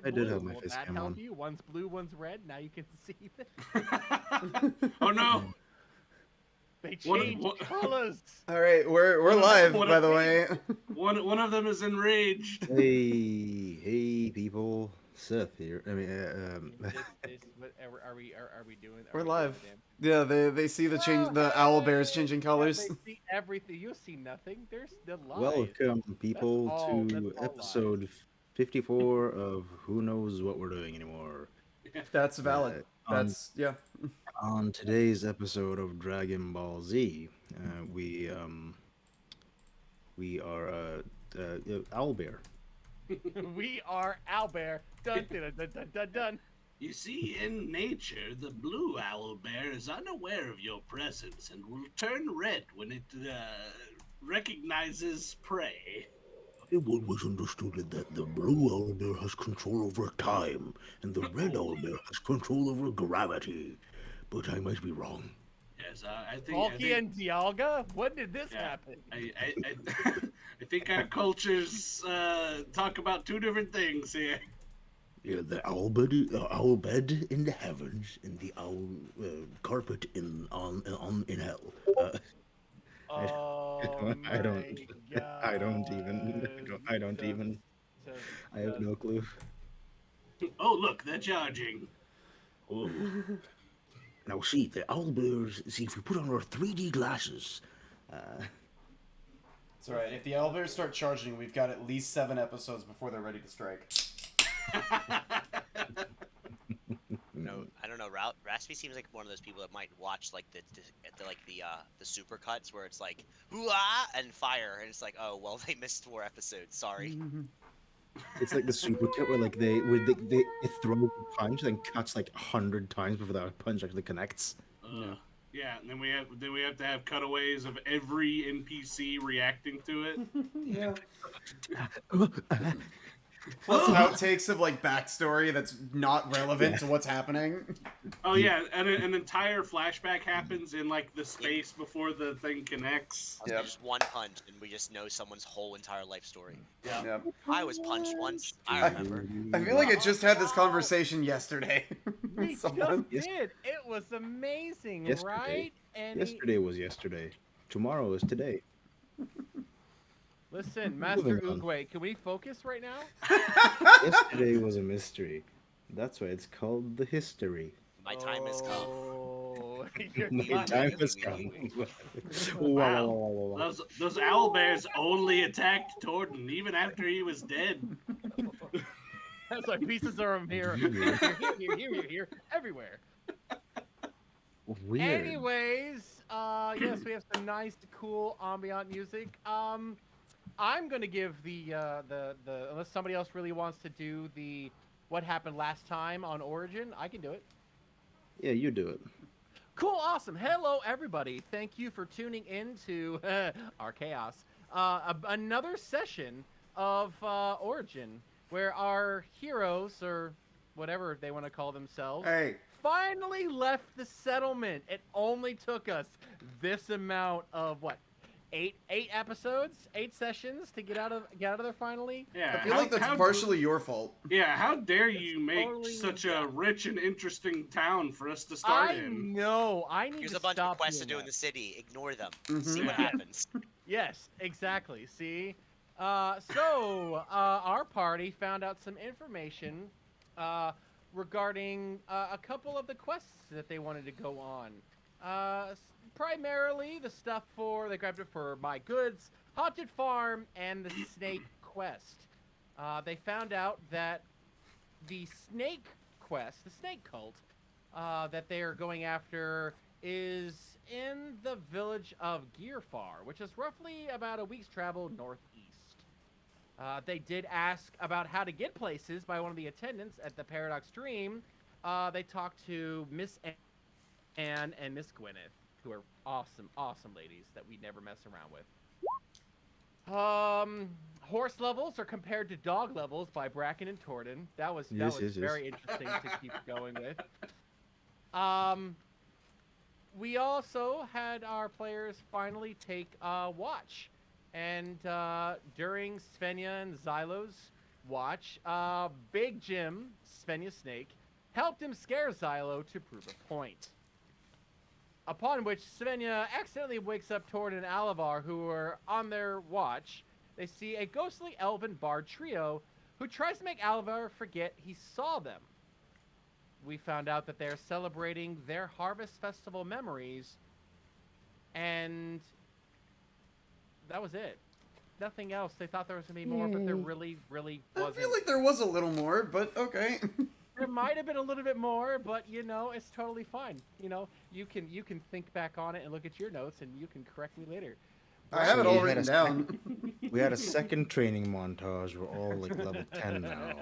I did have blue. my Will face that cam help on. you? One's blue, one's red. Now you can see them. Oh no! They One, change one, colors. All right, we're one, live, one, by the way. one of them is enraged. Hey, people. Seth here. I mean, What are we doing? Are We're we doing live. the damn? Yeah, they see the change, Oh, the owl bears hey! changing Yeah, colors. they see everything. You see nothing. There's the lies. welcome, people, That's to all lies. episode 54 of Who Knows What We're Doing Anymore. That's valid. On, That's yeah. on today's episode of Dragon Ball Z, we are Owlbear. We are Owlbear. Dun dun dun dun dun dun. You see, in nature, the blue owl bear is unaware of your presence and will turn red when it recognizes prey. I've always understood that the blue owlbear has control over time, and the red owlbear has control over gravity. But I might be wrong. Yes, I think. Balky and Dialga? When did this Yeah, happen? I think our cultures talk about two different things here. Yeah, the owl bed in the heavens, and the owl carpet in hell. Oh I don't. my god. I don't even. I don't even. I have no clue. Oh, look, they're charging. Oh. Now see, the owlbears. See, if we put on our 3D glasses, That's right. If the owl bears start charging, we've got at least 7 episodes before they're ready to strike. No, I don't know. Raspy seems like one of those people that might watch like the super cuts where it's like hoo-ah and fire, and it's like, oh well, they missed 4 episodes. Sorry. It's like the super cut where like they throw a punch and cuts like 100 times before that punch actually connects. Yeah, and then we have to have cutaways of every NPC reacting to it. Yeah. Plus outtakes of like backstory that's not relevant to what's happening. Oh yeah, and an entire flashback happens in like the space before the thing connects. Yep. Just one punch, and we just know someone's whole entire life story. Yeah. I was punched once. I remember. I feel like I just had this conversation yesterday. We Someone. just did. It was amazing, Yesterday. right? And Yesterday was yesterday. Tomorrow is today. listen, Master Moving on. Oogway, can we focus right now? Yesterday was a mystery. That's why it's called the history. My time has come. Oh, your My time has come. Wow. Those owl bears only attacked Torden even after he was dead. That's why pieces are here, here, everywhere. Weird. Anyways, yes, we have some nice, cool ambient music. I'm gonna give the unless somebody else really wants to do the what happened last time on Origin, I can do it. Yeah, you do it. Cool, awesome. Hello, everybody. Thank you for tuning in to our chaos. Another session of Origin, where our heroes, or whatever they want to call themselves, Hey. finally left the settlement. It only took us this amount of what, eight episodes, 8 sessions to get out of there finally. Yeah, I feel like that's partially your fault. Yeah, how dare you make Totally, such a rich and interesting town for us to start I in? know. I need Here's to a bunch stop of quests to doing do in that. the city. Ignore them. Mhm. See what Yeah. happens. Yes, exactly. See? So our party found out some information regarding a couple of the quests that they wanted to go on. Primarily the stuff they grabbed it for My Goods, Haunted Farm, and the Snake Quest. They found out that the Snake Quest, the Snake Cult, that they are going after is in the village of Gearfar, which is roughly about a week's travel northeast. They did ask about how to get places by one of the attendants at the Paradox Dream. They talked to Miss Anne and Miss Gwyneth, who are awesome, awesome ladies that we never mess around with. Horse levels are compared to dog levels by Bracken and Torden. That was Yes. very interesting to keep going with. We also had our players finally take watch, and during Svenja and Xylo's watch, Big Jim, Svenja Snake, helped him scare Xylo to prove a point. Upon which Svenja accidentally wakes up Tord and Alavar, who are on their watch. They see a ghostly elven bard trio who tries to make Alavar forget he saw them. We found out that they're celebrating their Harvest Festival memories, and that was it. Nothing else. They thought there was going to be more, but there really, really I wasn't. feel like there was a little more, but okay. There might have been a little bit more, but you know, it's totally fine. You know, you can think back on it and look at your notes, and you can correct me later. I have it all we had written a down. We had a second training montage. We're all like level 10 now.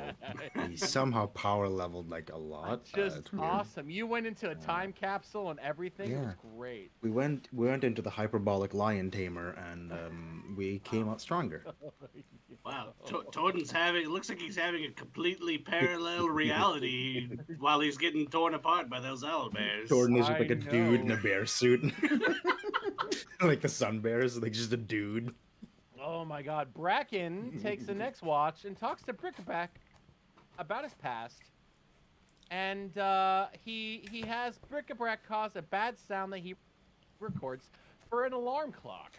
We somehow power leveled like a lot. Just It's weird. awesome. You went into a time capsule and everything. It was great. We went into the hyperbolic lion tamer, and we came out stronger. Wow, Torden's having. It looks like he's having a completely parallel reality while he's getting torn apart by those owlbears. Jordan is just like I a dude in a know. bear suit, like the sun bears, like just a dude. Oh my God. Bracken takes the next watch and talks to Brickback about his past. And he has Brickback cause a bad sound that he records for an alarm clock.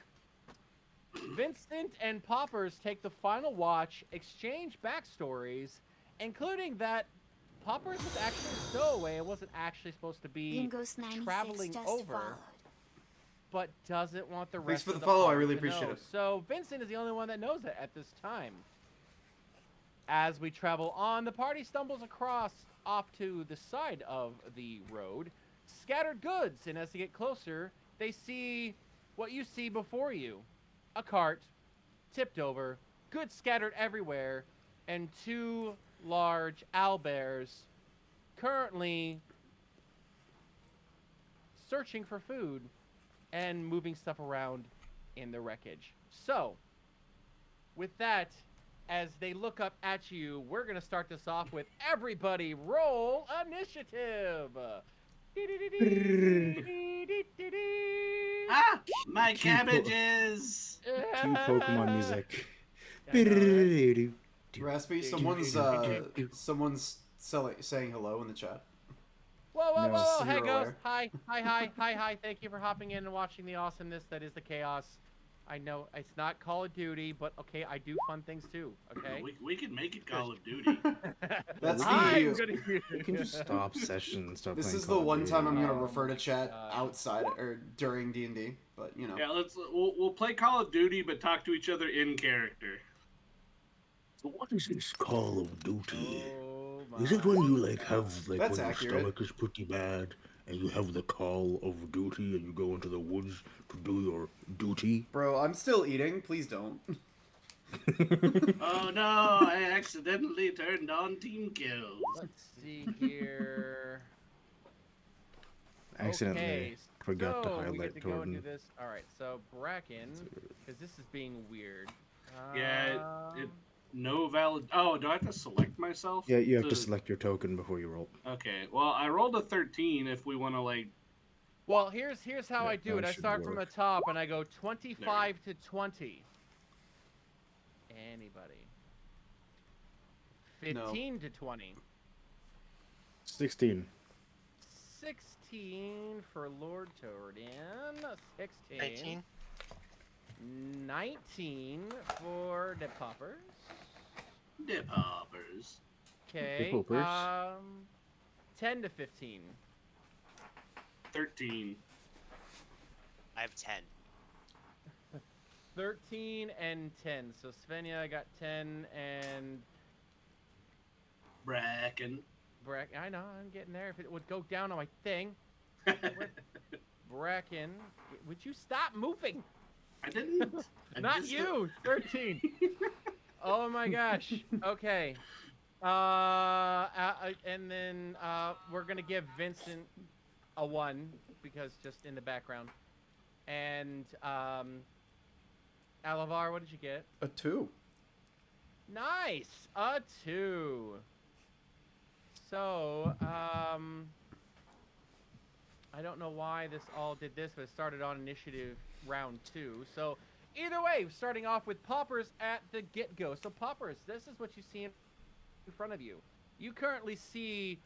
Vincent and Poppers take the final watch, exchange backstories, including that Poppers was actually a stowaway and wasn't actually supposed to be Lingos 96 traveling just over. followed. But doesn't want the Thanks rest for of the follow, I party really to appreciate know. it. So Vincent is the only one that knows it at this time. As we travel on, the party stumbles across off to the side of the road scattered goods, and as they get closer, they see what you see before you: a cart tipped over, goods scattered everywhere, and two large owlbears currently searching for food and moving stuff around in the wreckage. So, with that, as they look up at you, we're going to start this off with everybody roll initiative. Ah, my Cute po- cabbages! Cue Pokemon music. I know, right? Raspy, someone's saying hello in the chat. Whoa, whoa, No. whoa, whoa. So Hey, you're Ghost. aware. Hi, hi, hi, hi, hi. Thank you for hopping in and watching the awesomeness that is the chaos. I know it's not Call of Duty, but okay, I do fun things too, okay? We can make it Call of Duty. That's I'm the. gonna You can just stop session and start This playing is Call the of one Duty. time I'm gonna Oh refer to my chat God. outside or during D&D, but you know. Yeah, we'll play Call of Duty, but talk to each other in character. So what is this Call of Duty? Oh Is it my when you like God. have like That's when accurate. your stomach is pretty bad and you have the Call of Duty and you go into the woods to do your duty? Bro, I'm still eating. Please don't. Oh no, I accidentally turned on team kills. Let's see here. Accidentally Okay, forgot to so we get highlight to go and do Torden. this. All right, so Bracken, because this is being weird. Yeah, it- Um, No valid. Oh, do I have to select myself? Yeah, you have to select your token before you roll. Okay, well, I rolled a 13 if we want to, like. Well, here's how Yeah, I do it. that I should start from the work. top and I go 25 to 20. Anybody? 15 to 20. 16. 16 for Lord Tordin. 16. 19. 19 for the Poppers. Dip hoppers. Okay. Poppers. 10 to 15. 13. I have 10. 13 and 10. So Svenja got 10 and Bracken. I know, I'm getting there. If it would go down on my thing. Bracken, would you stop moving? I didn't. I Not just- you. 13. Oh my gosh. Okay. And then we're gonna give Vincent a 1 because just in the background. And Alavar, what did you get? A 2. Nice, a 2. So I don't know why this all did this, but it started on initiative round 2. So either way, starting off with Poppers at the get-go. So Poppers, this is what you see in front of you. You currently see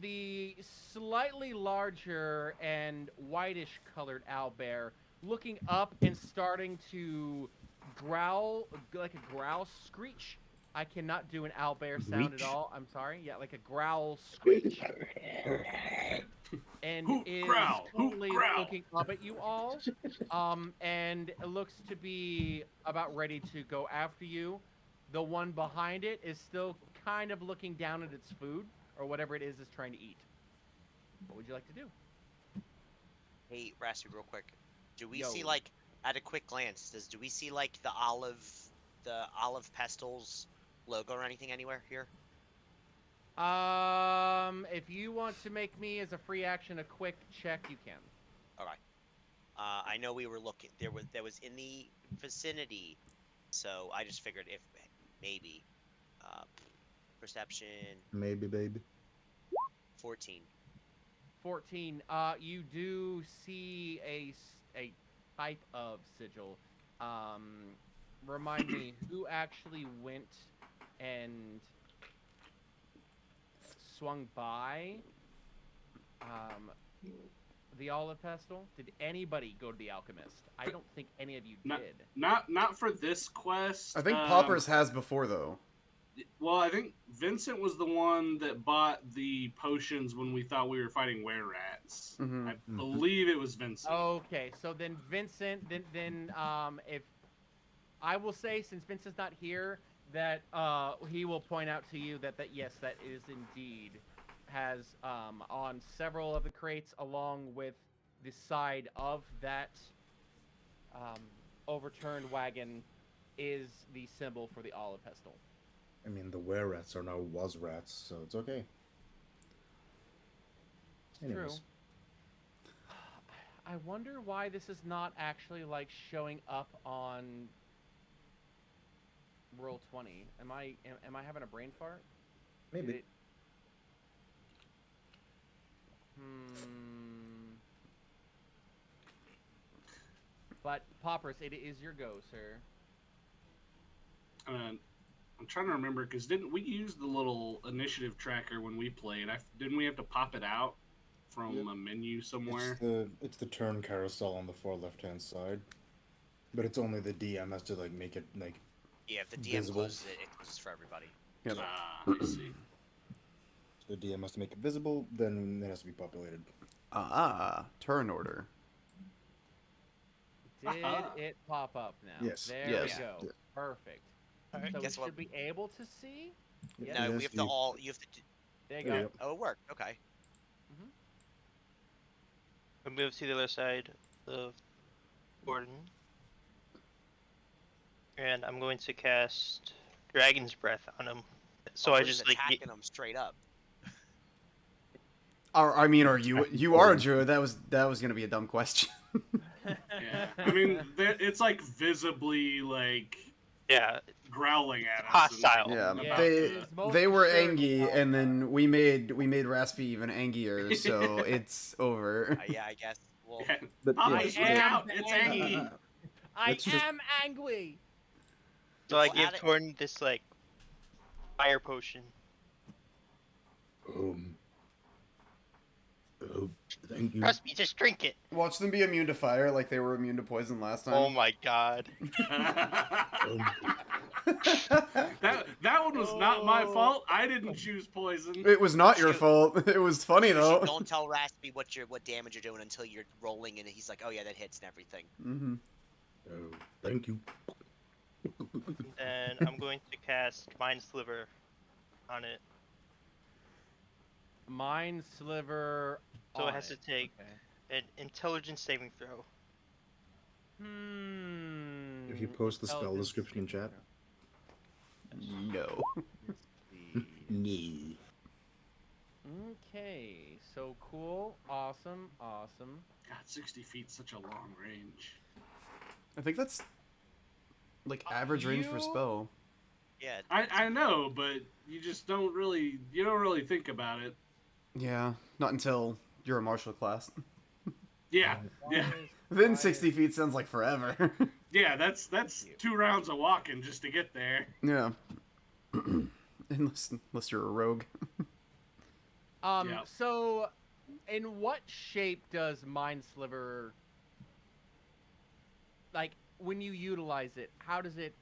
the slightly larger and whitish colored owlbear looking up and starting to growl, like a growl screech. I cannot do an owlbear sound at Screech? all. I'm sorry. Yeah, like a growl screech. And Hoot, is growl, hoot, currently growl. looking up at you all. And it looks to be about ready to go after you. The one behind it is still kind of looking down at its food, or whatever it is it's trying to eat. What would you like to do? Hey, Raspy, real quick. Do we Yo. see like at a quick glance? Do we see like the olive pestles logo or anything anywhere here? If you want to make me as a free action a quick check, you can. Okay. I know we were looking. There was in the vicinity, so I just figured if maybe. Perception Maybe, baby. 14. 14. You do see a type of sigil. Remind me, who actually went and swung by the olive pestle? Did anybody go to the alchemist? I don't think any of you did. Not for this quest. I think Poppers has before though. Well, I think Vincent was the one that bought the potions when we thought we were fighting were-rats. Mhm. I believe it was Vincent. Okay, so then Vincent, then if I will say, since Vincent's not here, that he will point out to you that yes, that is indeed has on several of the crates, along with the side of that overturned wagon, is the symbol for the olive pestle. I mean, the were-rats are now was-rats, so it's okay. Anyways. True. I wonder why this is not actually like showing up on Roll20. Am I having a brain fart? Did Maybe. it- But Poppers, it is your go, sir. I'm trying to remember because didn't we use the little initiative tracker when we played? Didn't we have to pop it out from Yep. a menu somewhere? It's the turn carousel on the far left-hand side, but it's only the DM has to like make it like Yeah, if the DM Visible. closes it, it closes for everybody. Yep. I see. the DM has to make it visible, then it has to be populated. Turn order. Did Aha. it pop up now? Yes. There Yes. we go. Yeah. Perfect. Alright, So we guess what? should be able to see? Yes. No, we Yes, have to you- all. You have to. There you go. Yep. Oh, it worked. Okay. I move to the other side of Gordon. And I'm going to cast Dragon's Breath on him. So Oh, I we're just like attacking them straight up. Are you are a druid? That was gonna be a dumb question. Yeah. I mean, it's like visibly like yeah, growling at us. Hostile. Yeah, Yeah, they it's most they were assuredly angy, and hostile. then we made Raspy even angier, so it's over. Yeah, I guess. Well, Yeah. But Poppers, I look am out! It's angry. Angie. I Let's just- am angry. So I Well, give add it- Torn this like fire potion. Thank you. Trust me, just drink it. Watch them be immune to fire, like they were immune to poison last time. Oh my god. that one was not my fault. I didn't choose poison. It was not your Shoot. fault. It was funny you though. don't tell Raspy what damage you're doing until you're rolling, and he's like, "Oh yeah, that hits and everything." Hmm. Oh, thank you. And I'm going to cast Mind Sliver on it. Mind sliver. So on it has to take Okay. an intelligence saving throw. If you post the spell Intelligence description in chat. No. No. Okay, so cool, awesome. God, 60 feet's such a long range. I think that's like average range for you- spell. Yeah. I know, but you just don't really think about it. Yeah, not until you're a martial class. Yeah, yeah. Then 60 feet sounds like forever. Yeah, that's you. 2 rounds of walking just to get there. Yeah. unless you're a rogue. Yeah. So, in what shape does Mind Sliver, like, when you utilize it, how does it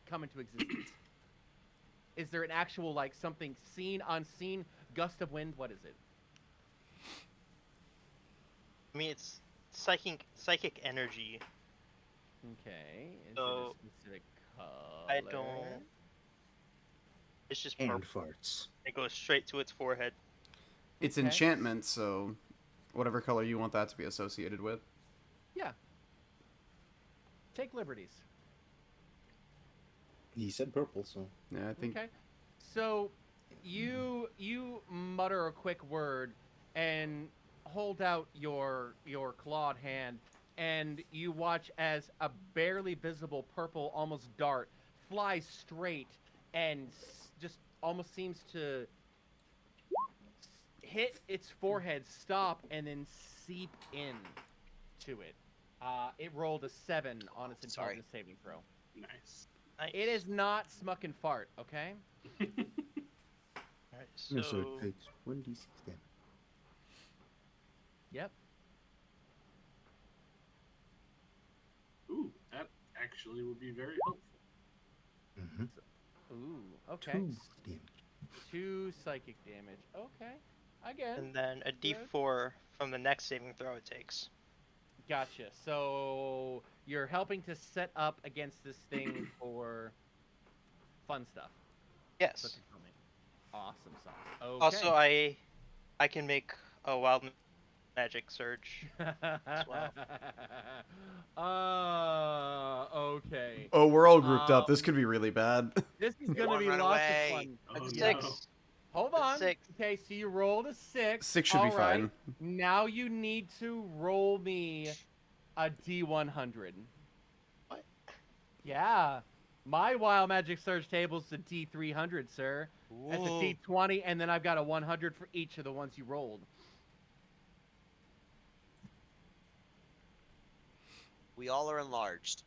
come into existence? Is there an actual, like, something seen, unseen, gust of wind? What is it? I mean, it's psychic energy. Okay. Is it a So, specific color? I don't. It's just And purple. farts. It goes straight to its forehead. It's Okay. enchantment, so whatever color you want that to be associated with. Yeah. Take liberties. He said purple, so. Yeah, I think. Okay. So you mutter a quick word and hold out your clawed hand, and you watch as a barely visible purple, almost dart, flies straight and just almost seems to hit its forehead, stop, and then seep in to it. It rolled a 7 on its Sorry. intelligence saving throw. Nice. Nice. It is not smuck and fart, okay? Alright, So so it takes 1d6 damage. Yep. Ooh, that actually would be very helpful. Mm-hmm. Ooh, okay. 2 damage. 2 psychic damage. Okay. Again. and then a Good. D4 from the next saving throw it takes. Gotcha. So you're helping to set up against this thing for fun stuff. That's what Yes. you're telling me. Awesome sauce. Okay. Also, I can make a wild magic surge. well. Okay. Oh, we're all grouped up. Um, This could be really bad. This is gonna Everyone be run lots away. of fun. Oh, That's no. 6. Hold That's on. 6. Okay, so you rolled a 6. 6 should be All right. fine. Now you need to roll me a D100. What? Yeah. My Wild Magic Surge table's a D300, sir. That's a Ooh. D20, and then I've got a 100 for each of the ones you rolled. We all are enlarged.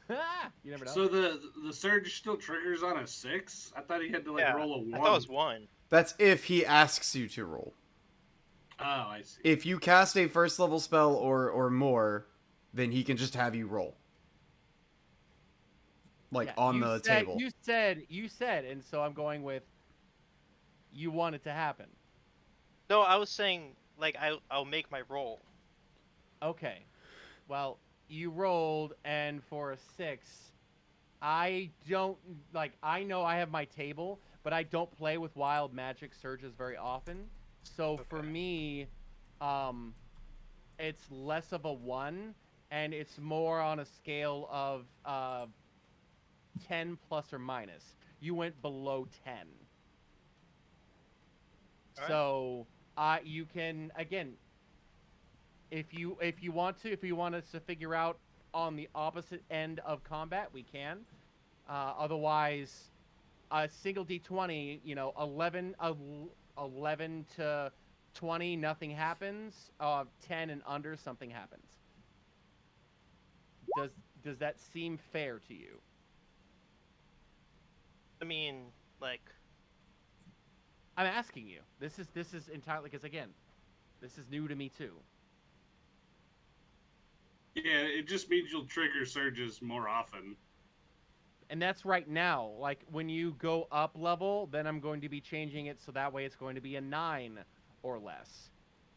You never know. So the surge still triggers on a 6? I thought he had to like Yeah, roll a 1. I thought it was 1. That's if he asks you to roll. Oh, I see. If you cast a first level spell or more, then he can just have you roll. Like Yeah, on you the said- table. You said, and so I'm going with you want it to happen. No, I was saying like I'll make my roll. Okay. Well, you rolled, and for a 6, I don't, like, I know I have my table, but I don't play with Wild Magic Surges very often. So for Okay. me, it's less of a 1, and it's more on a scale of 10 plus or minus. You went below 10. Alright. So, you can, again, if you want us to figure out on the opposite end of combat, we can. Otherwise, a single D20, 11 to 20, nothing happens. 10 and under, something happens. Does that seem fair to you? I mean, like I'm asking you. This is entirely because, again, this is new to me too. Yeah, it just means you'll trigger surges more often. And that's right now. Like, when you go up level, then I'm going to be changing it so that way it's going to be a 9 or less.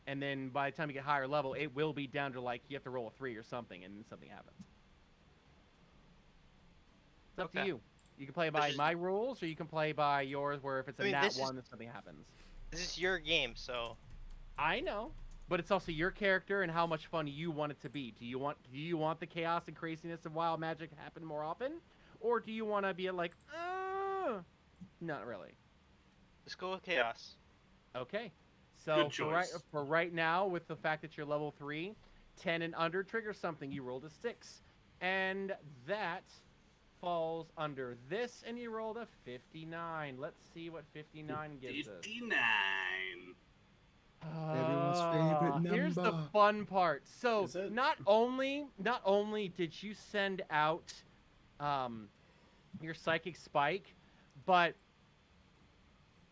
And then by the time you get higher level, it will be down to, like, you have to roll a 3 or something, and then something happens. It's up to Okay. you. You can play by is- my rules, or you can play by yours, where if it's a I mean, nat this is- 1, then something happens. this is your game, so I know, but it's also your character and how much fun you want it to be. Do you want the chaos and craziness of wild magic to happen more often, or do you want to be like, not really? just go with chaos. Okay, so Good choice. for right now, with the fact that you're level 3, 10 and under triggers something. You rolled a 6, and that falls under this, and you rolled a 59. Let's see what 59 gives us. 59. Everyone favorite Here's the number. fun part. So Is it? not only did you send out your psychic spike, but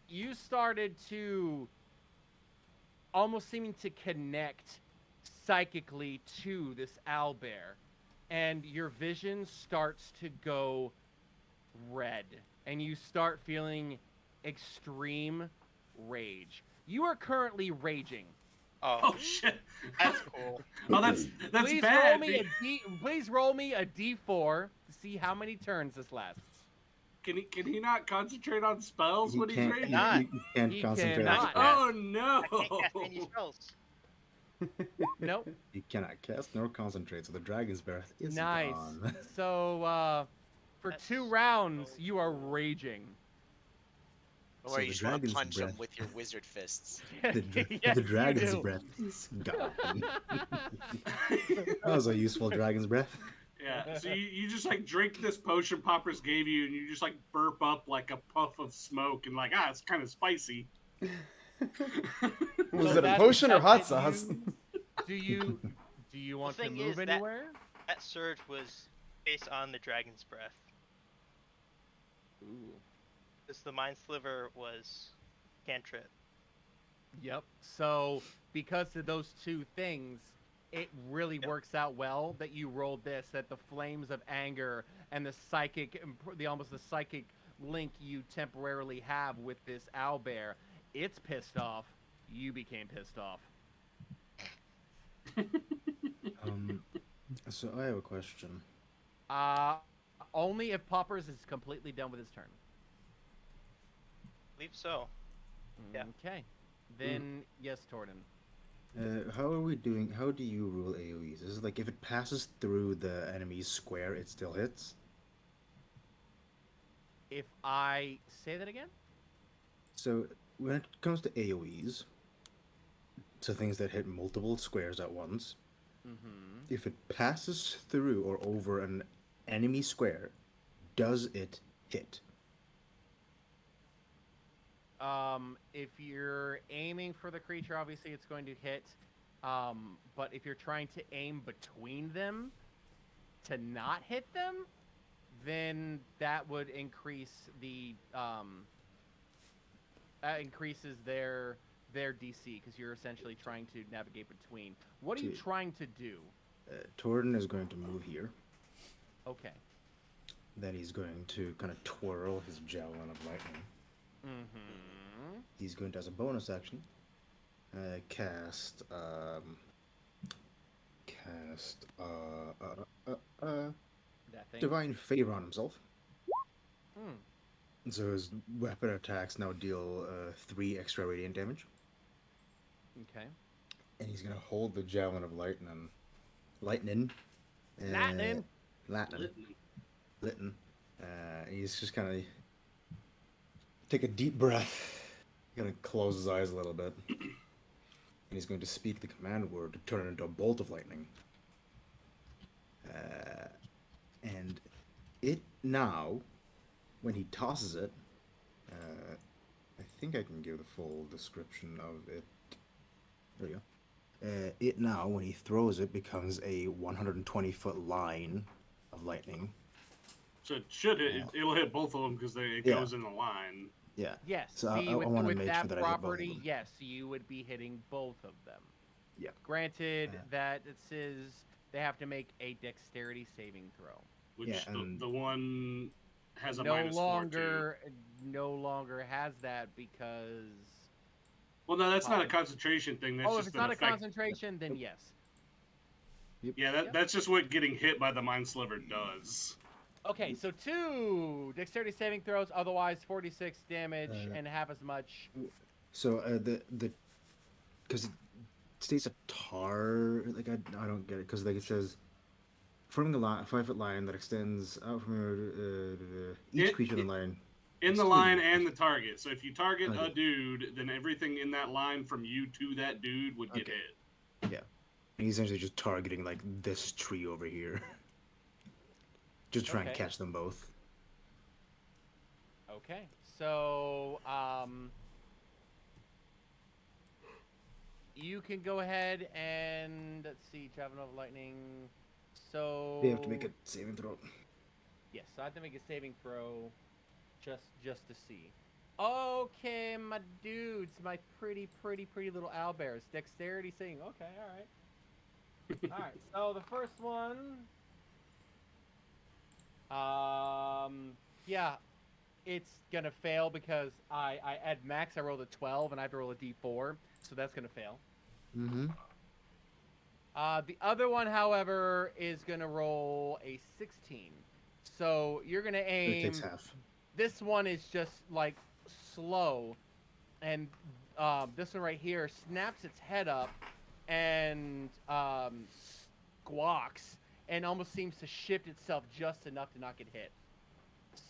you started to almost seeming to connect psychically to this owlbear, and your vision starts to go red, and you start feeling extreme rage. You are currently raging. Oh, Oh shit. that's cool. Oh, that's Please bad. roll me a Please roll me a D4 to see how many turns this lasts. Can he not concentrate on spells He when he's can't, raging? Not. he can't He concentrate. cannot. Oh I can't no! cast any spells. Nope. He cannot cast nor concentrate, so the dragon's breath is Nice. gone. So, for That's 2 rounds, you are raging. Don't So worry, the you just want to dragon's punch him breath- with your wizard fists. Yes, The you dragon's do. breath is gone. That was a useful dragon's breath. Yeah, so you just like drink this potion Poppers gave you, and you just like burp up like a puff of smoke, and like it's kind of spicy. Was So it a that- potion or that hot did sauce? Do you want to thing move is that- anywhere? That surge was based on the dragon's breath. Ooh. Because the mind sliver was cantrip. Yep. So because of those 2 things, it really works out well that you rolled this. That the flames of anger and the psychic, the psychic link you temporarily have with this owlbear, it's pissed off. You became pissed off. So I have a question. Only if Poppers is completely done with his turn. I believe so. Yeah. Okay. Then yes, Torden. How are we doing? How do you rule AoEs? Is it like if it passes through the enemy's square, it still hits? If I say that again? So when it comes to AoEs, so things that hit multiple squares at once, Mm-hmm. if it passes through or over an enemy square, does it hit? If you're aiming for the creature, obviously it's going to hit. But if you're trying to aim between them to not hit them, then that would increase the that increases their DC because you're essentially trying to navigate between. What are you Okay. trying to do? Torden is going to move here. Okay. Then he's going to kind of twirl his javelin of lightning. Mm-hmm. He's going to, as a bonus action, cast That thing. Divine Favor on himself. Hmm. So his weapon attacks now deal 3 extra radiant damage. Okay. And he's gonna hold the javelin of lightning. Lightning. Lightning. Lightning. Litten. He's just kind of take a deep breath. Gonna close his eyes a little bit. And he's going to speak the command word to turn it into a bolt of lightning. And it now, when he tosses it, I think I can give the full description of it. There we go. It now, when he throws it, becomes a 120-foot line of lightning. So it should hit. It'll hit both of them because it Yeah. goes in the line. Yeah. Yes. So I see, with, wanna with make that sure that I hit both of property, them. yes, you would be hitting both of them. Yeah. Granted Yeah. that it says they have to make a dexterity saving throw. Which Yeah, and- the one has a No -4 too. longer has that because. Well, no, that's not a concentration thing. That's Oh, if just it's an not a effect. concentration, then yes. Yeah, that's just what getting hit by the mind sliver does. Okay, so 2 dexterity saving throws, otherwise 46 damage and half as much. So the because it states a tar, like I don't get it, because like it says forming a 5-foot line that extends out from each It- creature in the line. In the Excuse line me. and the target. So if you target a Okay. dude, then everything in that line from you to that dude would get Okay. hit. Yeah, and he's essentially just targeting like this tree over here, just trying to Okay. catch them both. Okay, so you can go ahead and let's see, Javelin of Lightning. So They have to make a saving throw. Yes, I have to make a saving throw, just to see. Okay, my dudes, my pretty little owlbears. Dexterity saving. Okay, all right. All right. So the first one, yeah, it's gonna fail because I at max I rolled a 12 and I have to roll a d4, so that's gonna fail. Mm-hmm. The other one, however, is gonna roll a 16. So you're gonna It aim. takes half. This one is just like slow, and this one right here snaps its head up and squawks and almost seems to shift itself just enough to not get hit.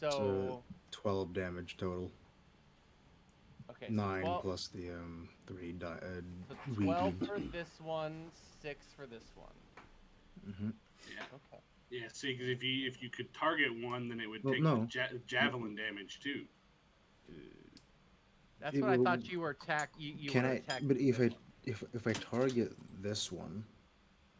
So 12 damage total. okay, so 9 12, plus the 3 so 12 redo. for this one, 6 for this one. Mm-hmm. Yeah. Okay. Yeah. See, because if you could target one, then it would Well, take no. the javelin damage too. That's It what I will- thought you were you Can were I? attacking. But if this I one. if I target this one,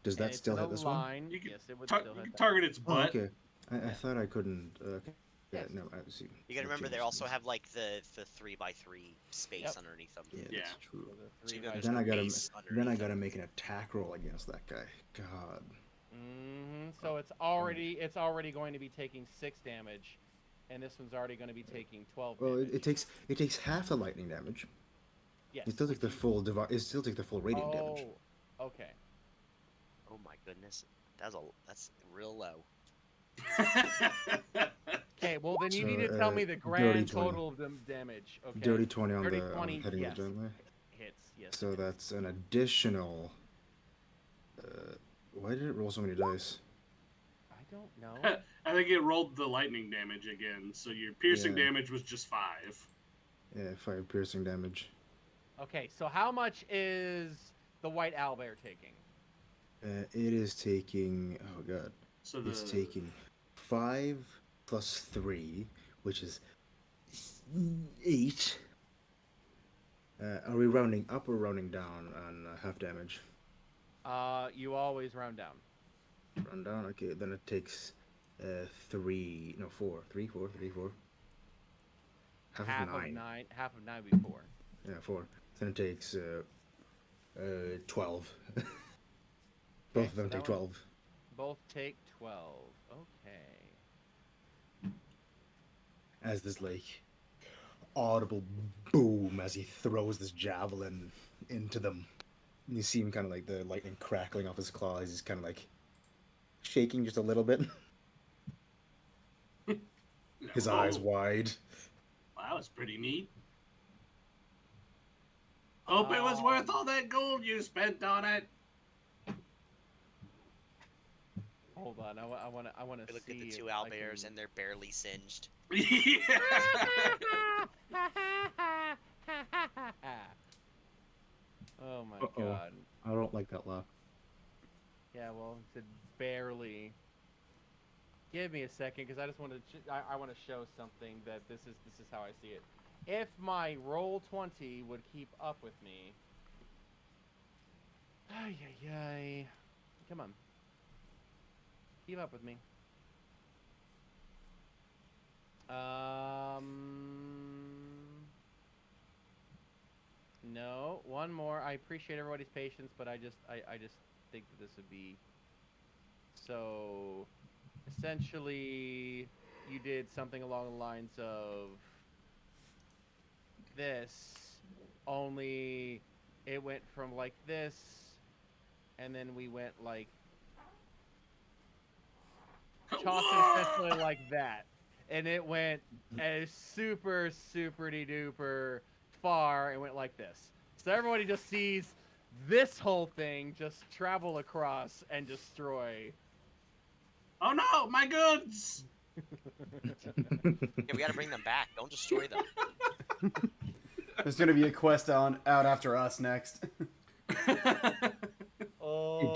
does And that it's still in a hit this one? line, You can yes, it would You still hit can that. target its Oh, butt. okay. I Yeah. thought I couldn't. Okay. Yeah, Yes. no, I see. You gotta remember they also have like the 3x3 space Yep. underneath them. Yeah, Yeah. that's true. So the So three you by gotta Then I gotta base then I underneath gotta them. make an attack roll against that guy. God. So it's already going to be taking 6 damage, and this one's already going to be taking 12 Well, damage. it takes half the lightning damage. Yes. It still takes the full it still takes the full radiant damage. Oh, okay. Oh my goodness, that's real low. Okay, well then you So, need to tell me the grand dirty 20. total of the damage. Okay. Dirty 20 on Dirty the 20, hitting yes. the giant there. Hits. Yes. So it hits. that's an additional. Why did it roll so many dice? I don't know. I think it rolled the lightning damage again, so your piercing Yeah. damage was just 5. Yeah, 5 piercing damage. Okay, so how much is the white owlbear taking? It is taking. Oh god. So It's taking 5 plus 3, which is 8. Are we rounding up or rounding down on half damage? You always round down. Round down. Okay, then it takes 3. No, 4. 3, 4, 3, 4. Half of 9. Half of 9 would be 4. Yeah, 4. Then it takes 12. Both of them so that take one- 12. Both take 12. Okay. As this like audible boom as he throws this javelin into them. You see him kind of like the lightning crackling off his claws. He's kind of like shaking just a little bit. His eyes wide. Wow, that was pretty neat. Hope it was worth all that gold you spent on it. Hold on. I want to We look see at the two if I owlbears can- and they're barely singed. Yeah. Oh my Uh-oh. god. I don't like that laugh. Yeah, well, it said barely. Give me a second, because I just want to. I want to show something that this is how I see it. If my roll 20 would keep up with me. Ay ay ay. Come on. Keep up with me. No, one more. I appreciate everybody's patience, but I just think that this would be so. Essentially, you did something along the lines of this, only it went from like this, and then we went like tossing essentially like that, and it went as super duper far and went like this. So everybody just sees this whole thing just travel across and destroy. Oh no, my goods! Yeah, we gotta bring them back. Don't destroy them. There's gonna be a quest out after us next. Oh, It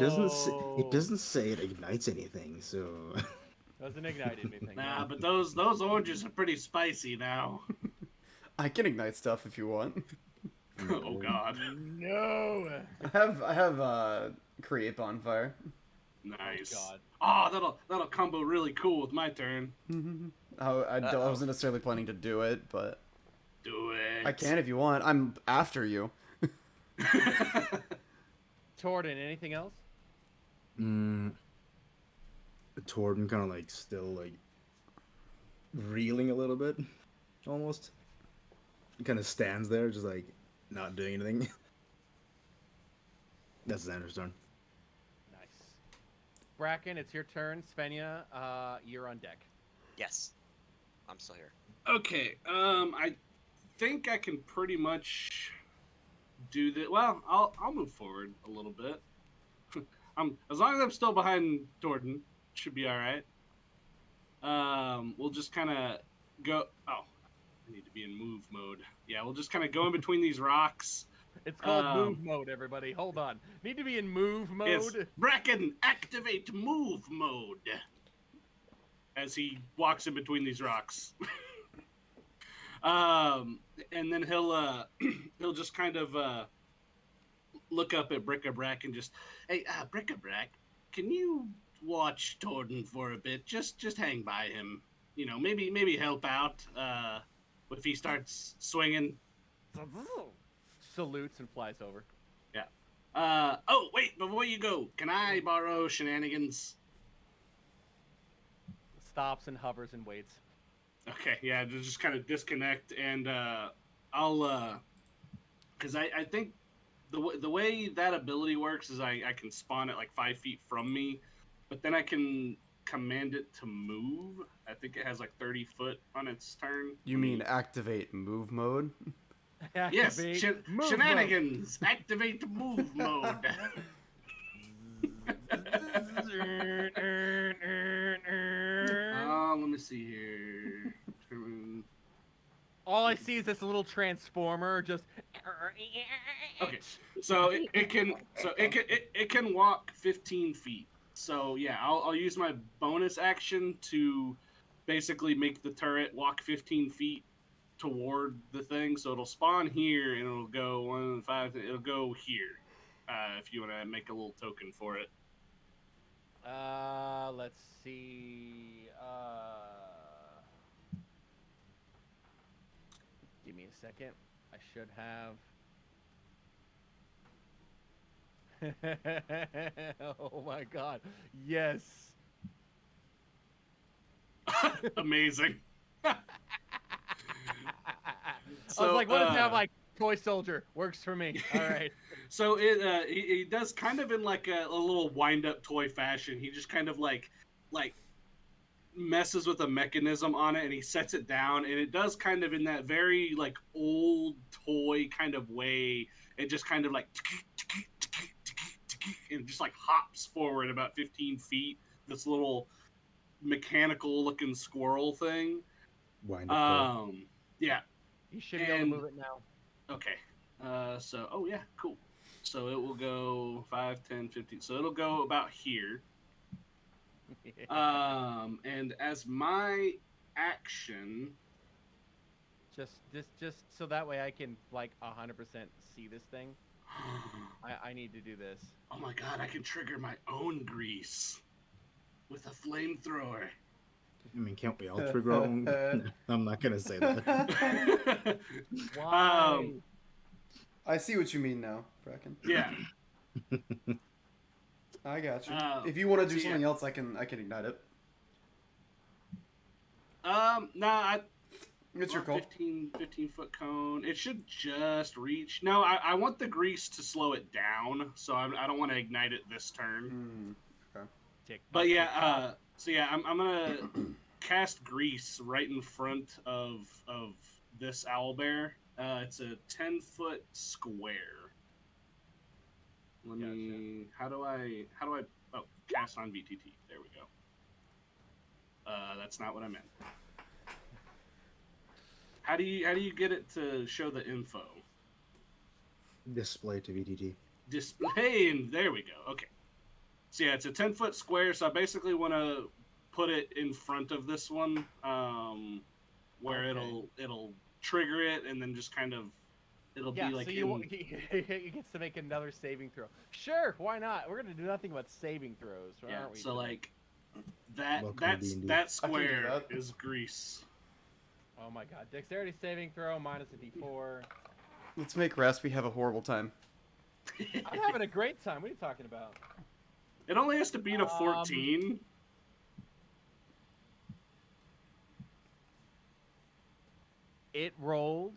doesn't say it ignites anything, so Doesn't ignite anything. Nah, no. but those oranges are pretty spicy now. I can ignite stuff if you want. Oh God. No. I have create bonfire. Nice. God. Oh, that'll combo really cool with my turn. I wasn't necessarily planning to do it, but Do it. I can if you want. I'm after you. Torden, anything else? Torden kind of like still like reeling a little bit, almost. He kind of stands there, just like not doing anything. That's Xander's turn. Nice. Bracken, it's your turn. Svenja, you're on deck. Yes. I'm still here. Okay. I think I can pretty much do that. Well, I'll move forward a little bit. As long as I'm still behind Torden, should be all right. We'll just kind of go. Oh, I need to be in move mode. Yeah, we'll just kind of go in between these rocks. It's called move mode, everybody. Hold on. Need to be in move mode. Yes. Bracken, activate move mode. As he walks in between these rocks. And then he'll just kind of look up at Bric-a-Brac and just, hey, Bric-a-Brac, can you watch Torden for a bit? Just hang by him. You know, maybe help out if he starts swinging. Salutes and flies over. Yeah. Oh, wait, before you go, can I borrow Shenanigans? Stops and hovers and waits. Okay, yeah, just kind of disconnect, and I'll, because I think the way that ability works is I can spawn it like 5 feet from me, but then I can command it to move. I think it has like 30 foot on its turn. You mean activate move mode? Yes, Activate move Shenanigans, activate move mode. Let me see here. All I see is this little transformer just. Okay, so it can walk 15 feet. So yeah, I'll use my bonus action to basically make the turret walk 15 feet toward the thing. So it'll spawn here and it'll go 1 5. It'll go here. If you want to make a little token for it. Let's see. Give me a second. I should have. Oh my god. Yes. Amazing. I was like, what does that like? Toy soldier works for me. All right. So he does kind of in like a little wind up toy fashion. He just kind of like messes with a mechanism on it and he sets it down, and it does kind of in that very like old toy kind of way. It just kind of like and just like hops forward about 15 feet. This little mechanical looking squirrel thing. Wind up. Yeah. You should be able to move it now. Okay. So, oh yeah, cool. So it will go 5, 10, 15. So it'll go about here. And as my action, just so that way I can like 100% see this thing. I need to do this. oh my god, I can trigger my own grease with a flamethrower. I mean, can't we all trigger our own? I'm not gonna say that. Why? I see what you mean now, Bracken. Yeah. I got you. Oh, If you want to do so yeah. something else, I can ignite it. No, It's your call. 15 foot cone. It should just reach. No, I want the grease to slow it down, so I don't want to ignite it this turn. Tick, But tick, yeah, so yeah, I'm gonna cast grease right in front of this owlbear. It's a 10-foot square. Let me. How do I? Oh, cast on VTT. There we go. That's not what I meant. How do you get it to show the info? Display to VTT. Display, and there we go. Okay. So yeah, it's a 10-foot square. So I basically want to put it in front of this one, where Okay. it'll trigger it, and then just kind of it'll Yeah, be like so he gets to make another saving throw. Sure, why not? We're gonna do nothing but saving throws, yeah. aren't we? So today? like that Welcome to D&D. that I can do square that. is Greece. Oh my god, dexterity saving throw minus a d4. Let's make Raspy have a horrible time. I'm having a great time. What are you talking about? It only has to beat a 14. It rolled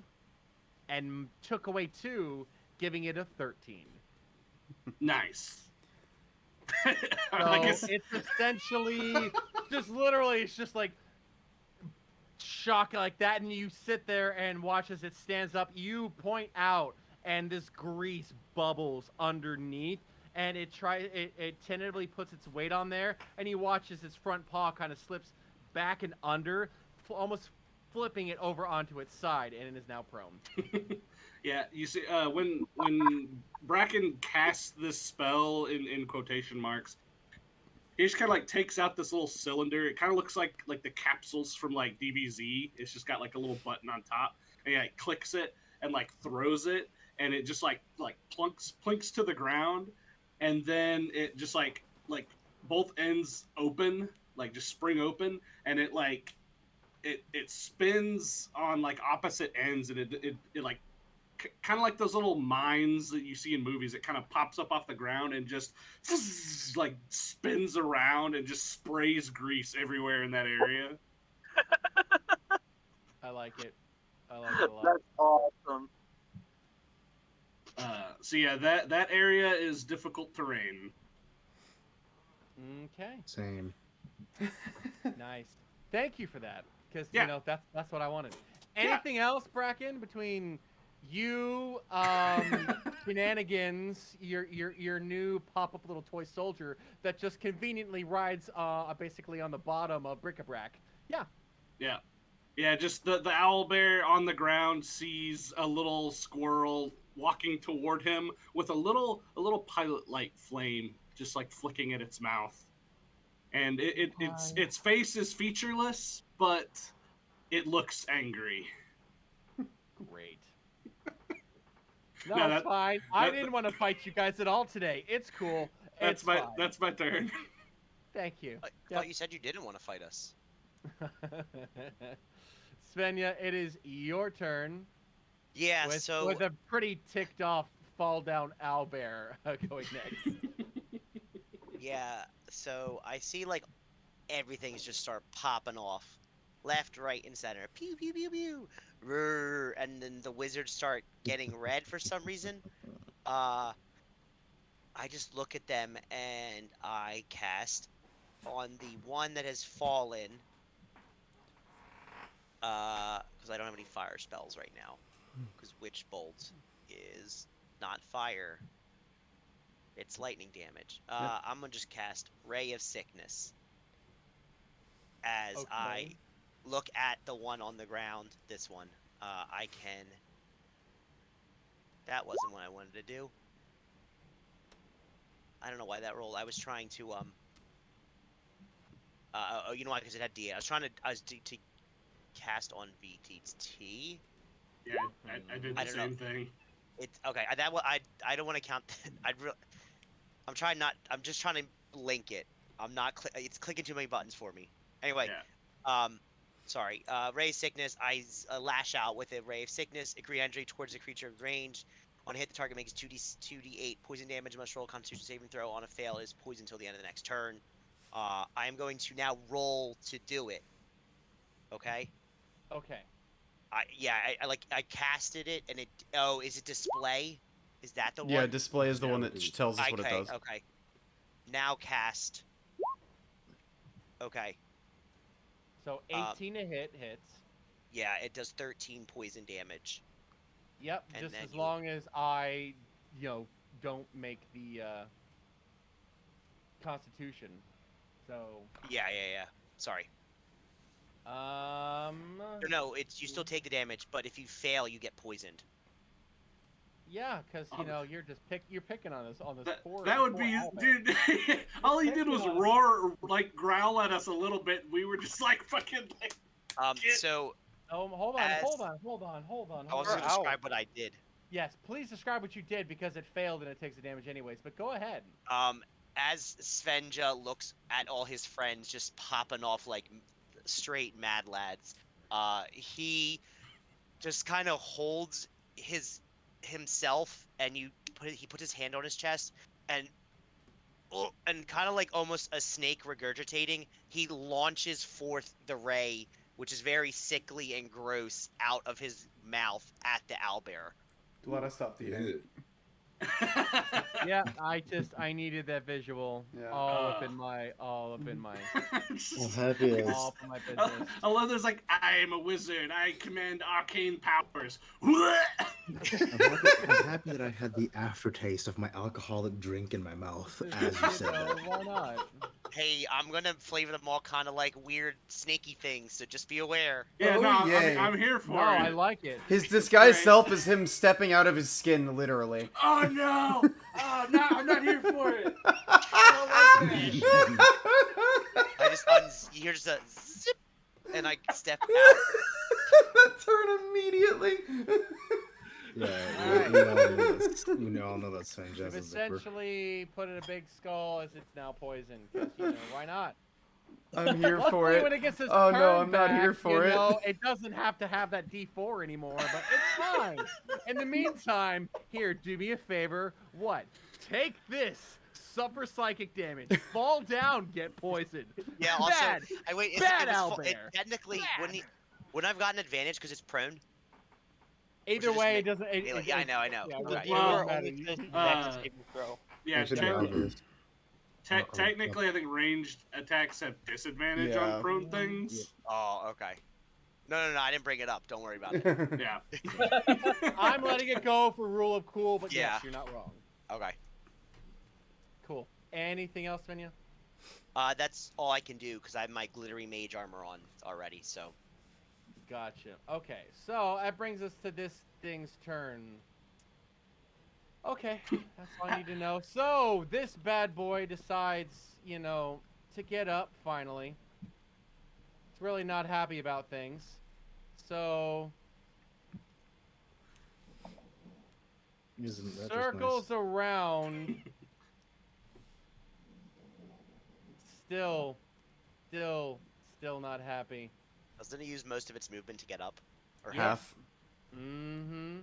and took away 2, giving it a 13. Nice. So I guess it's essentially just literally, it's just like shock like that, and you sit there and watch as it stands up. You point out, and this grease bubbles underneath, and it tentatively puts its weight on there, and he watches its front paw kind of slips back and under, almost flipping it over onto its side, and it is now prone. yeah. You see, when Bracken casts this spell in quotation marks, he just kind of like takes out this little cylinder. It kind of looks like the capsules from like DBZ. It's just got like a little button on top, and he like clicks it and like throws it, and it just like plunks to the ground, and then it just like both ends open, like just spring open, and it like it spins on like opposite ends, and it like kind of like those little mines that you see in movies. It kind of pops up off the ground and just like spins around and just sprays grease everywhere in that area. I like it. I like it a lot. That's awesome. So yeah, that area is difficult terrain. Okay, Same. nice. Thank you for that, because Yeah. you know that's what I wanted. Anything else, Bracken, between you, Shenanigans, your new pop-up little toy soldier that just conveniently rides basically on the bottom of bric-a-brac? Yeah, just the owl bear on the ground sees a little squirrel walking toward him with a little pilot light flame just like flicking at its mouth. And its face is featureless, but it looks angry. Great. No, No, it's that- fine. I that- didn't want to fight you guys at all today. It's cool. It's fine. That's my turn. Thank you. I Yep. thought you said you didn't want to fight us. Svenja, it is your turn. Yeah, with, so with a pretty ticked off fall down owlbear going next. yeah, so I see like everything's just start popping off, left, right, and center. Pew pew pew pew. Rrr, and then the wizards start getting red for some reason. I just look at them and I cast on the one that has fallen. Because I don't have any fire spells right now. Because Witch Bolt is not fire. It's lightning damage. I'm gonna just cast Ray of Sickness. As I Okay. look at the one on the ground, this one, I can. That wasn't what I wanted to do. I don't know why that rolled. I was trying to oh, you know why? Because it had D8. I was to cast on VTT. Yeah, I did I the don't know. same thing. It's okay. I don't want to count. I'm just trying to link it. I'm not. It's clicking too many buttons for me. Anyway. Yeah. Sorry. Ray of Sickness. I lash out with a Ray of Sickness. Agree entry towards a creature of range. On a hit, the target makes 2d8 poison damage. Must roll a Constitution saving throw. On a fail, is poison until the end of the next turn. I am going to now roll to do it. Okay. Okay. I casted it and it. Oh, is it display? Is that the one? Yeah, display is the Yeah, one that indeed. tells us what it does. Okay. Now cast. Okay. So 18 to hit hits. Yeah, it does 13 poison damage. Yep. And Just then as you- long as I, don't make the Constitution. So. Yeah. Sorry. Or no, you still take the damage, but if you fail, you get poisoned. Yeah, because you're just you're picking on this poor. That would poor be, owlbear. dude. All he did was Picking on- roar, like growl at us a little bit. We were just like fucking. Like, Get- So Oh, hold on. As- Hold on. I was Poor going to owl. describe what I did. Yes, please describe what you did because it failed and it takes the damage anyways. But go ahead. As Svenja looks at all his friends just popping off like straight mad lads, he just kind of holds himself, and he puts his hand on his chest, and kind of like almost a snake regurgitating, he launches forth the ray, which is very sickly and gross, out of his mouth at the owlbear. Let us stop the Yeah. Yeah, I needed that visual. Yeah. All up in my Well, happy all up in my business. I love there's like, I am a wizard. I command arcane powers. I'm happy that I had the aftertaste of my alcoholic drink in my mouth as you said that. Why not? Hey, I'm gonna flavor them all kind of like weird snaky things, so just be aware. Yeah, Oh, no, yay. I'm here for No, it. I like it. His disguised Right. self is him stepping out of his skin, literally. Oh no! Oh no, I'm not here for it. I don't like that. I just you hear just a zip, and I step out. Turn immediately. Yeah, we all know that Sven You've Jazz is zipper. essentially put in a big skull as it's now poisoned. 'Cause, why not? I'm here for Luckily, it. when it gets its Oh, no, turn I'm not back, here for it. It doesn't have to have that D4 anymore, but it's fine. In the meantime, here, do me a favor. What? Take this. Suffer psychic damage. Fall down, get poisoned. Yeah. Also, Bad. I wait. Bad it owlbear. technically Bad. wouldn't I've gotten advantage because it's prone. Either just way, make- it doesn't. Yeah, I know. Yeah, Right. it Well, doesn't matter. Only to dex uh, saving throw. Yeah, Actually, te- the obvious. technically, I think ranged attacks have disadvantage Yeah. on prone things. Oh, okay. No, I didn't bring it up. Don't worry about it. Yeah. I'm letting it go for rule of cool, but Yeah. yes, you're not wrong. Okay. Cool. Anything else, Venya? That's all I can do because I have my glittery mage armor on already. So. Gotcha. Okay, so that brings us to this thing's turn. Okay, that's all I need to know. So, this bad boy decides, to get up, finally. It's really not happy about things. So, Isn't that just circles nice? around. Still not happy. Doesn't it use most of its movement to get up? Or Half. Mm-hmm.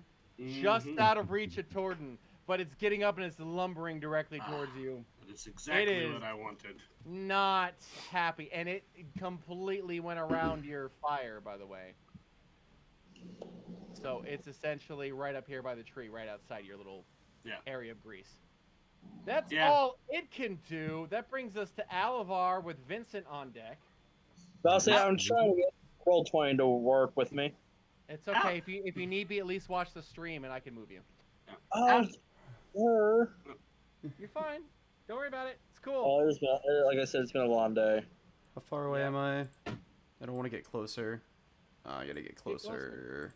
Just Mhm. out of reach of Torden, but it's getting up and it's lumbering directly towards you. That's exactly is. what I wanted. Not happy, and it completely went around your fire, by the way. So it's essentially right up here by the tree, right outside your little Yeah. area of grease. That's Yeah. all it can do. That brings us to Alavar with Vincent on deck. Honestly, I'm trying to get Roll20 to work with me. It's okay if you need be, at least watch the stream and I can move you. Sure. You're fine. Don't worry about it. It's cool. Oh, like I said, it's been a long day. How far away Yeah. am I? I don't want to get closer. I gotta get closer.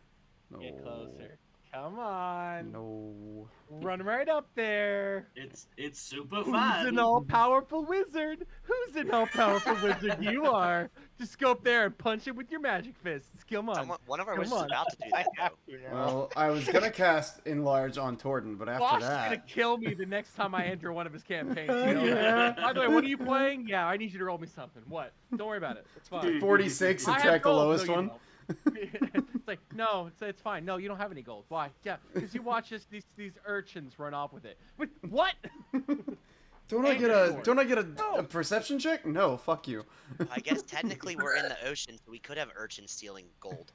No. Get closer. Come on. No. Run right up there. It's super Who's fun. an all-powerful wizard? Who's an all-powerful wizard? You are. Just go up there and punch it with your magic fists. Come on. One of our Come wizards is on. about to do I that. have though. to now. Well, I was gonna cast Enlarge on Torden, but after Bosch is gonna that, kill me the next time I enter one of his campaigns. Yeah. By the way, what are you playing? Yeah, I need you to roll me something. What? Don't worry about it. It's fine. 46, I have subtract the gold. lowest No, you one. don't. It's like, no, it's fine. No, you don't have any gold. Why? Yeah, because you watch these urchins run off with it. But what? Don't I And get your a sword. don't I get a No. perception check? No, fuck you. I guess technically we're in the ocean, so we could have urchins stealing gold.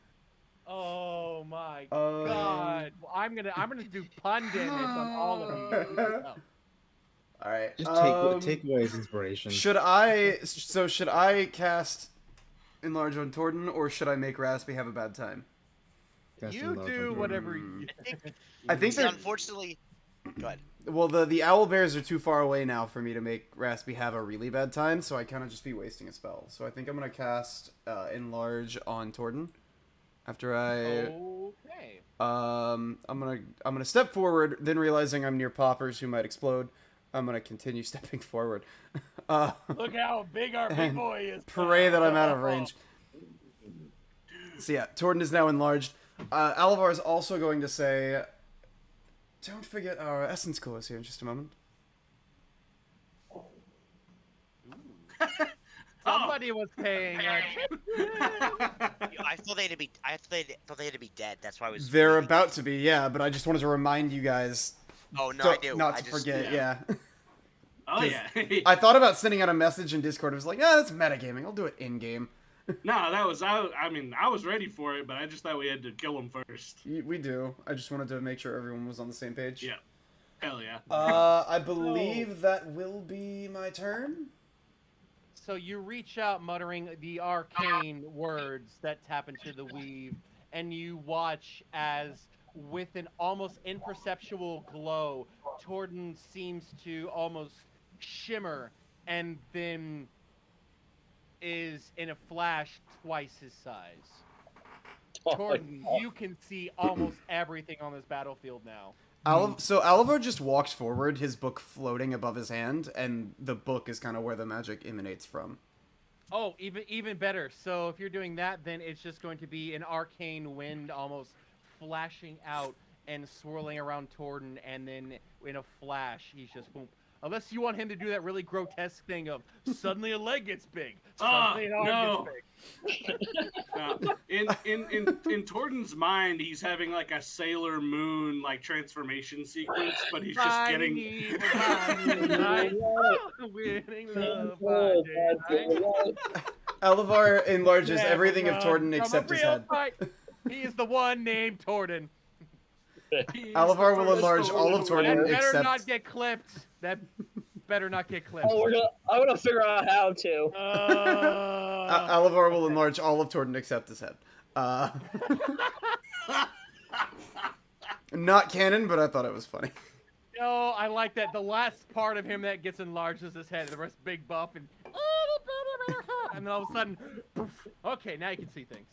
Oh my Um, god! Well, I'm gonna do pun damage on all of you. Oh. All right. Just take away his inspiration. Should I cast Enlarge on Torden, or should I make Raspy have a bad time? Cast You Enlarge do on whatever Torden. you. I think See, they're unfortunately, go ahead. well. The owl bears are too far away now for me to make Raspy have a really bad time, so I kind of just be wasting a spell. So I think I'm gonna cast Enlarge on Torden. After I Okay. I'm gonna step forward, then realizing I'm near poppers who might explode, I'm gonna continue stepping forward. Look how big our big And boy is. Pray that I'm out of range. So yeah, Torden is now enlarged. Alavar is also going to say, Don't forget our essence core is here in just a moment. Somebody was paying attention. I thought they had to be. Thought they had to be dead. That's why I was. They're waving about these. to be, yeah, but I just wanted to remind you guys Oh no, I do. not I to just, forget, yeah. yeah. Oh yeah. I thought about sending out a message in Discord. I was like, that's metagaming. I'll do it in-game. No, that was I mean, I was ready for it, but I just thought we had to kill him first. We do. I just wanted to make sure everyone was on the same page. Yeah. Hell yeah. I believe that will be my turn. So you reach out muttering the arcane words that tap into the weave, and you watch as, with an almost imperceptible glow, Torden seems to almost shimmer and then is in a flash twice his size. Torden, you can see almost everything on this battlefield now. So Alivar just walks forward, his book floating above his hand, and the book is kind of where the magic emanates from. Oh, even better. So if you're doing that, then it's just going to be an arcane wind almost flashing out and swirling around Torden, and then in a flash, he's just boom. Unless you want him to do that really grotesque thing of suddenly a leg gets big, suddenly an arm gets big. In Torden's mind, he's having like a Sailor Moon like transformation sequence, but he's just getting. Winning love Oh, by day, night. Alivar enlarges Never everything of run Torden from a except his real head. fight. He is the one named Torden. He's Alivar the will first enlarge all of Torden Torden That better except- not get clipped. That better not get clipped. Oh, I'm gonna figure out how to. Alivar will enlarge all of Torden except his head. Not canon, but I thought it was funny. No, I like that. The last part of him that gets enlarged is his head. The rest big buff and then all of a sudden, poof. Okay, now you can see things.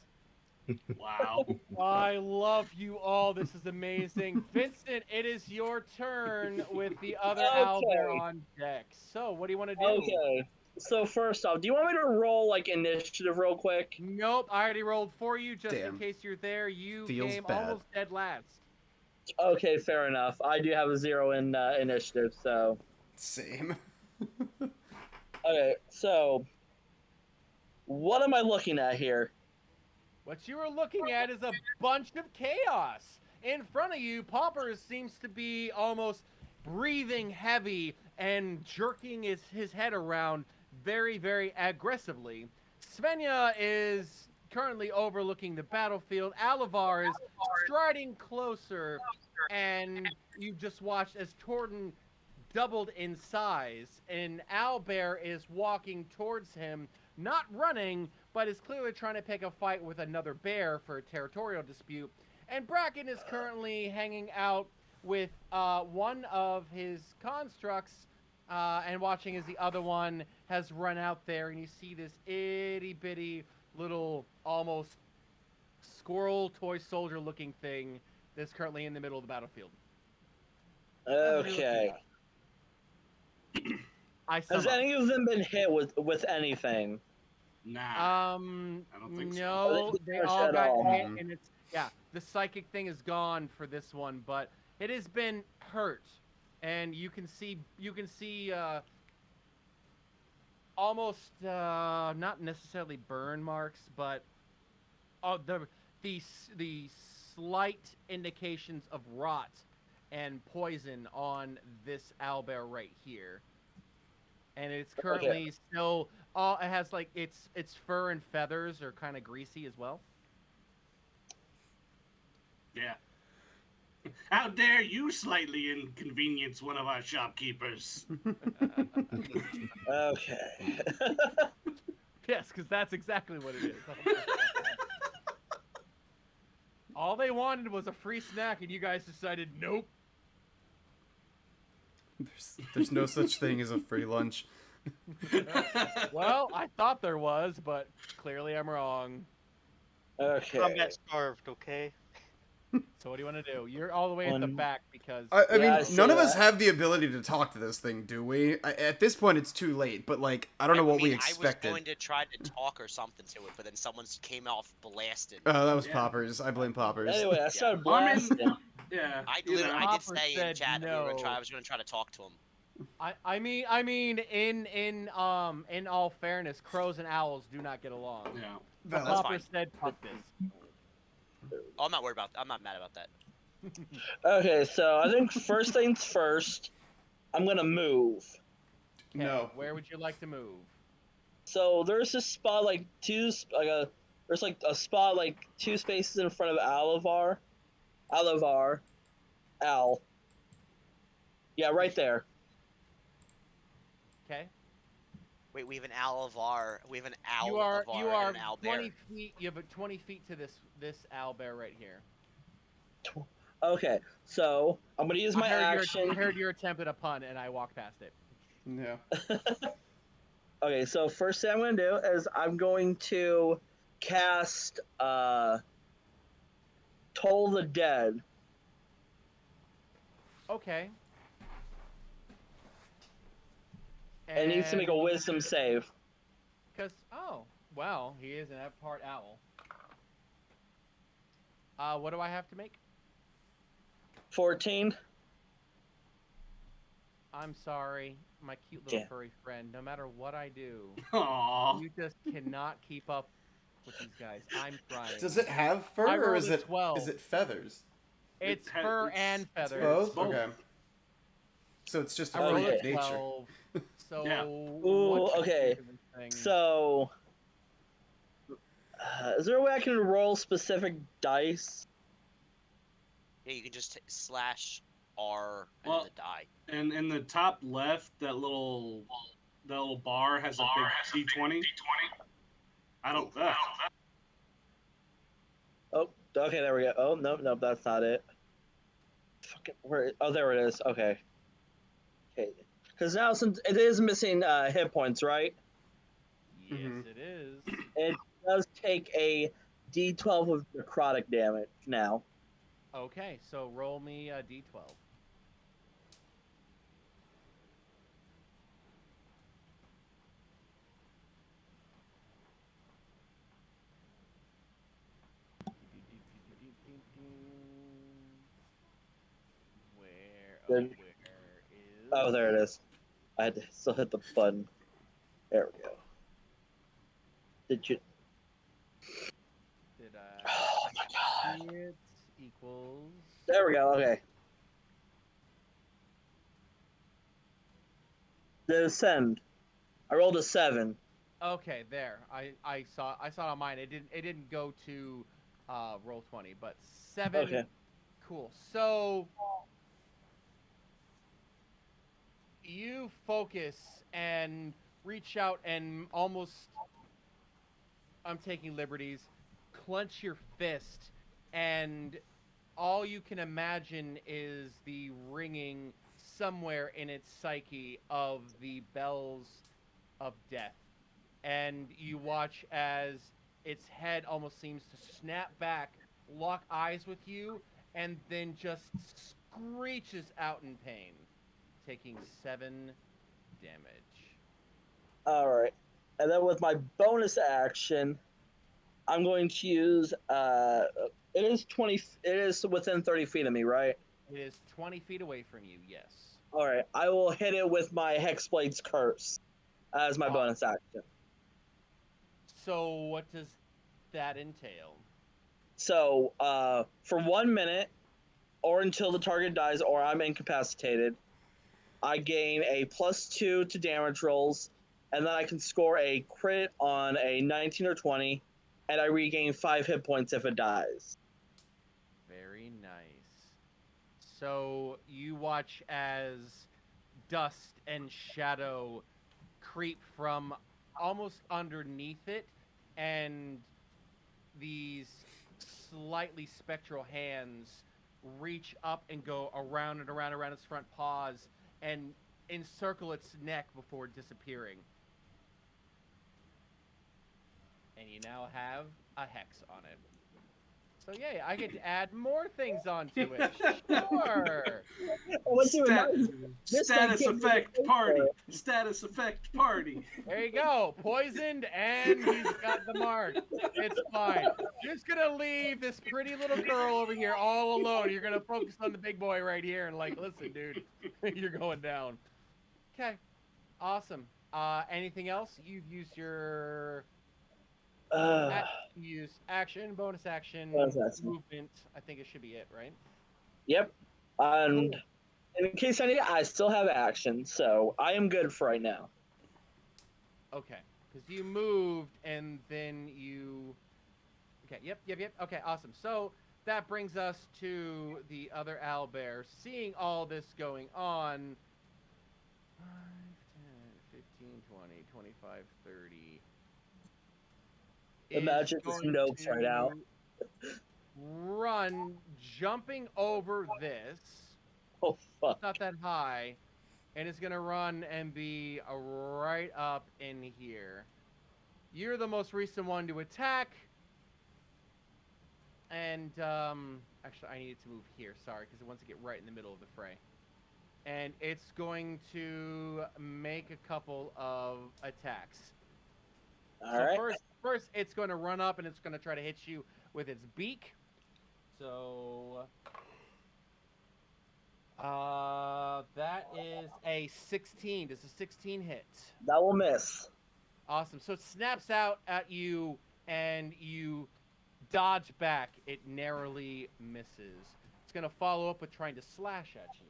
Wow. I love you all. This is amazing. Vincent, it is your turn with the other owlbear on deck. So, what do you want to do? Okay. So first off, do you want me to roll like initiative real quick? Nope, I already rolled for you just Damn. in case you're there. You Feels came bad. almost dead last. Okay, fair enough. I do have a 0 in initiative, so. Same. Okay, so what am I looking at here? What you are looking at is a bunch of chaos. In front of you, Poppers seems to be almost breathing heavy and jerking his head around very, very aggressively. Svenja is currently overlooking the battlefield. Alivar is striding closer, and you just watched as Torden doubled in size, and Owlbear is walking towards him, not running, but is clearly trying to pick a fight with another bear for a territorial dispute. And Bracken is currently hanging out with one of his constructs and watching as the other one has run out there, and you see this itty-bitty little almost squirrel toy soldier looking thing that's currently in the middle of the battlefield. Okay. I Has sum up. any of them been hit with anything? Nah. I don't think so. No, so. they Push all at got all. hit, and it's the psychic thing is gone for this one, but it has been hurt, and you can see almost not necessarily burn marks, but the slight indications of rot and poison on this owlbear right here. And it's currently still it has like its fur and feathers are kind of greasy as well. Yeah. How dare you slightly inconvenience one of our shopkeepers? Okay. Yes, because that's exactly what it is. All they wanted was a free snack, and you guys decided nope. There's no such thing as a free lunch. Well, I thought there was, but clearly I'm wrong. Okay. Combat starved, okay? So what do you want to do? You're all the way at the One- back because I Yeah, mean, I see none of us that. have the ability to talk to this thing, do we? At this point, it's too late. But like, I don't know what we I was expected. going to try to talk or something to it, but then someone came off blasted. Oh, that was Yeah. Poppers. I blame Poppers. Anyway, I started I mean, blasting. yeah. I you literally, know. I did Hopper say in said chat that we were gonna try. no. I was gonna try to talk to him. I mean, in all fairness, crows and owls do not get along. Yeah. But That's Hopper fine. said, "Fuck this." Oh, I'm not worried about. I'm not mad about that. Okay, so I think first things first, I'm gonna move. Okay, No. Where would you like to move? So there's this spot like there's like a spot like 2 spaces in front of Alivar, Al. Yeah, right there. Okay. Wait, we have an Alavar. We have an Owl. You are and an Owlbear. 20 feet. You have 20 feet to this owl bear right here. Okay, so I'm gonna use my action. I heard your attempt at a pun, and I walked past it. Yeah. Okay, so first thing I'm gonna do is I'm going to cast Toll the Dead. Okay. And needs to make a Wisdom save. Because well, he is an part owl. What do I have to make? 14. I'm sorry, my cute little Yeah. furry friend. No matter what I do, Aww. you just cannot keep up with these guys. I'm trying. Does it have fur I or rolled is a it 12. is it feathers? It's It's fur it's- and it's feathers. Both? both. Okay. So it's just a I rolled freak Okay. of a nature. 12. So. Yeah. Ooh, what's the okay. name of this thing? So, is there a way I can roll specific dice? Yeah, you can just slash R and Well- the die. And in the top left, that little bar has a big D20. I don't. Oh, okay, there we go. Oh, no, that's not it. Fucking, where? Oh, there it is. Okay. Okay. Because now, since it is missing hit points, right? Yes, Mhm. it is. It does take a D12 of necrotic damage now. Okay, so roll me a d12. Where? Good. Where is? Oh, there it is. I had to still hit the button. There we go. Did you? Did I? Oh my god. see it equals. There we go. Okay. The ascend. I rolled a 7. Okay, there. I saw it on mine. It didn't go to roll 20, but 7. Okay. Cool. So you focus and reach out and almost, I'm taking liberties, clench your fist, and all you can imagine is the ringing somewhere in its psyche of the bells of death. And you watch as its head almost seems to snap back, lock eyes with you, and then just screeches out in pain, taking 7 damage. All right. And then with my bonus action, I'm going to use. It is 20. It is within 30 feet of me, right? It is 20 feet away from you, yes. All right. I will hit it with my Hexblade's Curse as my Oh. bonus action. So what does that entail? So, for 1 minute, or until the target dies, or I'm incapacitated, I gain a +2 to damage rolls, and then I can score a crit on a 19 or 20, and I regain 5 hit points if it dies. Very nice. So you watch as dust and shadow creep from almost underneath it, and these slightly spectral hands reach up and go around and around its front paws and encircle its neck before disappearing. And you now have a hex on it. So yeah, I get to add more things onto it. Sure. What's even Stat- nice, this thing status can't effect even party. pay Status effect party. There you go. Poisoned, and he's got the mark. It's fine. You're just gonna leave this pretty little girl over here all alone. You're gonna focus on the big boy right here and like, listen, dude, you're going down. Okay. Awesome. Anything else? You've used your action, bonus action, Bonus action. movement. I think it should be it, right? Yep. And Cool. in case I need, I still have action, so I am good for right now. Okay. Because you moved and then you. Okay. Yep. Okay. Awesome. So that brings us to the other owlbear. Seeing all this going on. 5, 10, 15, 20, 25, 30. The is magic is going notes right now. to Run, jumping over this. Oh fuck! It's not that high, and it's gonna run and be right up in here. You're the most recent one to attack, and actually I needed to move here. Sorry, because it wants to get right in the middle of the fray, and it's going to make a couple of attacks. All right. First, it's going to run up and it's going to try to hit you with its beak. So, that is a 16. Does a 16 hit? That will miss. Awesome. So it snaps out at you and you dodge back. It narrowly misses. It's going to follow up with trying to slash at you.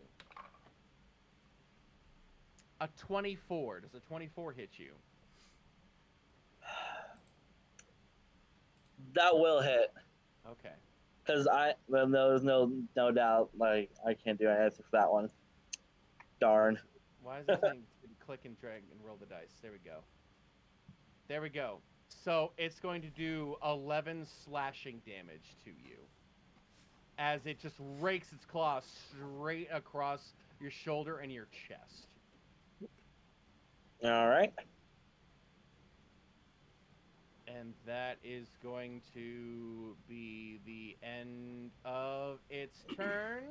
A 24. Does a 24 hit you? That will hit. Okay. Because there's no doubt, like, I can't do anything for that one. Darn. Why is it saying click and drag and roll the dice? There we go. There we go. So it's going to do 11 slashing damage to you. As it just rakes its claws straight across your shoulder and your chest. All right. And that is going to be the end of its turn,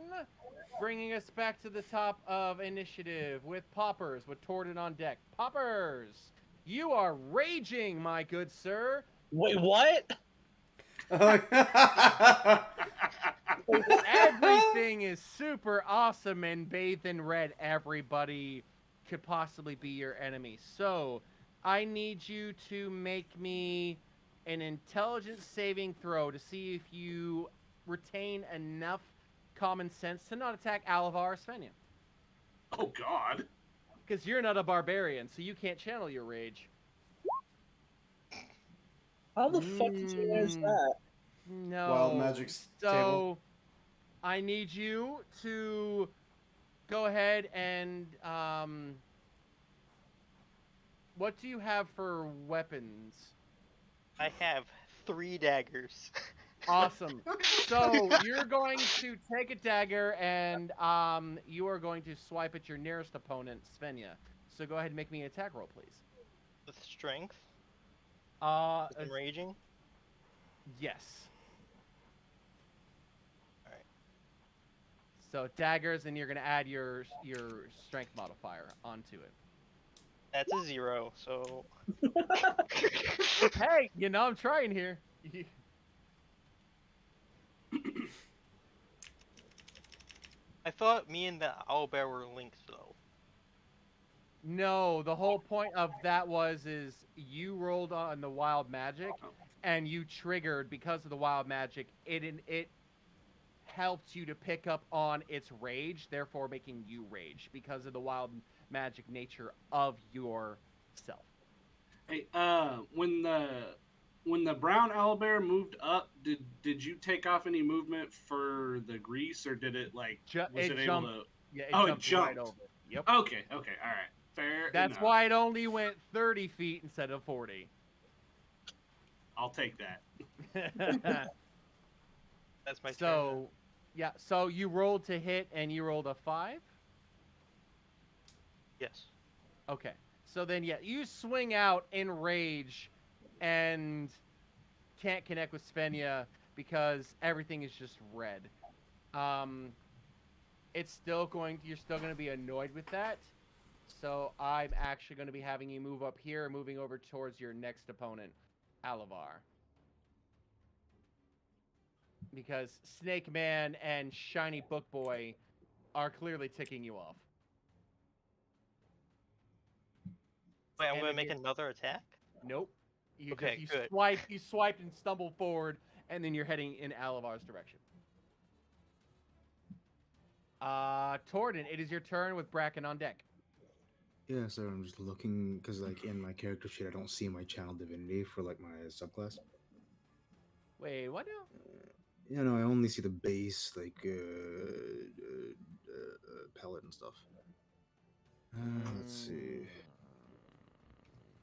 bringing us back to the top of initiative with Poppers, with Torden on deck. Poppers, you are raging, my good sir. Wait, what? Everything is super awesome and bathed in red. Everybody could possibly be your enemy. So I need you to make me an intelligence saving throw to see if you retain enough common sense to not attack Alavar or Svenja. Oh God. Because you're not a barbarian, so you can't channel your rage. How the fuck did you manage that? No. Wild Magic's so table. I need you to go ahead and what do you have for weapons? I have 3 daggers. Awesome. So you're going to take a dagger and you are going to swipe at your nearest opponent, Svenja. So go ahead and make me an attack roll, please. With strength. With Raging. Yes. Alright. So daggers, and you're going to add your strength modifier onto it. That's a 0, so... Hey, you know I'm trying here. I thought me and the owlbear were linked, though. No, the whole point of that is you rolled on the wild magic, and you triggered because of the wild magic. It helped you to pick up on its rage, therefore making you rage because of the wild magic nature of yourself. Hey, when the brown owlbear moved up, did you take off any movement for the grease, or did it like was it able to? Yeah, it jumped. right over. Yep. Okay, all right, fair. That's enough. why it only went 30 feet instead of 40. I'll take that. That's my turn. So, yeah. So you rolled to hit, and you rolled a 5. Yes. Okay. So then, yeah, you swing out in rage and can't connect with Svenja. because everything is just red. It's still going. You're still going to be annoyed with that. So I'm actually going to be having you move up here, moving over towards your next opponent, Alavar. Because Snake Man and Shiny Book Boy are clearly ticking you off. Wait, I'm And gonna then make you're- another attack? Nope. You Okay, just good. you swiped and stumbled forward, and then you're heading in Alavar's direction. Torden, it is your turn with Bracken on deck. Yeah, so I'm just looking because like in my character sheet I don't see my channel divinity for like my subclass. Wait, what now? You know, I only see the base like pellet and stuff. Let's see.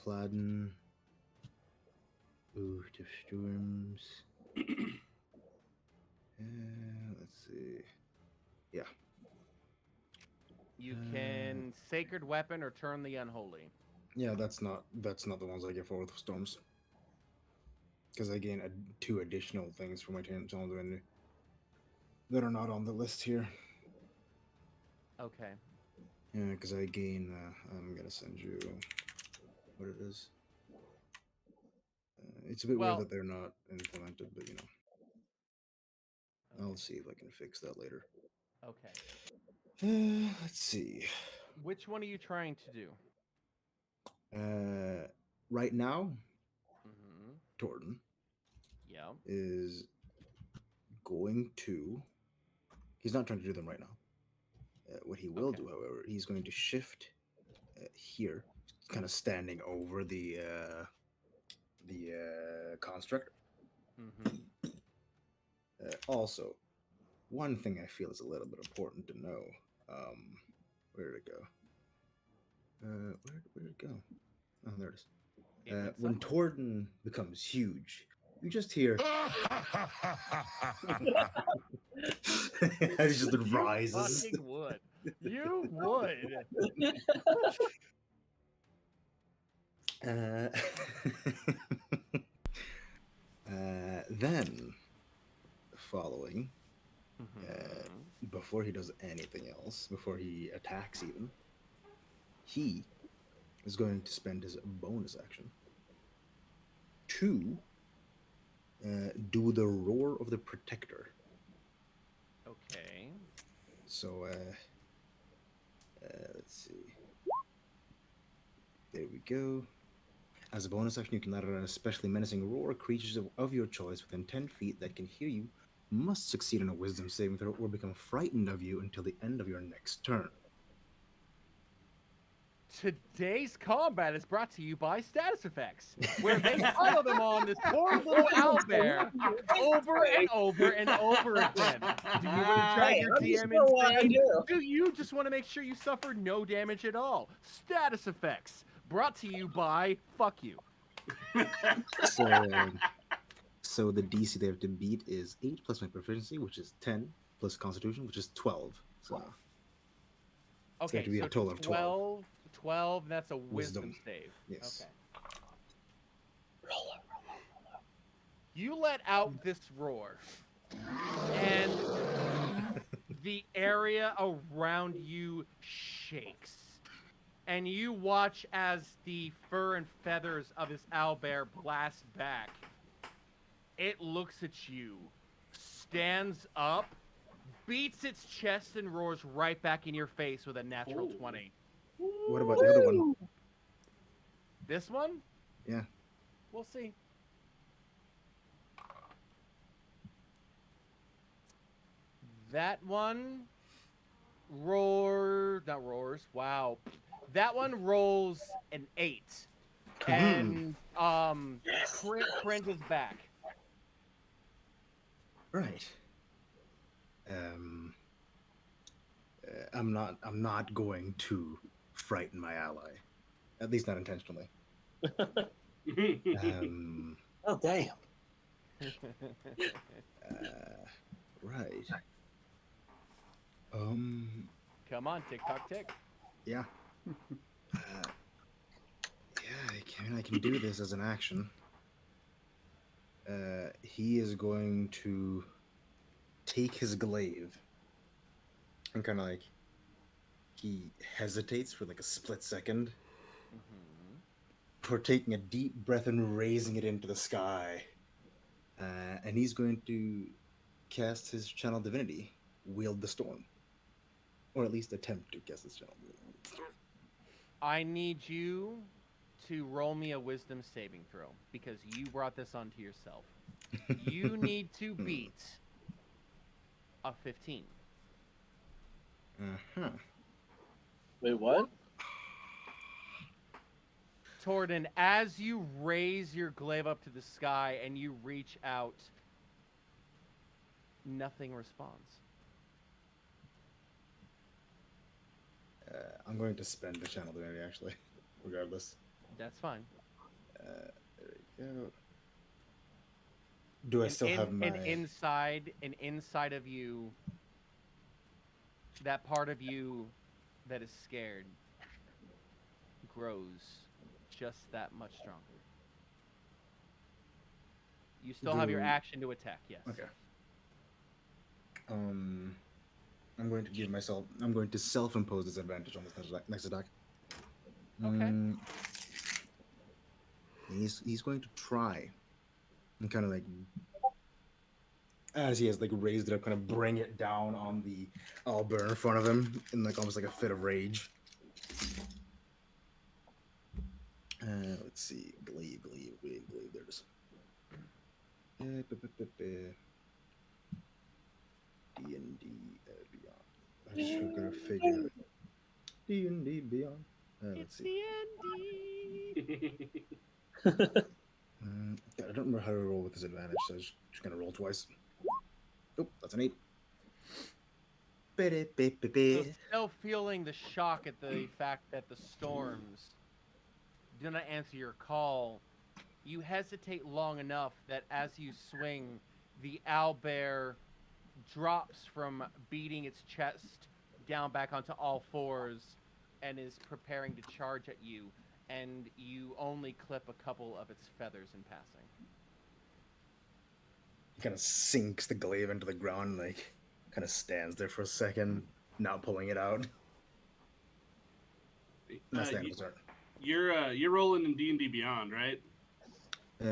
Pladen. Ooh, the storms. Let's see. Yeah. You can Sacred Weapon or Turn the Unholy. Yeah, that's not the ones I get for with storms. Because I gain 2 additional things for my channel divinity that are not on the list here. Okay. Yeah, because I gain. I'm gonna send you what it is. It's a bit Well- weird that they're not implemented, but you know, I'll see if I can fix that later. Okay. Let's see. Which one are you trying to do? Right now, Mm-hmm. Torden Yeah. is going to. He's not trying to do them right now. What he will Okay. do, however, he's going to shift here, kind of standing over the construct. Mm-hmm. Also, one thing I feel is a little bit important to know. Where did it go? Where did it go? Oh, there it is. It went When somewhere. Torden becomes huge, you just hear. It just rises. You fucking would. You would. Then, following, Mhm. before he does anything else, before he attacks even, he is going to spend his bonus action to do the Roar of the Protector. Okay. So, let's see. There we go. As a bonus action, you can let out an especially menacing roar. Creatures of your choice within 10 feet that can hear you must succeed on a wisdom saving throw or become frightened of you until the end of your next turn. Today's combat is brought to you by Status Effects, where they follow them on this poor little owlbear over and over and over again. Do you want to drive Hey, your I'm just DM doing what I insane? do. Do you just want to make sure you suffer no damage at all? Status Effects, brought to you by Fuck You. So the DC they have to beat is 8 plus my proficiency, which is 10, plus Constitution, which is 12. So Okay, to be a so total of 12. 12, that's a wisdom Wisdom. save. Yes. Okay. You let out this roar, and the area around you shakes. And you watch as the fur and feathers of this owlbear blast back. It looks at you, stands up, beats its chest, and roars right back in your face with a natural 20. What about the other one? This one? Yeah. We'll see. That one not roars. Wow. That one rolls an 8 and cringes back. Right. I'm not going to frighten my ally. At least not intentionally. Oh damn! Right. Come on, tick tock tick. Yeah. I can do this as an action. he is going to take his glaive and kind of like he hesitates for like a split second Mhm. before taking a deep breath and raising it into the sky. And he's going to cast his channel divinity, wield the storm, or at least attempt to cast his channel divinity. I need you to roll me a wisdom saving throw because you brought this onto yourself. You need to beat a 15. Uh-huh. Wait, what? Torden, as you raise your glaive up to the sky and you reach out, nothing responds. I'm going to spend the channel divinity actually, regardless. That's fine. There we go. Do I still have my? And inside of you, that part of you that is scared grows just that much stronger. You still have your Do- action to attack, yes. Okay. I'm going to give myself. I'm going to self-impose disadvantage on this next attack. Okay. He's going to try and kind of like, as he has like raised it up, kind of bring it down on the owlbear in front of him in like almost like a fit of rage. Let's see, glaive. There it is. D&D Beyond. I'm just gonna figure D&D Beyond. Let's see. I don't remember how to roll with disadvantage, so I'm just gonna roll twice. Oh, that's an 8. So still feeling the shock at the fact that the storms do not answer your call, you hesitate long enough that as you swing, the owlbear drops from beating its chest down back onto all fours and is preparing to charge at you, and you only clip a couple of its feathers in passing. He kind of sinks the glaive into the ground, like kind of stands there for a second, not pulling it out. That's the end of the turn. You're rolling in D&D Beyond, right?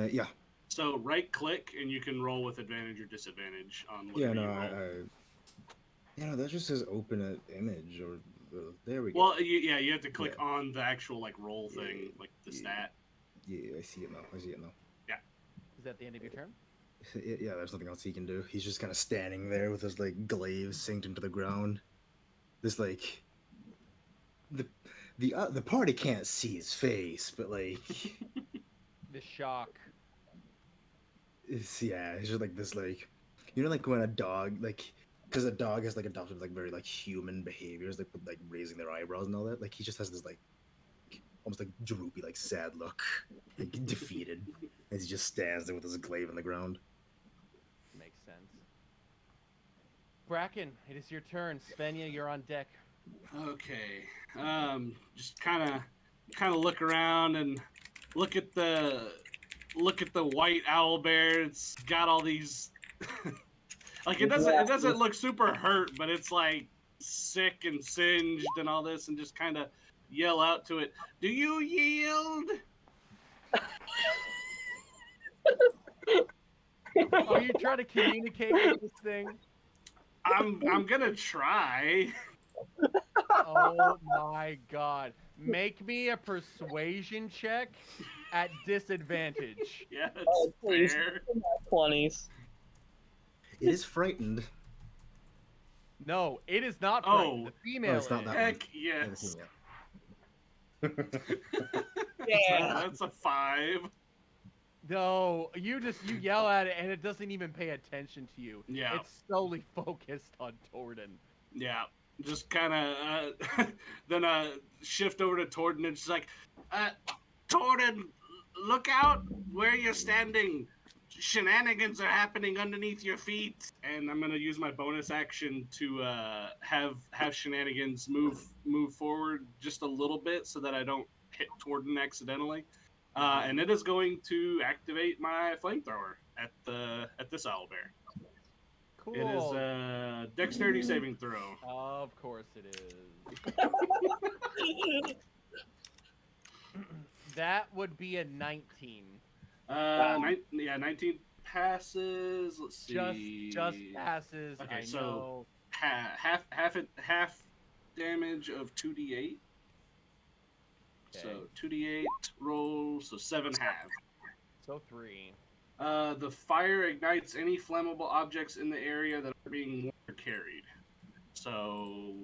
Yeah. So right click and you can roll with advantage or disadvantage on Yeah, whatever no, you roll. that just says open an image, or there we go. Well, you have to click on the actual like roll thing, like the stat. Yeah, I see it now. Is that the end of your turn? Yeah, there's nothing else he can do. He's just kind of standing there with his like glaive synced into the ground. This like the party can't see his face, but like The shock. it's just like this like, you know, like when a dog like, because a dog has like adopted like very like human behaviors, like with like raising their eyebrows and all that. Like he just has this like almost like droopy, like sad look, like defeated, as he just stands there with his glaive on the ground. Makes sense. Bracken, it is your turn. Svenja, you're on deck. Okay. Just kind of look around and look at the white owlbear. It's got all these like it doesn't look super hurt, but it's like sick and singed and all this, and just kind of yell out to it, "Do you yield?" Are you trying to communicate with this thing? I'm gonna try. Oh my god. Make me a persuasion check at disadvantage. Yeah, it's Oh, please. fair. 20s. It is frightened. No, it is not Oh. frightened. The female it's not is. that Heck yes. Yeah. That's a 5. No, you yell at it and it doesn't even pay attention to you. Yeah. It's solely focused on Torden. Yeah, just kind of then shift over to Torden and she's like, Torden, look out where you're standing. Shenanigans are happening underneath your feet. And I'm gonna use my bonus action to have Shenanigans move forward just a little bit so that I don't hit Torden accidentally. and it is going to activate my flamethrower at this owlbear. Cool. It is a dexterity saving throw. Of course it is. That would be a 19. 19 passes. Let's see. Just passes. Okay, I so know. half damage of 2d8. Okay. So 2d8 roll, so 7 half. So 3. The fire ignites any flammable objects in the area that are being worn or carried. So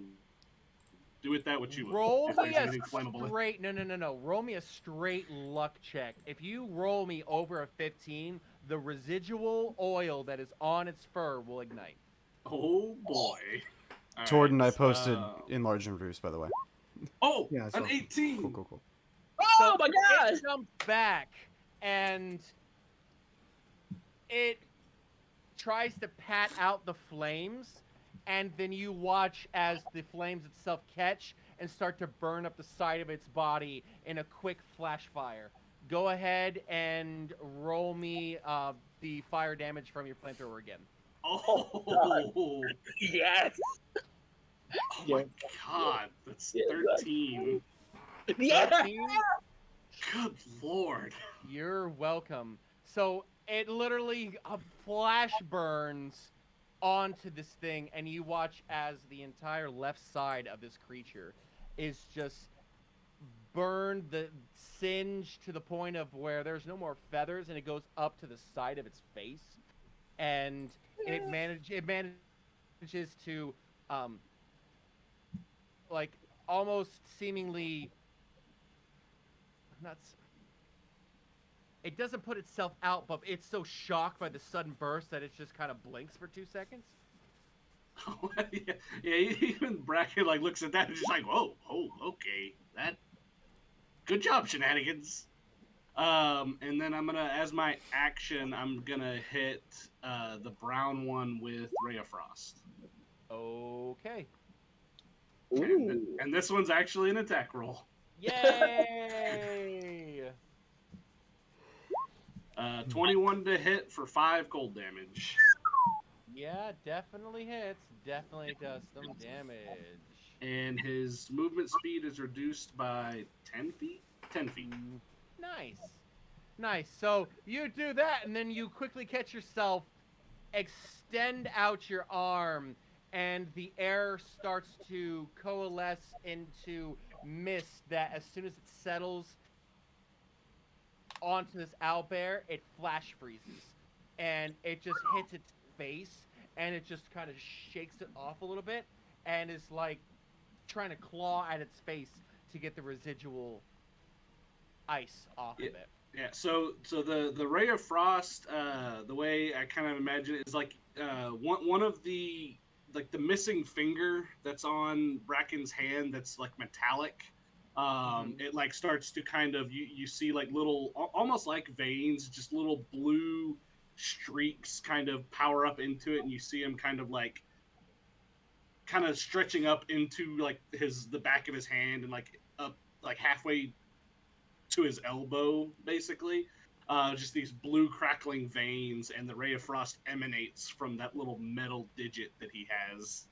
do with that what you will. Roll if me there's a anything flammable. straight. No. Roll me a straight luck check. If you roll me over a 15, the residual oil that is on its fur will ignite. Oh boy. All Torden, right, I posted enlarge and reduce, by the way. Oh, Yeah, I saw an it. 18. Cool. Oh my god! It jumps back and it tries to pat out the flames, and then you watch as the flames itself catch and start to burn up the side of its body in a quick flash fire. Go ahead and roll me the fire damage from your flamethrower again. Oh, Yes! oh my god, that's Yeah, 13. Yeah! 13? Good lord. You're welcome. So it literally flash burns onto this thing, and you watch as the entire left side of this creature is just burned, the singe to the point of where there's no more feathers, and it goes up to the side of its face, and it manages to like almost seemingly it doesn't put itself out, but it's so shocked by the sudden burst that it just kind of blinks for 2 seconds. yeah, even Bracken like looks at that and just like, whoa, oh, okay, that. Good job, shenanigans. And then I'm gonna, as my action, I'm gonna hit the brown one with Ray of Frost. Okay. And this one's actually an attack roll. Yay! 21 to hit for 5 cold damage. Yeah, definitely hits. Definitely does some damage. And his movement speed is reduced by 10 feet? 10 feet. Nice. So you do that, and then you quickly catch yourself, extend out your arm, and the air starts to coalesce into mist that as soon as it settles onto this owlbear, it flash freezes. And it just hits its face, and it just kind of shakes it off a little bit, and is like trying to claw at its face to get the residual ice off of it. Yeah, so the Ray of Frost, the way I kind of imagine it is like one of the like the missing finger that's on Bracken's hand that's like metallic. It like starts to kind of you see like little almost like veins, just little blue streaks kind of power up into it, and you see him kind of stretching up into like the back of his hand and like up like halfway to his elbow, basically. Just these blue crackling veins, and the Ray of Frost emanates from that little metal digit that he has.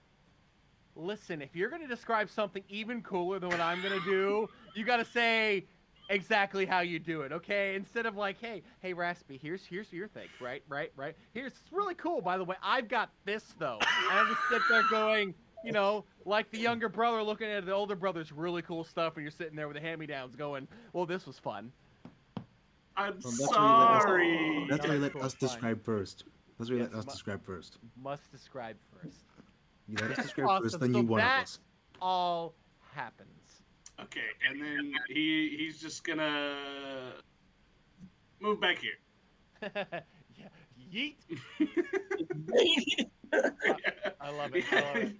Listen, if you're going to describe something even cooler than what I'm going to do, you got to say exactly how you do it, okay? Instead of like, hey, Raspy, here's your thing, right? Here's it's really cool, by the way. I've got this, though. And I just sit there going, you know, like the younger brother looking at the older brother's really cool stuff, and you're sitting there with the hand-me-downs going, well, this was fun. I'm Well, sorry. That's why you let Cool, us fine. describe first. That's why you Yes, let us describe first. Must describe first. You let us describe Awesome. first, then So you one of that us. all happens. Okay, and then he's just gonna move back here. Yeah. Yeet. I love it.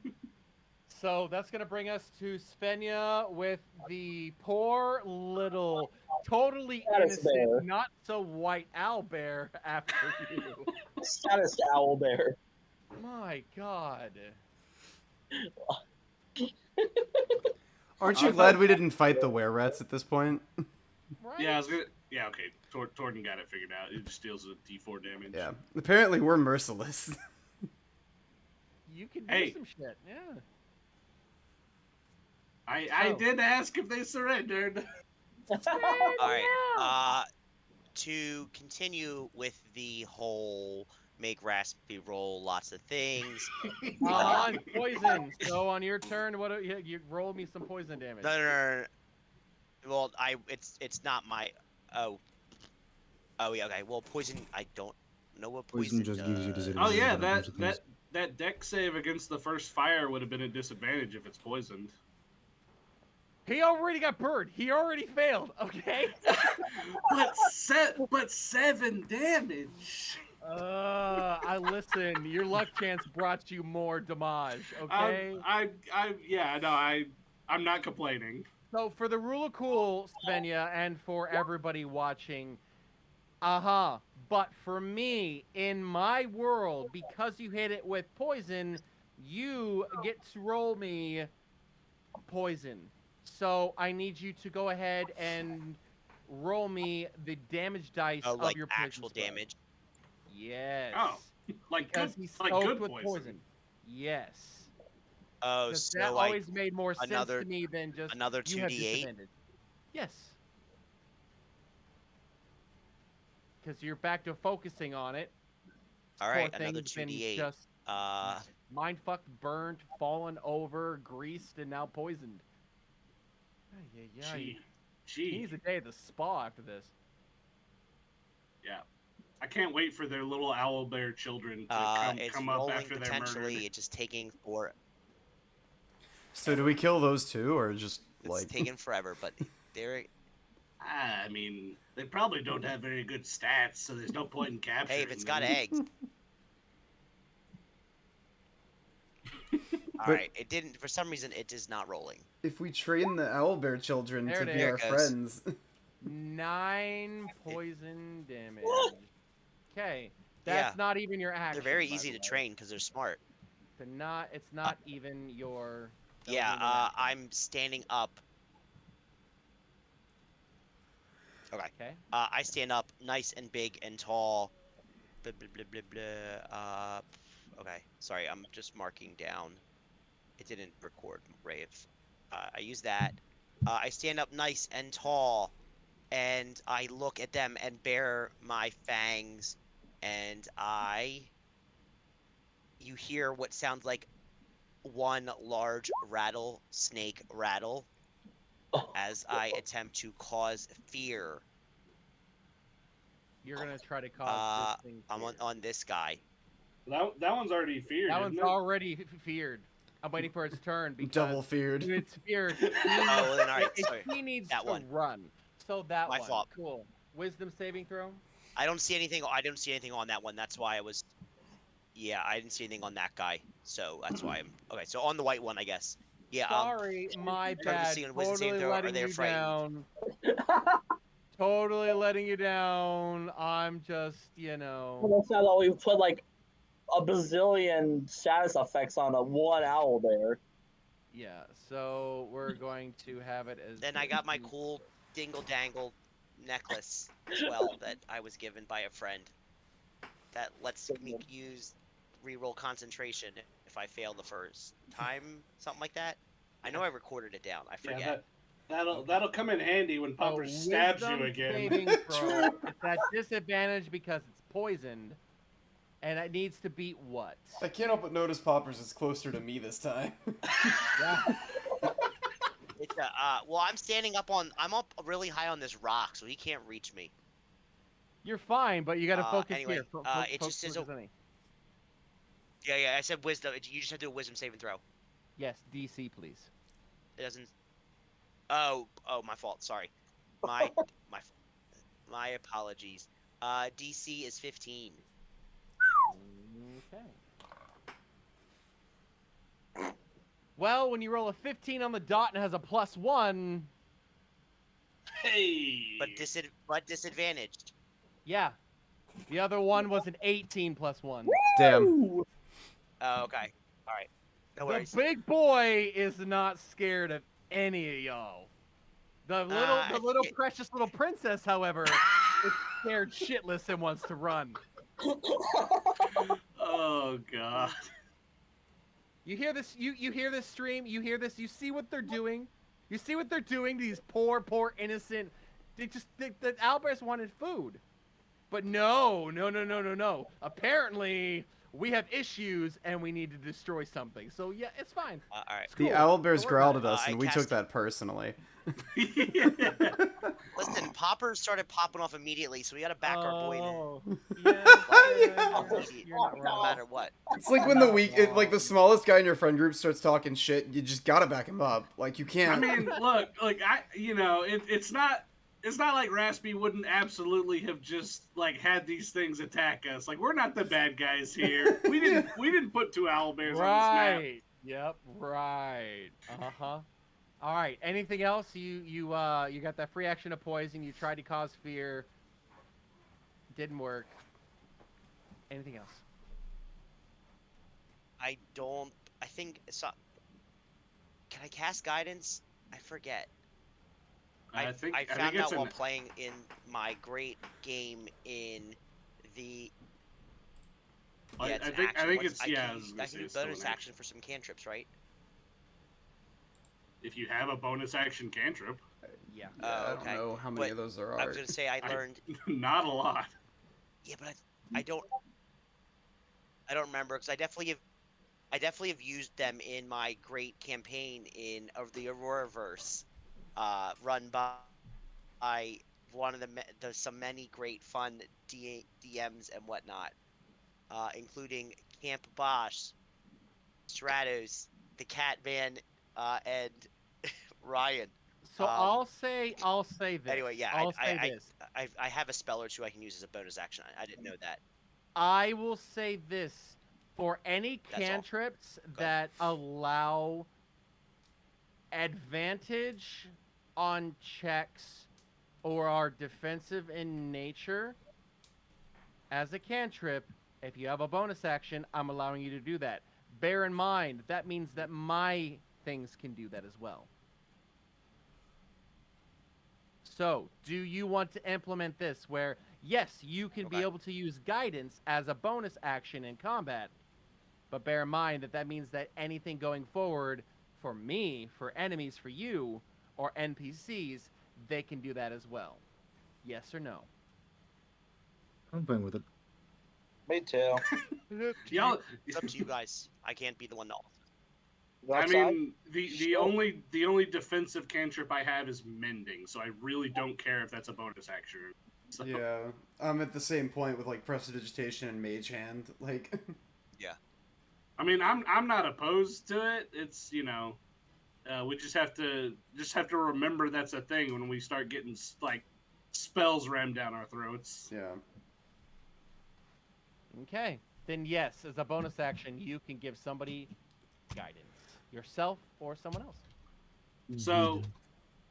So that's going to bring us to Svenja with the poor little, totally Status bear. innocent, not so white owlbear after you. Status owlbear. My God. Aren't you glad we didn't fight the were-rats at this point? Right? Yeah, Yeah, okay. Torton got it figured out. It just deals with D4 damage. Yeah. Apparently, we're merciless. You can do Hey. some shit. Yeah. I So- did ask if they surrendered. All right. To continue with the whole make Raspy roll lots of things. On poison. So on your turn, what you roll me some poison damage. No. Well, it's not my. Oh yeah. Okay. Well, poison. I don't know what poison, Poison just gives you does. disadvantage. Oh yeah, on a bunch of things. that deck save against the first fire would have been a disadvantage if it's poisoned. He already got burned. He already failed. Okay. but 7 damage. I listen. Your luck chance brought you more damage. Okay. I'm not complaining. So for the rule of cool, Svenja, and for everybody watching, but for me, in my world, because you hit it with poison, you get to roll me poison. So I need you to go ahead and roll me the damage dice Oh, of like your poison actual spell. damage. Yes. Oh, like Because good, he like soaked good with poison. poison. Yes. Oh, Because so that I always made more sense another- to me than just another you have 2d8? disadvantage. Yes. Because you're back to focusing on it. all Poor right, another thing's been 2d8. just Uh, mind fucked, burnt, fallen over, greased, and now poisoned. Yeah. He Gee. needs a day at the spa after this. Yeah. I can't wait for their little owlbear children to it's come up rolling after they're potentially. murdered. It's just taking for. So do we kill those two, or just It's like? taking forever, but they're. I mean, they probably don't have very good stats, so there's no point in capturing Hey, if it's got them. eggs. All But- right, it didn't. For some reason, it is not rolling. If we train the owlbear children There to it be is. our There it goes. friends, 9 poison damage. Okay. Yeah. That's not even your action. They're very by easy the to way. train because they're smart. It's not even your. that Yeah, wasn't even an action. I'm standing up. Okay. Okay. I stand up, nice and big and tall. Blah, blah, blah, blah, blah. Okay, sorry, I'm just marking down. It didn't record Rave. I use that. I stand up nice and tall, and I look at them and bare my fangs, and you hear what sounds like one large rattlesnake rattle as I attempt to cause fear. You're gonna try to cause this thing. I'm fear. on this guy. That one's already feared. That isn't one's it? already feared. I'm waiting for its turn because double feared. it's feared. Oh, well then, all right, sorry. He needs That to one. run. So that My one. fault. Cool. Wisdom saving throw. I don't see anything. I don't see anything on that one. That's why I was. Yeah, I didn't see anything on that guy, so that's why I'm. Okay, so on the white one, I guess. Yeah. Sorry, my to bad. see on wisdom saving Totally throw, are letting they you frightened? down. Totally letting you down. I'm just, That's not all. We put like a bazillion status effects on a one owl there. Yeah. So we're going to have it as. Then I got my cool dingle dangle necklace as well that I was given by a friend. That lets me use reroll concentration if I fail the first time, something like that. I know I recorded it down. I forget. That'll come in handy when Popper stabs you again. Saving throw. It's at disadvantage because it's poisoned, and it needs to beat what? I can't help but notice Poppers is closer to me this time. Yeah. It's well, I'm standing up on. I'm up really high on this rock, so he can't reach me. You're fine, but you got to focus anyway, here. it just says a- focus on me. Yeah. I said wisdom. You just have to do a wisdom saving throw. Yes, DC, please. It doesn't. Oh, my fault. Sorry. My apologies. DC is 15. Okay. Well, when you roll a 15 on the dot and has a +1, Hey. But disadvantaged. yeah. The other one was an 18 +1. Damn. Oh, okay. All right. No worries. The big boy is not scared of any of y'all. The I little can't- precious little princess, however, is scared shitless and wants to run. Oh god. You hear this? You hear this stream? You hear this? You see what they're doing? You see what they're doing to these poor innocent? The Owlbears wanted food, but no. Apparently, we have issues and we need to destroy something. So yeah, it's fine. all right. It's The cool. owlbears Don't worry growled about at it. us, I and we cast took it. that personally. Listen, poppers started popping off immediately, so we gotta back our boy in. Oh, Immediate, you're not no wrong. matter what. It's like when the smallest guy in your friend group starts talking shit, you just gotta back him up. Like you I can't. mean, look, it's not like Raspy wouldn't absolutely have just like had these things attack us. Like we're not the bad guys here. We didn't put 2 owlbears on this map. Right. Yep. Right. Uh-huh. All right. Anything else? You got that free action of poison. You tried to cause fear. Didn't work. Anything else? I think so. Can I cast guidance? I forget. I think found it's out while an- playing in my great game in the. I Yeah, it's an think action. it's What's- yeah. I I was can, gonna I say can do it's still bonus an action for some cantrips, right? If you have a bonus action cantrip, Yeah. Yeah, I don't okay. know how many But of those there I are. was gonna say I I- learned. not a lot. Yeah, but I don't remember because I definitely have used them in my great campaign of the Auroraverse, run by one of some many great fun DMs and whatnot, including Camp Bosch, Stratos, the Catman, and Ryan. So Um, I'll say this. Anyway, yeah, I'll say this. I have a spell or two I can use as a bonus action. I didn't know that. I will say this for any That's all. cantrips ahead. that allow advantage on checks or are defensive in nature. As a cantrip, if you have a bonus action, I'm allowing you to do that. Bear in mind, that means that my things can do that as well. So, do you want to implement this where, yes, you can be Okay. able to use guidance as a bonus action in combat, but bear in mind that that means that anything going forward for me, for enemies, for you, or NPCs, they can do that as well. Yes or no? I'm fine with it. Me too. Y'all, It's up to you guys. I can't be the one to. I mean, the only defensive cantrip I have is mending, so I really don't care if that's a bonus action. So, Yeah, I'm at the same point with like prestidigitation and mage hand. Like, I mean, I'm not opposed to it. It's we just have to remember that's a thing when we start getting like spells rammed down our throats. yeah. Okay. Then yes, as a bonus action, you can give somebody guidance. Yourself or someone else. So,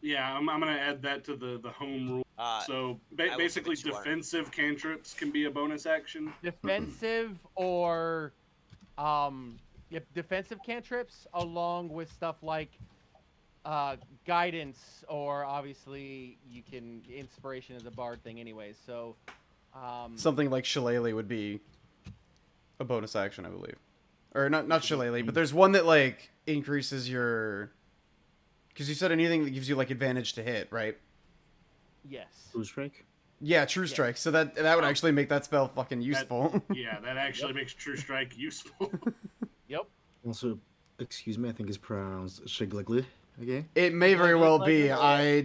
yeah, I'm gonna add that to the home rule. So I will give basically, it to our- defensive cantrips can be a bonus action. Defensive or defensive cantrips along with stuff like guidance, or obviously you can inspiration is a bard thing anyway, so Something like Shillelagh would be a bonus action, I believe. Or not Shillelagh, but there's one that like increases your. Because you said anything that gives you like advantage to hit, right? yes. Blue strike. Yeah, True Yes. Strike. So that would actually make that spell fucking useful. Yeah, that actually makes True Strike useful. Yep. Also, excuse me, I think it's pronounced Shigligly. Okay. It may very well be. Like-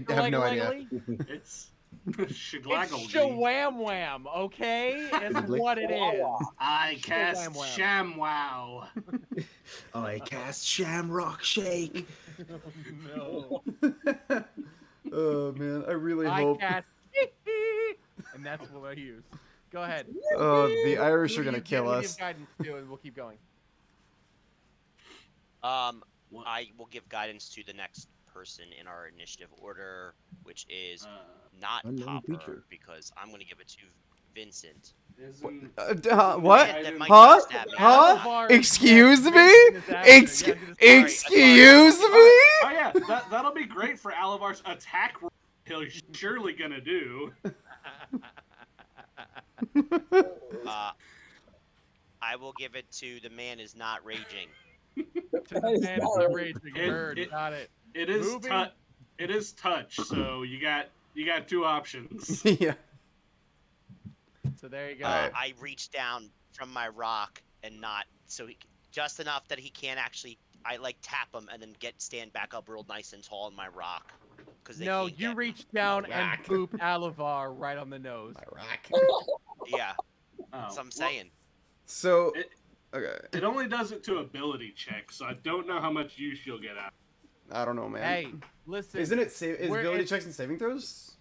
I have no idea. It's It's Shiglaggledy. Shawam Wham, okay? Is what it is. I cast Shawam ShamWow. I cast Shamrock Shake. No. Oh man, I really I hope. cast and that's what I use. Go ahead. Oh, the Irish Who are do gonna you kill give us. guidance to, and we'll keep going. I will give guidance to the next person in our initiative order, which is not unknown Popper, creature. because I'm going to give it to Vincent. Isn't- What? Yeah, that might Huh? stab me. Huh? Alavar is Excuse next. me? Mason is after. Ex- Yeah, I'm gonna- excuse me? Oh yeah, that'll be great for Alavar's attack roll he's surely gonna do. I will give it to the man is not raging. To the man is a raging It- bird. it- Got it. It is Moving. it is touch, so you got two options. Yeah. So there you go. Alright. I reach down from my rock and not just enough that he can't actually. I like tap him and then stand back up real nice and tall in my rock. Because No, can't you get me. reach down and Whack. boop Alavar right on the nose. My rock. Yeah, Oh, that's what I'm well, saying. So, It- okay. it only does it to ability checks, so I don't know how much use you'll get out. I don't know, man. Hey, listen. Isn't it is Where ability is- checks and saving throws?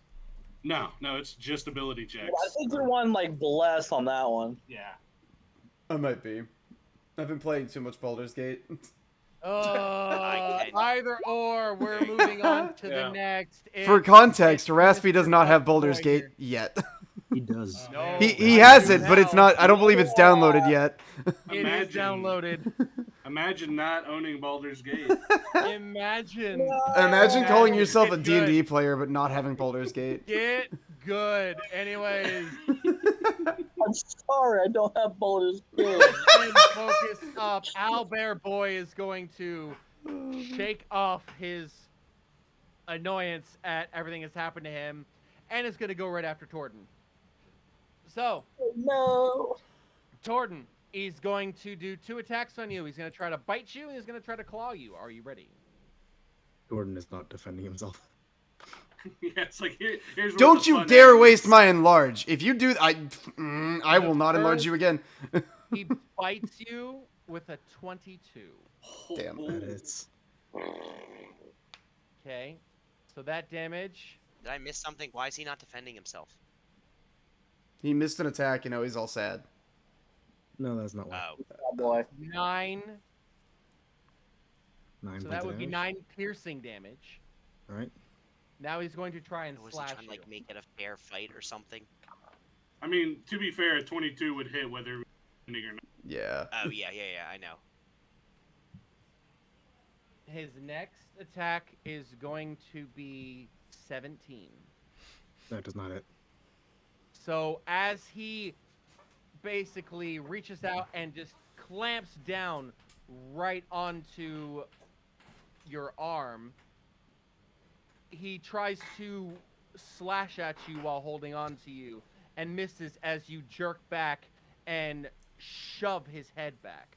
No, it's just ability checks. I think you're one like blessed on that one. Yeah. I might be. I've been playing too much Baldur's Gate. I- Either or. We're moving on to Yeah. the next. For It's- context, it's Raspy does Mr. not have Fuckboy Baldur's Gate here. yet. He does. No, He I has do it, but it's now. not. I don't believe it's downloaded yet. It is downloaded. Imagine not owning Baldur's Gate. Imagine. Imagine calling Get yourself a good. D&D player but not having Baldur's Gate. Get good. Anyways, I'm sorry, I don't have Baldur's Gate. and focus up. Owlbear Boy is going to shake off his annoyance at everything that's happened to him, and is going to go right after Torton. So, No. Torton, he's going to do 2 attacks on you. He's going to try to bite you, and he's going to try to claw you. Are you ready? Jordan is not defending himself. Yeah, it's like here's where Don't the you fun dare ends. waste my enlarge. If you do, I will not enlarge you again. He bites you with a 22. Damn. That is. Okay, so that damage. Did I miss something? Why is he not defending himself? He missed an attack, you know, he's all sad. No, that's not why. Oh, Oh boy. 9. 9 So points that of would be damage. 9 piercing damage. All right. Now he's going to try and was he slash trying to like you. make it a fair fight or something? I mean, to be fair, 22 would hit whether defending or not. Yeah. Oh yeah, I know. His next attack is going to be 17. That does not hit. So as he basically reaches out and just clamps down right onto your arm, he tries to slash at you while holding on to you and misses as you jerk back and shove his head back.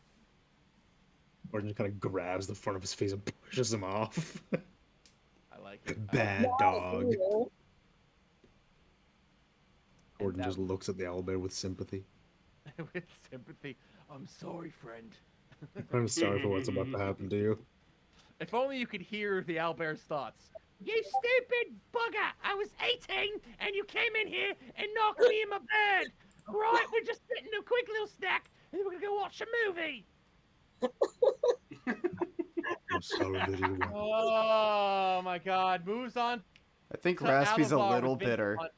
Jordan just kind of grabs the front of his face and pushes him off. I like it. Bad dog. No. Jordan that- just looks at the owlbear with sympathy. With sympathy. I'm sorry, friend. I'm sorry for what's about to happen to you. If only you could hear the owlbear's thoughts. You stupid bugger! I was 18 and you came in here and knocked me in my bed. Right, we're just getting a quick little snack and then we're gonna go watch a movie. I'm sorry that you won. Oh my God! Moves on. I think to Raspy's a Alavar little with Vince bitter. on deck.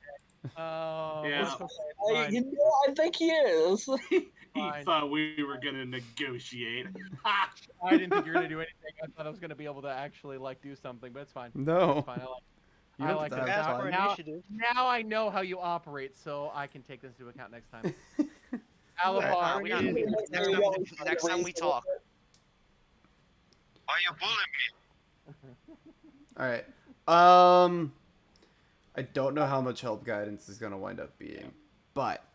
Oh, Yeah. it's okay, I, fine, you know, I think he is. He Fine. thought we were gonna negotiate. I didn't think you were gonna do anything. I thought I was gonna be able to actually like do something, but it's fine. No. It's fine. I like. You I don't like have it. to Ask have for fun. Now- initiative. Now I know how you operate, so I can take this into account next time. Alright, Alavar, we it don't- is- next time we talk. Why you bullying me? Alright. I don't know how much help guidance is gonna wind up being, but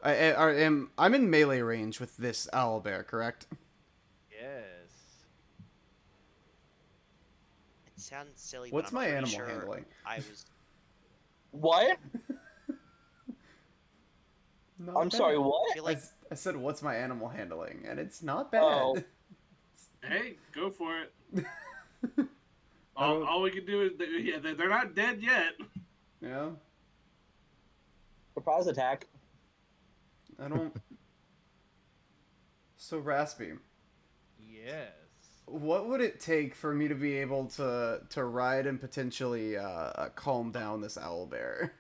I'm in melee range with this owlbear, correct? Yes. It sounds silly. What's but I'm my pretty animal sure handling? I was. What? Not I'm bad. sorry, I what? feel I, like I said, what's my animal handling? And it's not bad. Oh. Hey, go for it. I don't- All we can do is they're not dead yet. Yeah, Surprise attack. I don't. So Raspy, Yes. what would it take for me to be able to ride and potentially calm down this owlbear?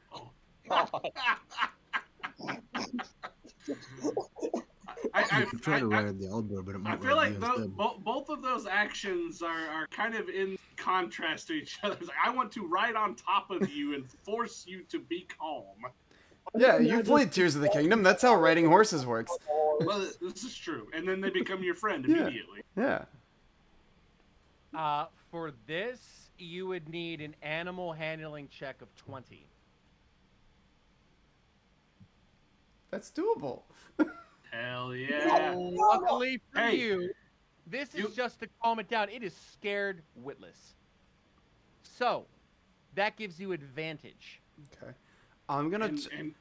I You could try to ride the owlbear, but it I might feel ride like you instead. both of those actions are kind of in contrast to each other. It's like, I want to ride on top of you and force you to be calm. Yeah, you played Tears of the Kingdom. That's how riding horses works. Well, this is true. And then they become your friend Yeah. immediately. Yeah. For this, you would need an animal handling check of 20. That's doable. Hell yeah. Luckily for Hey, you, this is just to calm it down. It is scared witless. So, that gives you advantage. Okay. I'm gonna. And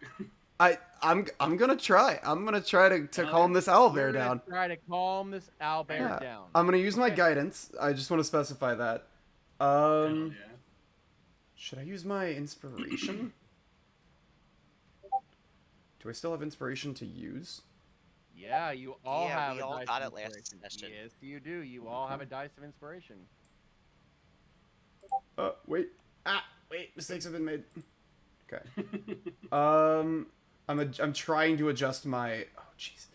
I'm gonna try. I'm gonna try to calm this owlbear You're gonna down. Try to calm this owlbear Yeah. down. I'm gonna use my Okay. guidance. I just want to specify that. hell yeah. Should I use my inspiration? Do I still have inspiration to use? Yeah, you all Yeah, have we a all dice got of it last inspiration. session. Yes, you do. You all have a dice of inspiration. Wait. Wait. Mistakes have been made. Okay. I'm trying to adjust my. Oh, jeez.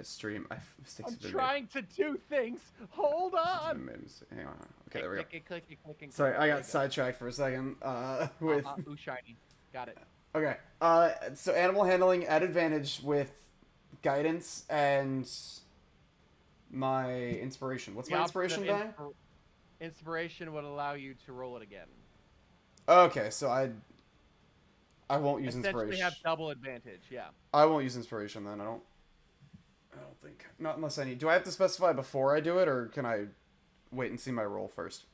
Stream. Mistakes I'm have been trying to do things. Hold on. made. Hang on. Okay, there we go. Click, click. Sorry, I There got you go. sidetracked for a second. With. Ooh, shiny. Got it. Okay. So animal handling at advantage with guidance and my inspiration. What's my The option inspiration of die? Inspiration would allow you to roll it again. Okay, so I won't use Essentially inspiration. have double advantage, yeah. I won't use inspiration then. I don't think. Not unless I need. Do I have to specify before I do it, or can I wait and see my roll first?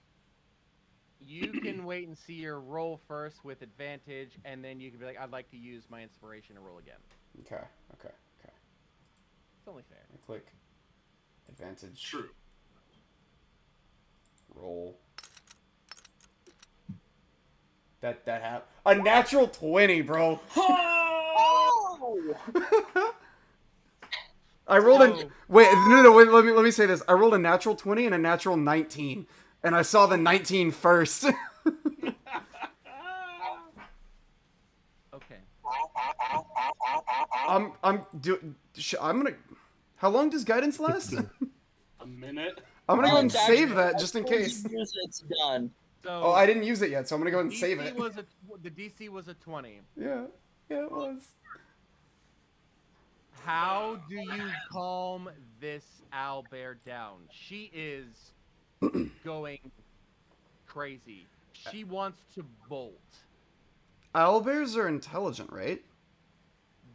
You can wait and see your roll first with advantage, and then you can be like, I'd like to use my inspiration to roll again. Okay. It's only fair. I click advantage. True. Roll. That happened. A natural 20, bro. I rolled a wait. No. Wait, let me say this. I rolled a natural 20 and a natural 19, and I saw the 19 first. Okay. I'm gonna. How long does guidance last? A minute. I'm gonna go ahead and It's save actually- that just in as soon as case. you use it, it's done. So Oh, I didn't use it yet, so I'm gonna go ahead and save DC it. the DC was a 20. Yeah, it was. How do you calm this owlbear down? She is going crazy. She wants to bolt. Owlbears are intelligent, right?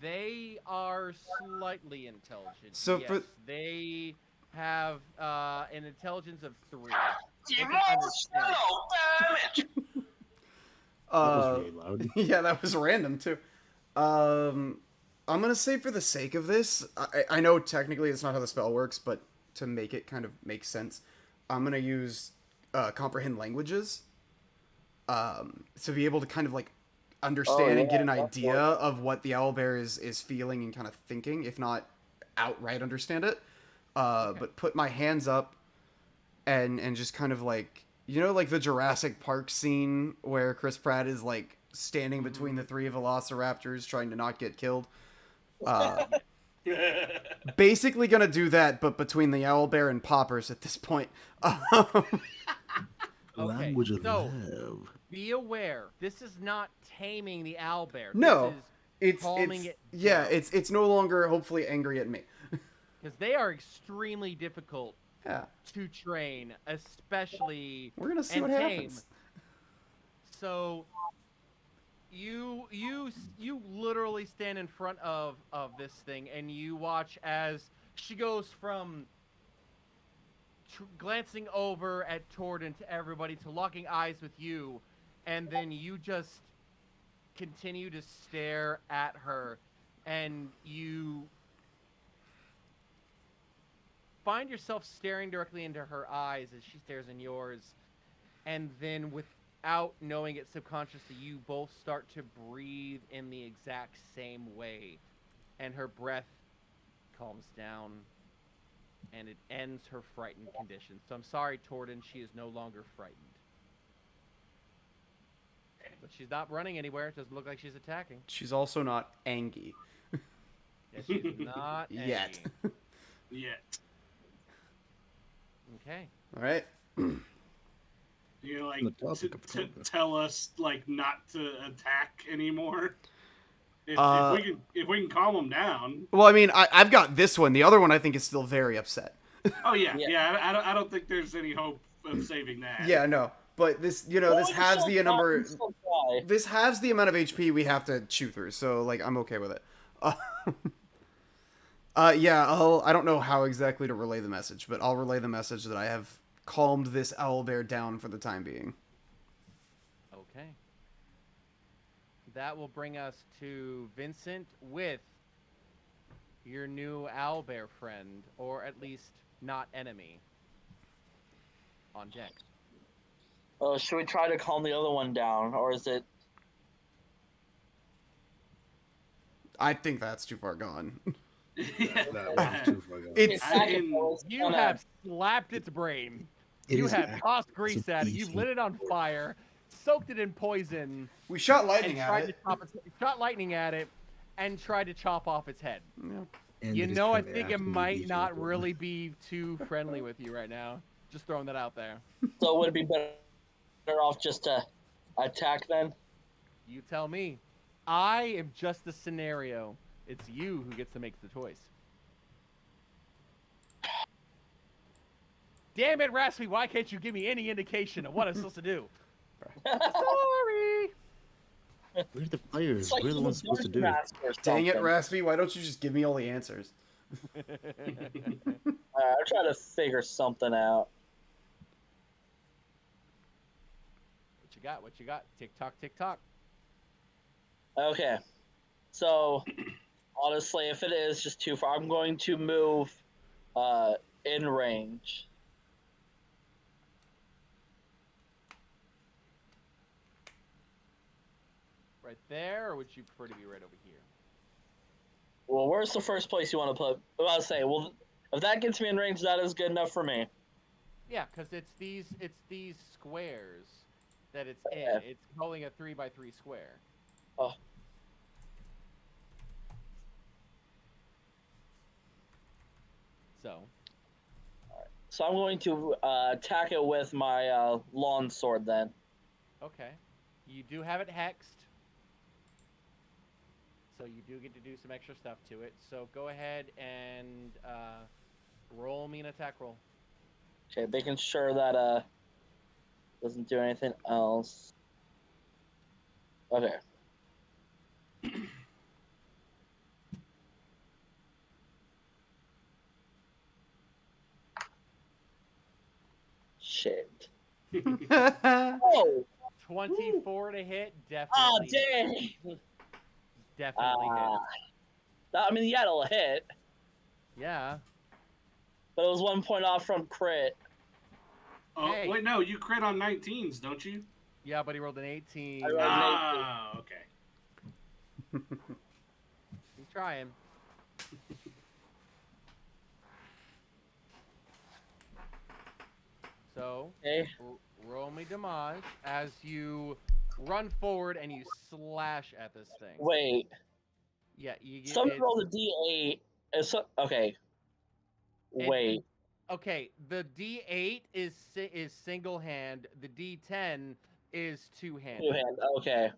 They are slightly intelligent. So yes, for- they have an intelligence of 3. They can Oh, understand. That was really loud. Yeah, that was random too. I'm gonna say for the sake of this, I know technically it's not how the spell works, but to make it kind of make sense, I'm gonna use comprehend languages. To be able to kind of like understand and get an idea of what the owlbear is feeling and kind of thinking, if not outright understand it. But put my hands up and just kind of like, you know, like the Jurassic Park scene where Chris Pratt is like standing between the 3 velociraptors trying to not get killed. Basically gonna do that, but between the owlbear and Poppers at this point. Okay, Language of so love. be aware, this is not taming the owlbear. No, This is it's calming it yeah, down. it's no longer hopefully angry at me. because they are extremely difficult Yeah, to train, especially we're gonna see and what tame. happens. So you literally stand in front of this thing and you watch as she goes from glancing over at Torden to everybody to locking eyes with you, and then you just continue to stare at her, and you find yourself staring directly into her eyes as she stares in yours, and then without knowing it subconsciously, you both start to breathe in the exact same way, and her breath calms down, and it ends her frightened condition. So I'm sorry, Torden, she is no longer frightened. But she's not running anywhere. It doesn't look like she's attacking. She's also not Angie. Yeah, she's not Yet. Angie. Yet. Okay. All right. You know, like On the topic of to Cobra. tell us like not to attack anymore. If we can calm them down. Well, I mean, I've got this one. The other one I think is still very upset. Oh yeah, Yeah. yeah. I don't think there's any hope of saving that. Yeah, no. But this, this Well, halves she'll the number. try, she'll try. This halves the amount of HP we have to chew through. So like, I'm okay with it. Yeah. I don't know how exactly to relay the message, but I'll relay the message that I have calmed this owlbear down for the time being. Okay. That will bring us to Vincent with your new owlbear friend, or at least not enemy, on deck. Oh, should we try to calm the other one down, or is it? I think that's too far gone. Yeah. That was too far gone. It's You have slapped its brain. It You is have act- tossed grease so at it. You've easy. lit it on fire, soaked it in poison, we shot and lightning at tried to it. shot lightning at it, and tried to chop off its head. Yeah. And You it is know, I currently think it actively might eating not it. really be too friendly with you right now. Just throwing that out there. So would it be better off just to attack then? You tell me. I am just the scenario. It's you who gets to make the choice. Damn it, Raspy, why can't you give me any indication of what I'm supposed to do? Sorry. We're the players. It's like We're the you ones supposed to do it. mask or Dang it, something. Raspy! Why don't you just give me all the answers? I'm trying to figure something out. What you got? What you got? Tick tock, tick tock. Okay, so honestly, if it is just too far, I'm going to move in range. Right there, or would you prefer to be right over here? Well, where's the first place you want to put? I was say, well, if that gets me in range, that is good enough for me. Yeah, because it's these squares that it's in. Okay. It's calling a 3x3 square. Oh. So, So I'm going to attack it with my lawn sword then. okay. You do have it hexed. So you do get to do some extra stuff to it. So go ahead and roll me an attack roll. Okay, making sure that doesn't do anything else. Okay. Shit. Oh, 24 to hit, definitely. ah, dang. Definitely hit. I mean, yeah, it'll hit, Yeah. but it was 1 point off from crit. Oh Hey. wait, no, you crit on 19s, don't you? Yeah, but he rolled an 18. I rolled an Ah, okay. He's trying. So, Okay. roll me damage as you run forward and you slash at this thing. Wait. Yeah, you get Someone it. rolled a D8. Okay. It- Wait. Okay, the D8 is single hand. The D10 is two hand. Two hand. Okay.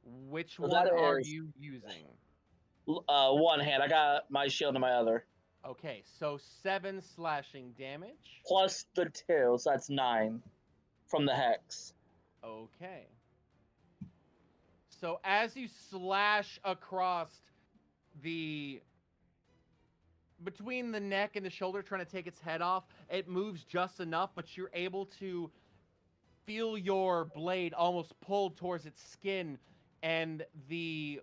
Which So one that are is- you using? One hand. I got my shield in my other. Okay, so 7 slashing damage. Plus the 2, so that's 9 from the hex. Okay. So as you slash across between the neck and the shoulder, trying to take its head off, it moves just enough, but you're able to feel your blade almost pulled towards its skin, and the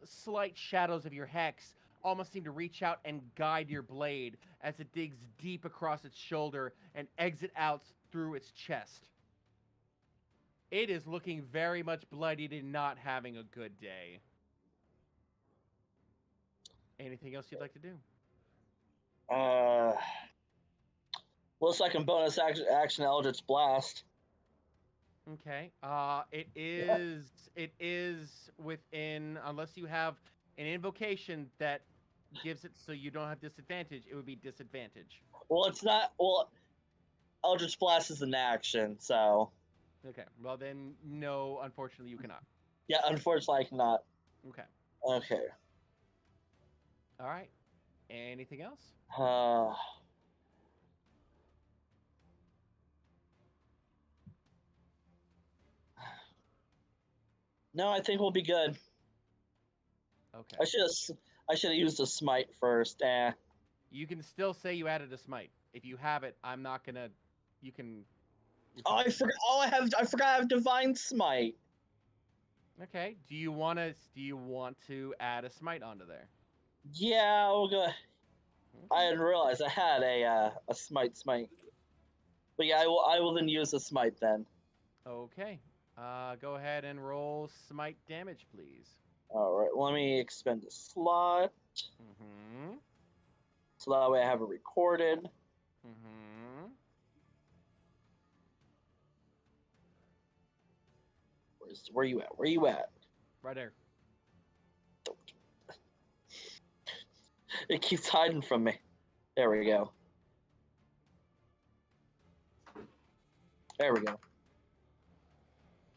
slight shadows of your hex almost seem to reach out and guide your blade as it digs deep across its shoulder and exit out through its chest. It is looking very much bloodied and not having a good day. Anything else you'd like to do? Looks like a bonus action Eldritch Blast. Okay. It is within, unless you have an invocation that gives it so you don't have disadvantage, it would be disadvantage. Well, it's not. Well, Eldritch Blast is an action, so Okay. Well then, no. Unfortunately, you cannot. yeah. Unfortunately, I cannot. Okay. Okay. All right. Anything else? Uh, no, I think we'll be good. Okay. I should have used a smite first. You can still say you added a smite. If you have it, I'm not gonna. You can. you're Oh, I fine. forgot. Oh, I forgot. I have divine smite. Okay. Do you want to? Do you want to add a smite onto there? Yeah, we'll go. I didn't realize I had a smite. But yeah, I will then use a smite then. Okay. Go ahead and roll smite damage, please. All right, let me expend a slot Mm-hmm. so that way I have it recorded. Mm-hmm. Where you at? Where you at? Right there. It keeps hiding from me. There we go. There we go.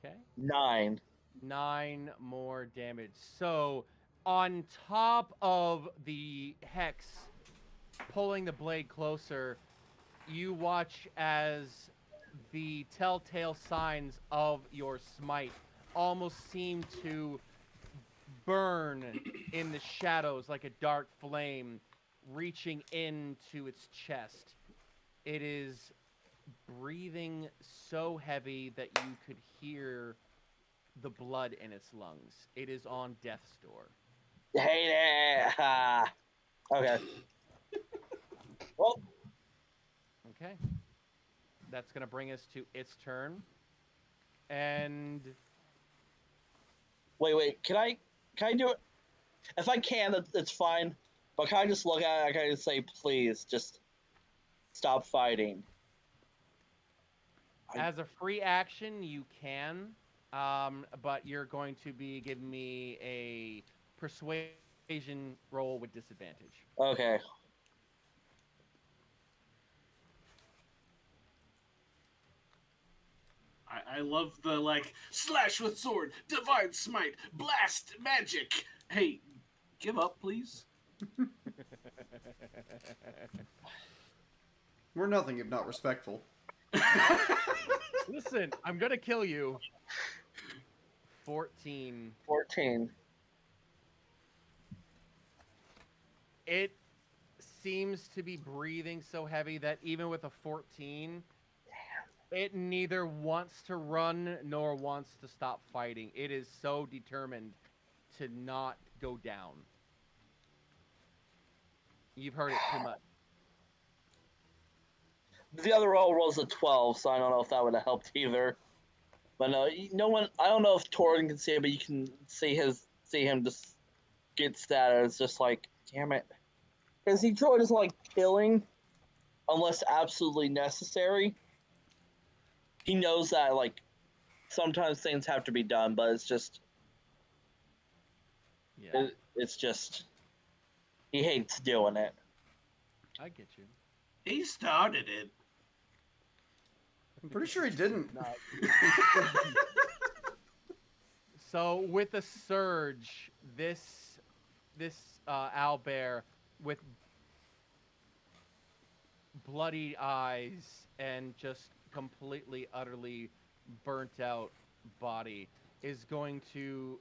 Okay. 9. 9 more damage. So, on top of the hex pulling the blade closer, you watch as the telltale signs of your smite almost seem to burn in the shadows like a dark flame reaching into its chest. It is breathing so heavy that you could hear the blood in its lungs. It is on death's door. Hate it. Ah. Okay. Well, Okay. That's going to bring us to its turn. And wait. Can I do it? If I can, that's fine. But can I just look at it? Can I just say, please, just stop fighting? as a free action, you can, but you're going to be giving me a persuasion roll with disadvantage. Okay. I love the like slash with sword, divine smite, blast magic. Hey, give up, please. We're nothing if not respectful. Listen, I'm going to kill you. 14. 14. It seems to be breathing so heavy that even with a 14, it neither wants to run nor wants to stop fighting. It is so determined to not go down. You've heard it too much. The other roll rolls a 12, so I don't know if that would have helped either. But no one. I don't know if Torrin can see it, but you can see him just get status. It's just like, damn it, because he truly doesn't like killing unless absolutely necessary. He knows that like sometimes things have to be done, but it's just Yeah, it's just he hates doing it. I get you. He started it. I'm pretty sure he didn't. So with a surge, this owlbear with bloody eyes and just completely, utterly burnt out body is going to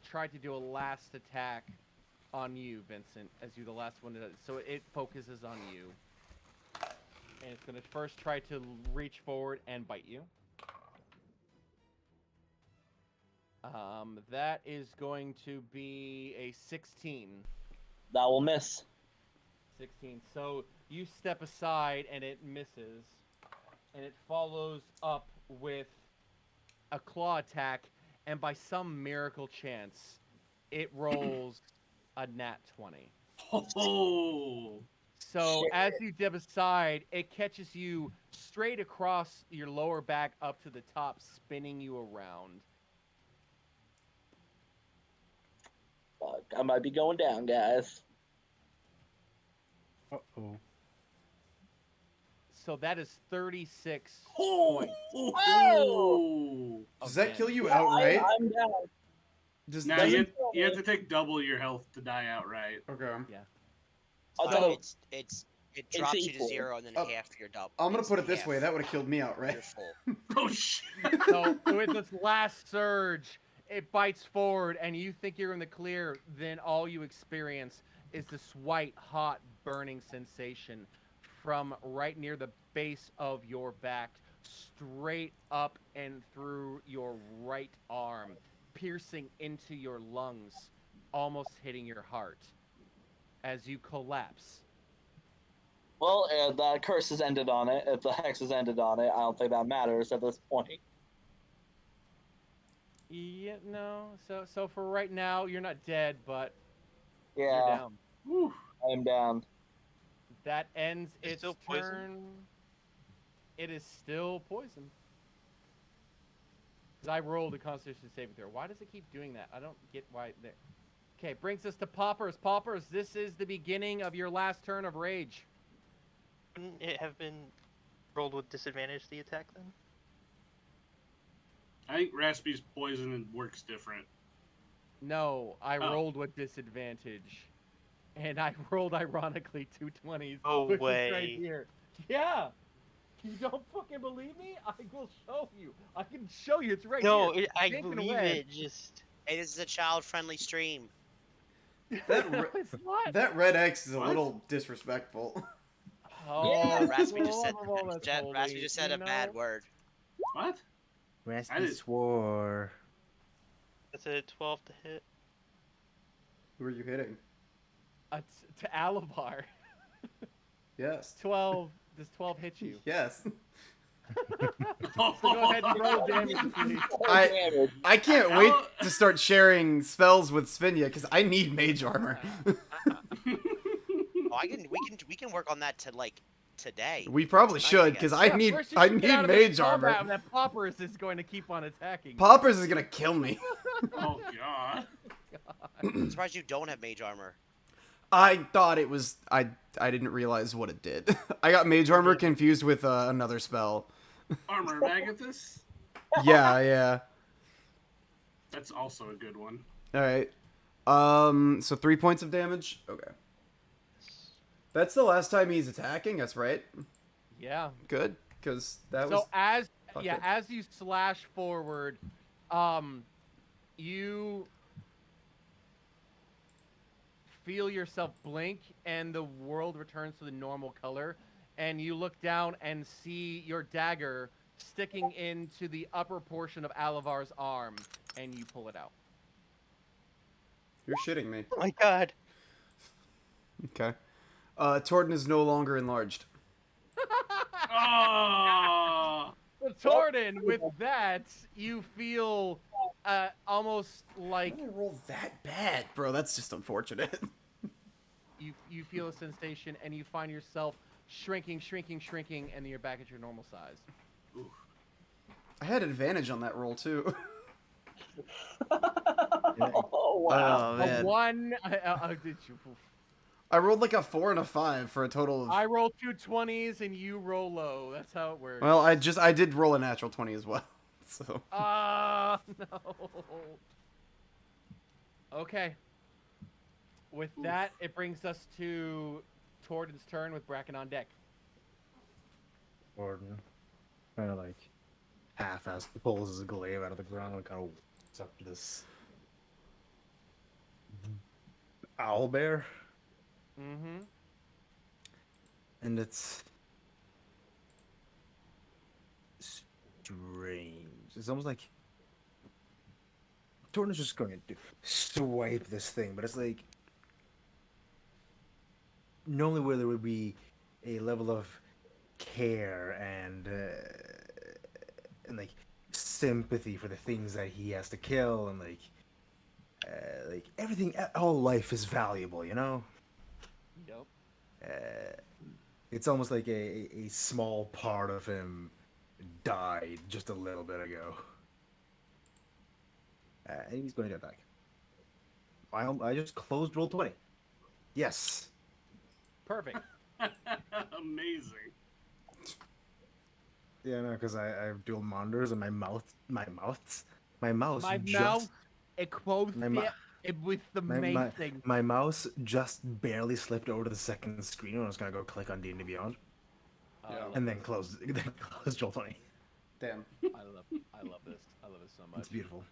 try to do a last attack on you, Vincent, as you're the last one to do it. So it focuses on you. And it's going to first try to reach forward and bite you. That is going to be a 16. That will miss. 16. So you step aside and it misses. And it follows up with a claw attack. And by some miracle chance, it rolls a nat 20. Oh, So Shit. as you dip aside, it catches you straight across your lower back up to the top, spinning you around. Fuck, I might be going down, guys. Uh-oh. So that is 36 Oh! points. Oh! Does of that kill damage. you outright? I'm down. Does Now doesn't- you have to take double your health to die outright. Okay. I So thought it drops you to equal. 0 and then Oh, half your double. I'm gonna it's put it this half. way. That would have killed me outright. You're full. Oh shit! So with this last surge, it bites forward, and you think you're in the clear. Then all you experience is this white, hot, burning sensation from right near the base of your back, straight up and through your right arm, piercing into your lungs, almost hitting your heart as you collapse. Well, the curse has ended on it. If the hex has ended on it, I don't think that matters at this point. Yeah, no. So for right now, you're not dead, but you're Yeah, down. Whew. I'm down. That ends It's its still poison? turn. It is still poison. 'Cause I rolled a Constitution saving throw. Why does it keep doing that? I don't get why. Okay, brings us to Poppers. Poppers, this is the beginning of your last turn of rage. Wouldn't it have been rolled with disadvantage, the attack, then? I think Raspy's poison works different. No, I Oh. rolled with disadvantage. And I rolled, ironically, 2 20s. No which is right way. here. Yeah! You don't fucking believe me? I will show you. I can show you. It's right No, here. I Pink and believe red. it. Just Hey, this is a child-friendly stream. That No, re- it's not. That red X is a What? little disrespectful. Oh, Yeah, Raspy for just the said love of all that's Raspy holy, just said you a bad know? word. What? I Raspy did- swore. that's a 12 to hit. Who are you hitting? To Alavar. Yes. 12. Does 12 hit you? Yes. So go ahead and roll damage, please. I- I can't wait to start sharing spells with Svinia because I need mage armor. Oh, we can work on that to like today. We probably Tonight, should because I Yeah, need first you I should get need out of this mage combat, armor. and that Poppers is going to keep on attacking. Poppers is gonna kill me. Oh god. I'm surprised you don't have mage armor. I thought it was I didn't realize what it did. I got mage armor confused with another spell. Armor Magathus? Yeah. That's also a good one. All right. So 3 points of damage. Okay. That's the last time he's attacking. That's right. Yeah. Good, because that So was as fuck yeah, it. as you slash forward, you feel yourself blink, and the world returns to the normal color, and you look down and see your dagger sticking into the upper portion of Alavar's arm, and you pull it out. You're shitting me. Oh my god. Okay. Torden is no longer enlarged. Oh! So Torden, with that, you feel almost like I didn't roll that bad, bro. That's just unfortunate. you feel a sensation, and you find yourself shrinking, and then you're back at your normal size. I had advantage on that roll too. Oh wow! Oh A man. one. Did you? I rolled like a 4 and a 5 for a total of. I roll 2 20s and you roll low. That's how it works. Well, I did roll a natural 20 as well. So no. Okay. With that, it brings us to Torden's turn with Bracken on deck. Gordon kind of like half-ass pulls his glaive out of the ground and kind of walks up to this owl bear, Mm-hmm. and it's strange. It's almost like Jordan's just going to swipe this thing, but it's like normally where there would be a level of care and like sympathy for the things that he has to kill, and like everything, all life is valuable, you know. Yep. It's almost like a small part of him died just a little bit ago. And he's going to attack. I just closed roll 20. Yes. Perfect. Amazing. Yeah, no, because I have dual monitors and my mouse My just mouse, it closed my mou- it with the my, main my, thing. my mouse just barely slipped over to the second screen when I was gonna go click on D&D Beyond, Oh, I love and then this. close roll 20. Damn. I love this. I love this so much. It's beautiful.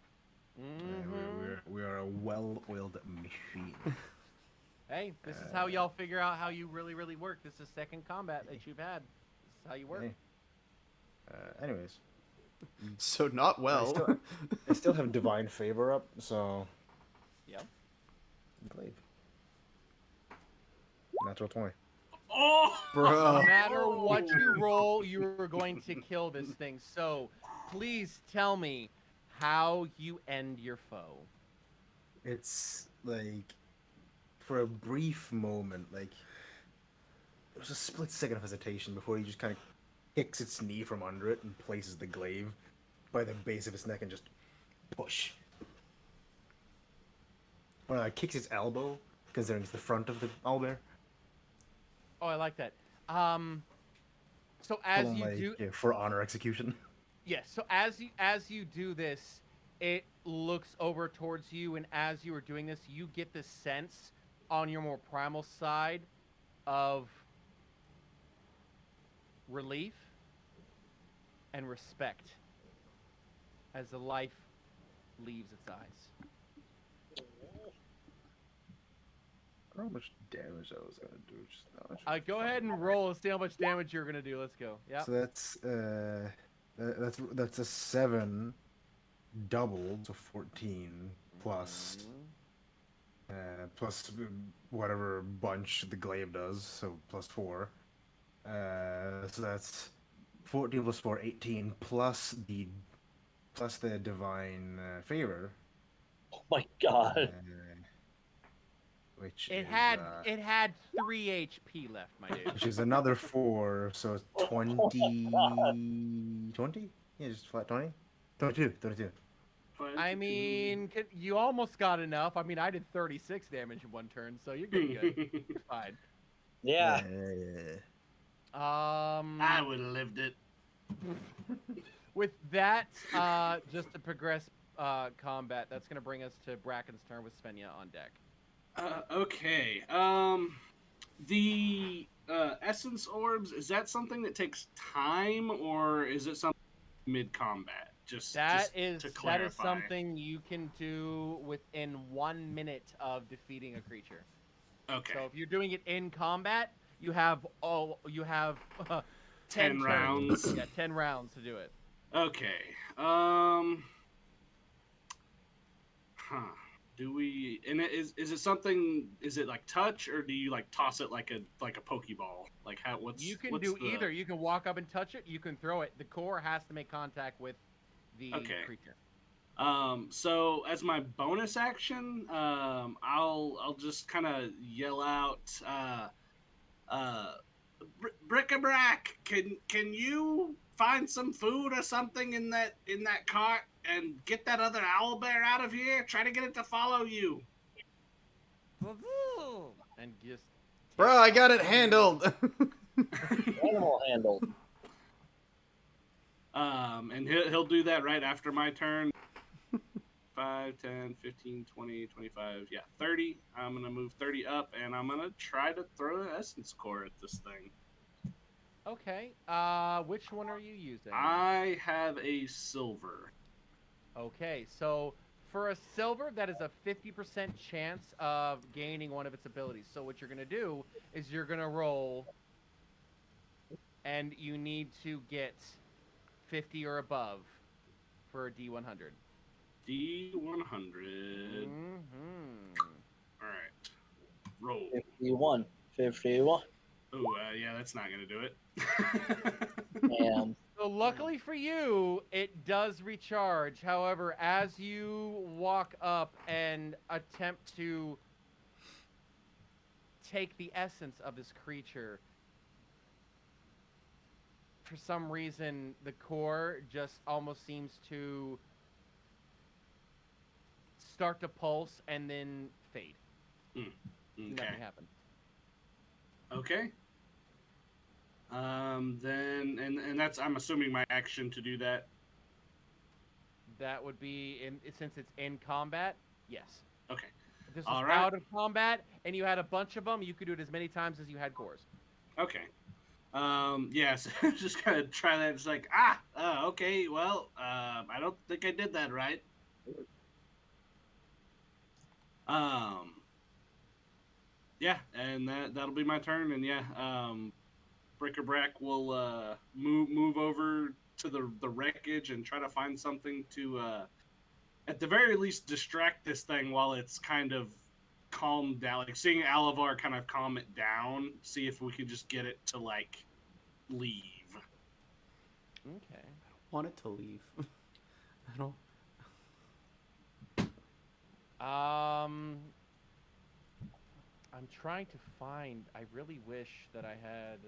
Mhm. We are a well-oiled machine. Hey, this is how y'all figure out how you really, really work. This is second combat that you've had. This is how you work. Hey. Anyways, So not well. I still have divine favor up, so Yep. glaive. Natural 20. Oh, Bro. No matter what you roll, you are going to kill this thing. So, please tell me how you end your foe. It's like, for a brief moment, like, there was a split second of hesitation before he just kind of kicks its knee from under it and places the glaive by the base of its neck and just push. Kicks its elbow, considering it's the front of the owlbear. Oh, I like that. So as you do, Yeah, for honor execution. yes. So as you do this, it looks over towards you, and as you are doing this, you get the sense on your more primal side of relief and respect as the life leaves its eyes. I don't know how much damage I was gonna do just now. Go ahead and roll and see how much damage you're gonna do. Let's go. Yeah. So that's a 7 doubled, so 14 plus plus whatever bunch the glaive does, so plus 4. So that's 14 plus 4, 18 plus the divine favor. Oh my god. Which It is, had 3 HP left, my dude. which is another 4, so it's 20. 20? Yeah, just flat 20. 22. I mean, you almost got enough. I mean, I did 36 damage in one turn, so you're good. You're fine. Yeah. I would have lived it. With that, just to progress combat, that's gonna bring us to Bracken's turn with Svenja on deck. Okay. The essence orbs, is that something that takes time, or is it something mid-combat? That just is to clarify. something you can do within 1 minute of defeating a creature. Okay. So if you're doing it in combat, you have 10 10 rounds. turns. Yeah, 10 rounds to do it. Okay. Do we? And is it something? Is it like touch, or do you like toss it like a pokeball? Like how? You can what's do the... either. You can walk up and touch it. You can throw it. The core has to make contact with the creature. So as my bonus action, I'll just kind of yell out, Bric-a-brac, can you find some food or something in that cart and get that other owlbear out of here? Try to get it to follow you. And just Bro, I got it handled. Animal handled. And he'll do that right after my turn. 5, 10, 15, 20, 25, 30. I'm going to move 30 up, and I'm going to try to throw an essence core at this thing. Okay. Which one are you using? I have a silver. Okay, so for a silver, that is a 50% chance of gaining one of its abilities. So what you're going to do is you're going to roll, and you need to get 50 or above for a D100. D100. Mm-hmm. All right. Roll. 51. Oh, yeah, that's not going to do it. And So luckily for you, it does recharge. However, as you walk up and attempt to take the essence of this creature. For some reason, the core just almost seems to start to pulse and then fade. Okay. Nothing happened. Okay. Then and that's I'm assuming my action to do that. That would be since it's in combat. Yes. Okay. If this was All right. out of combat and you had a bunch of them, you could do it as many times as you had cores. Okay. Yes. Just kind of try that. It's like okay. Well, I don't think I did that right. Yeah, and that'll be my turn. And yeah, Brick-a-Brack will move over to the wreckage and try to find something to, at the very least, distract this thing while it's kind of calmed down. Like seeing Alavar kind of calm it down. See if we could just get it to like leave. Okay. Want it to leave. I don't. I'm trying to find. I really wish that I had.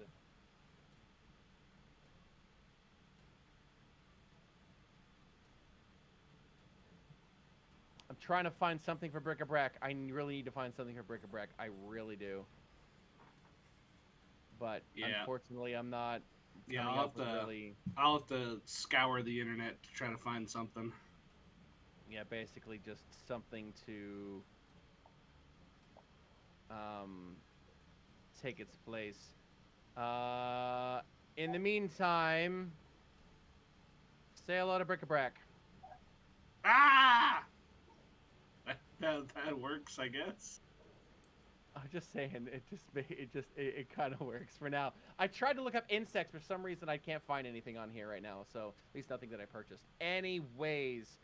I'm trying to find something for Brick-a-Brack. I really need to find something for Brick-a-Brack. I really do. But unfortunately, I'm not. Yeah, coming up with really. I'll have to scour the internet to try to find something. Yeah, basically just something to take its place. In the meantime, say hello to Brick-a-Brack. Ah! That works, I guess. I'm just saying, it kind of works for now. I tried to look up insects. For some reason, I can't find anything on here right now. So at least nothing that I purchased. Anyways,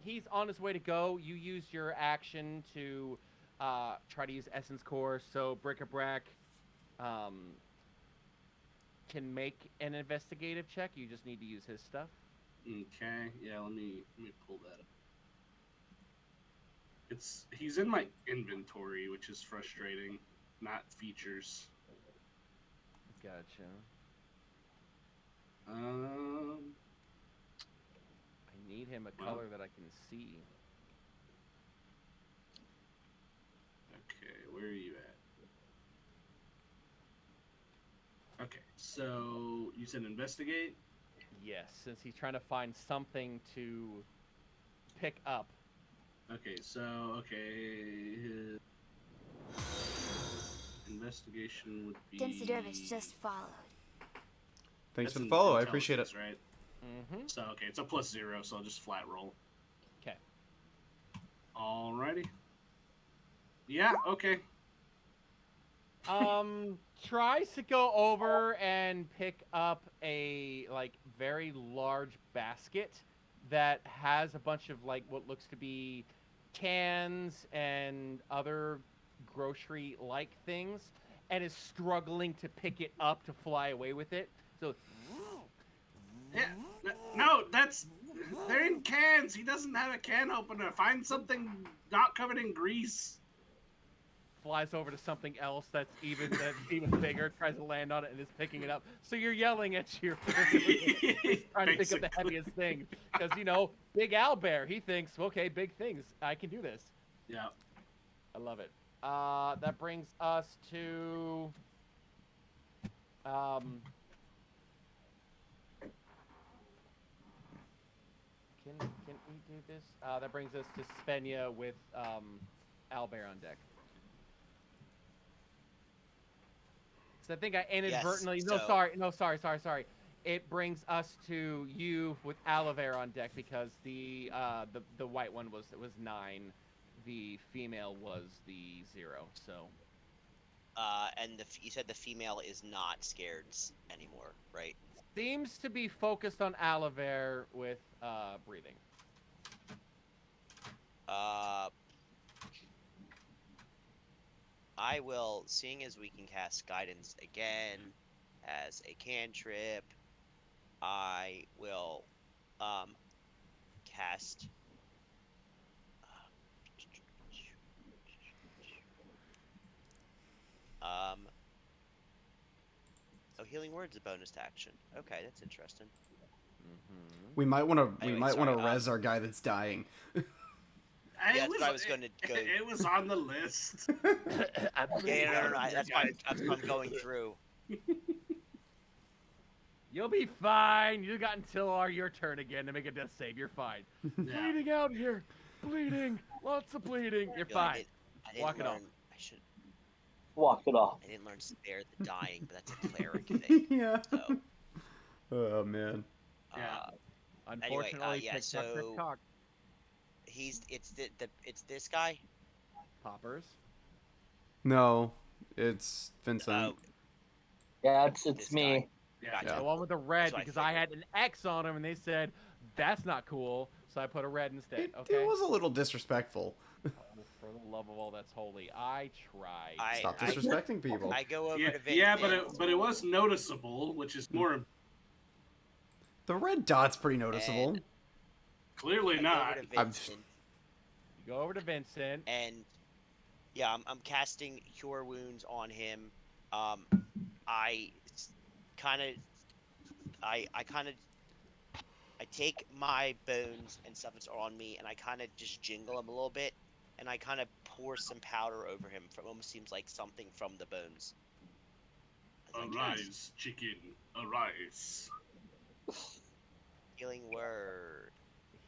he's on his way to go. You use your action to try to use Essence Core, so Brick-a-Brack can make an investigative check. You just need to use his stuff. Okay, yeah, let me pull that up. He's in my inventory, which is frustrating, not features. Gotcha. I need him a color that I can see. Okay, where are you at? Okay, so you said investigate? Yes, since he's trying to find something to pick up. Okay, so, his investigation would be... Densidervis just followed. Thanks That's for the an follow. I appreciate it. intelligence, Right? Mm-hmm. So, okay, it's a +0, so I'll just flat roll. Okay. Alrighty. Yeah, okay. Tries to go over and pick up a, like, very large basket that has a bunch of, like, what looks to be cans and other grocery-like things, and is struggling to pick it up to fly away with it. So, Yeah, no, they're in cans. He doesn't have a can opener. Find something not covered in grease. flies over to something else that's even bigger, tries to land on it, and is picking it up. So you're yelling at your trying to pick up the heaviest thing, because Big Owlbear, he thinks, okay, big things, I can do this. Yeah. I love it. That brings us to Can we do this? That brings us to Svenja with Owlbear on deck. So I think I inadvertently. Yes, Sorry. It brings us to you with Owlbear on deck because the white one was 9, the female was the 0. So. And you said the female is not scared anymore, right? Seems to be focused on Owlbear with breathing. I will, seeing as we can cast guidance again as a cantrip, I will cast Oh, healing word's a bonus action. Okay, that's interesting. Mm-hmm. We might want to. We Anyway, might want to sorry, res our guy that's dying. Yeah, that's what I was gonna go. It was on the list. Yeah, no. That's why I'm going through. You'll be fine. You got until your turn again to make a death save. You're fine. Yeah. Bleeding out here. Bleeding. Lots of bleeding. You're Feel like fine. I didn't Walk it learn. off. Walk it off. I didn't learn spare the dying, but that's a cleric thing. Yeah. So, Oh man. Yeah. Unfortunately, yeah, tick tock, tick so- tock. it's this guy. Poppers. No, it's Vincent. Oh, Yeah, it's This me. Yeah. The one with the red, That's what I because I had an X on him, and they said that's not cool, so I put a red instead. It, Okay. it was a little disrespectful. Oh, for the love of all that's holy, I tried. Stop disrespecting people. I go over Yeah, to Vincent. yeah, but it was noticeable, which is more The red dot's pretty noticeable. And- clearly I go not. over to I'm- Vincent, You go over to Vincent. and yeah, I'm casting Cure Wounds on him. I take my bones and stuff that's on me, and I kind of just jingle them a little bit, and I kind of pour some powder over him. From almost seems like something from the bones. As I cast Arise, chicken, arise. Healing word.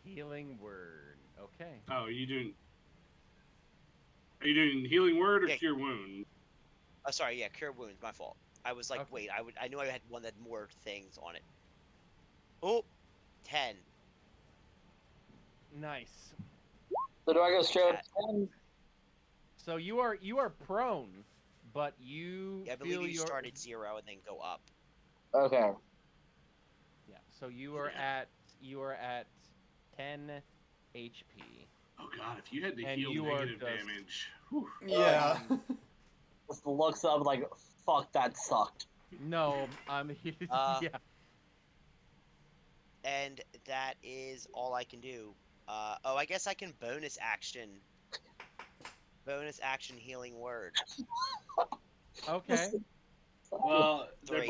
Healing word. Okay. Oh, are you doing healing word or Yeah. cure wound? Oh, sorry, yeah, Cure Wounds. My fault. I was like, Okay. wait, I knew I had one that had more things on it. Oh, 10. Nice. So do I go straight up Yeah. to 10? So you are prone, but you Yeah, I feel believe you your start at 0 and then go up. Okay. yeah. So you are at 10 HP. Oh god, if you had to And heal you are negative just- damage. Whew. Yeah. Just looks up like, fuck, that sucked. No, Uh, yeah. And that is all I can do. Oh, I guess I can bonus action healing word. Okay. Well, they're 3.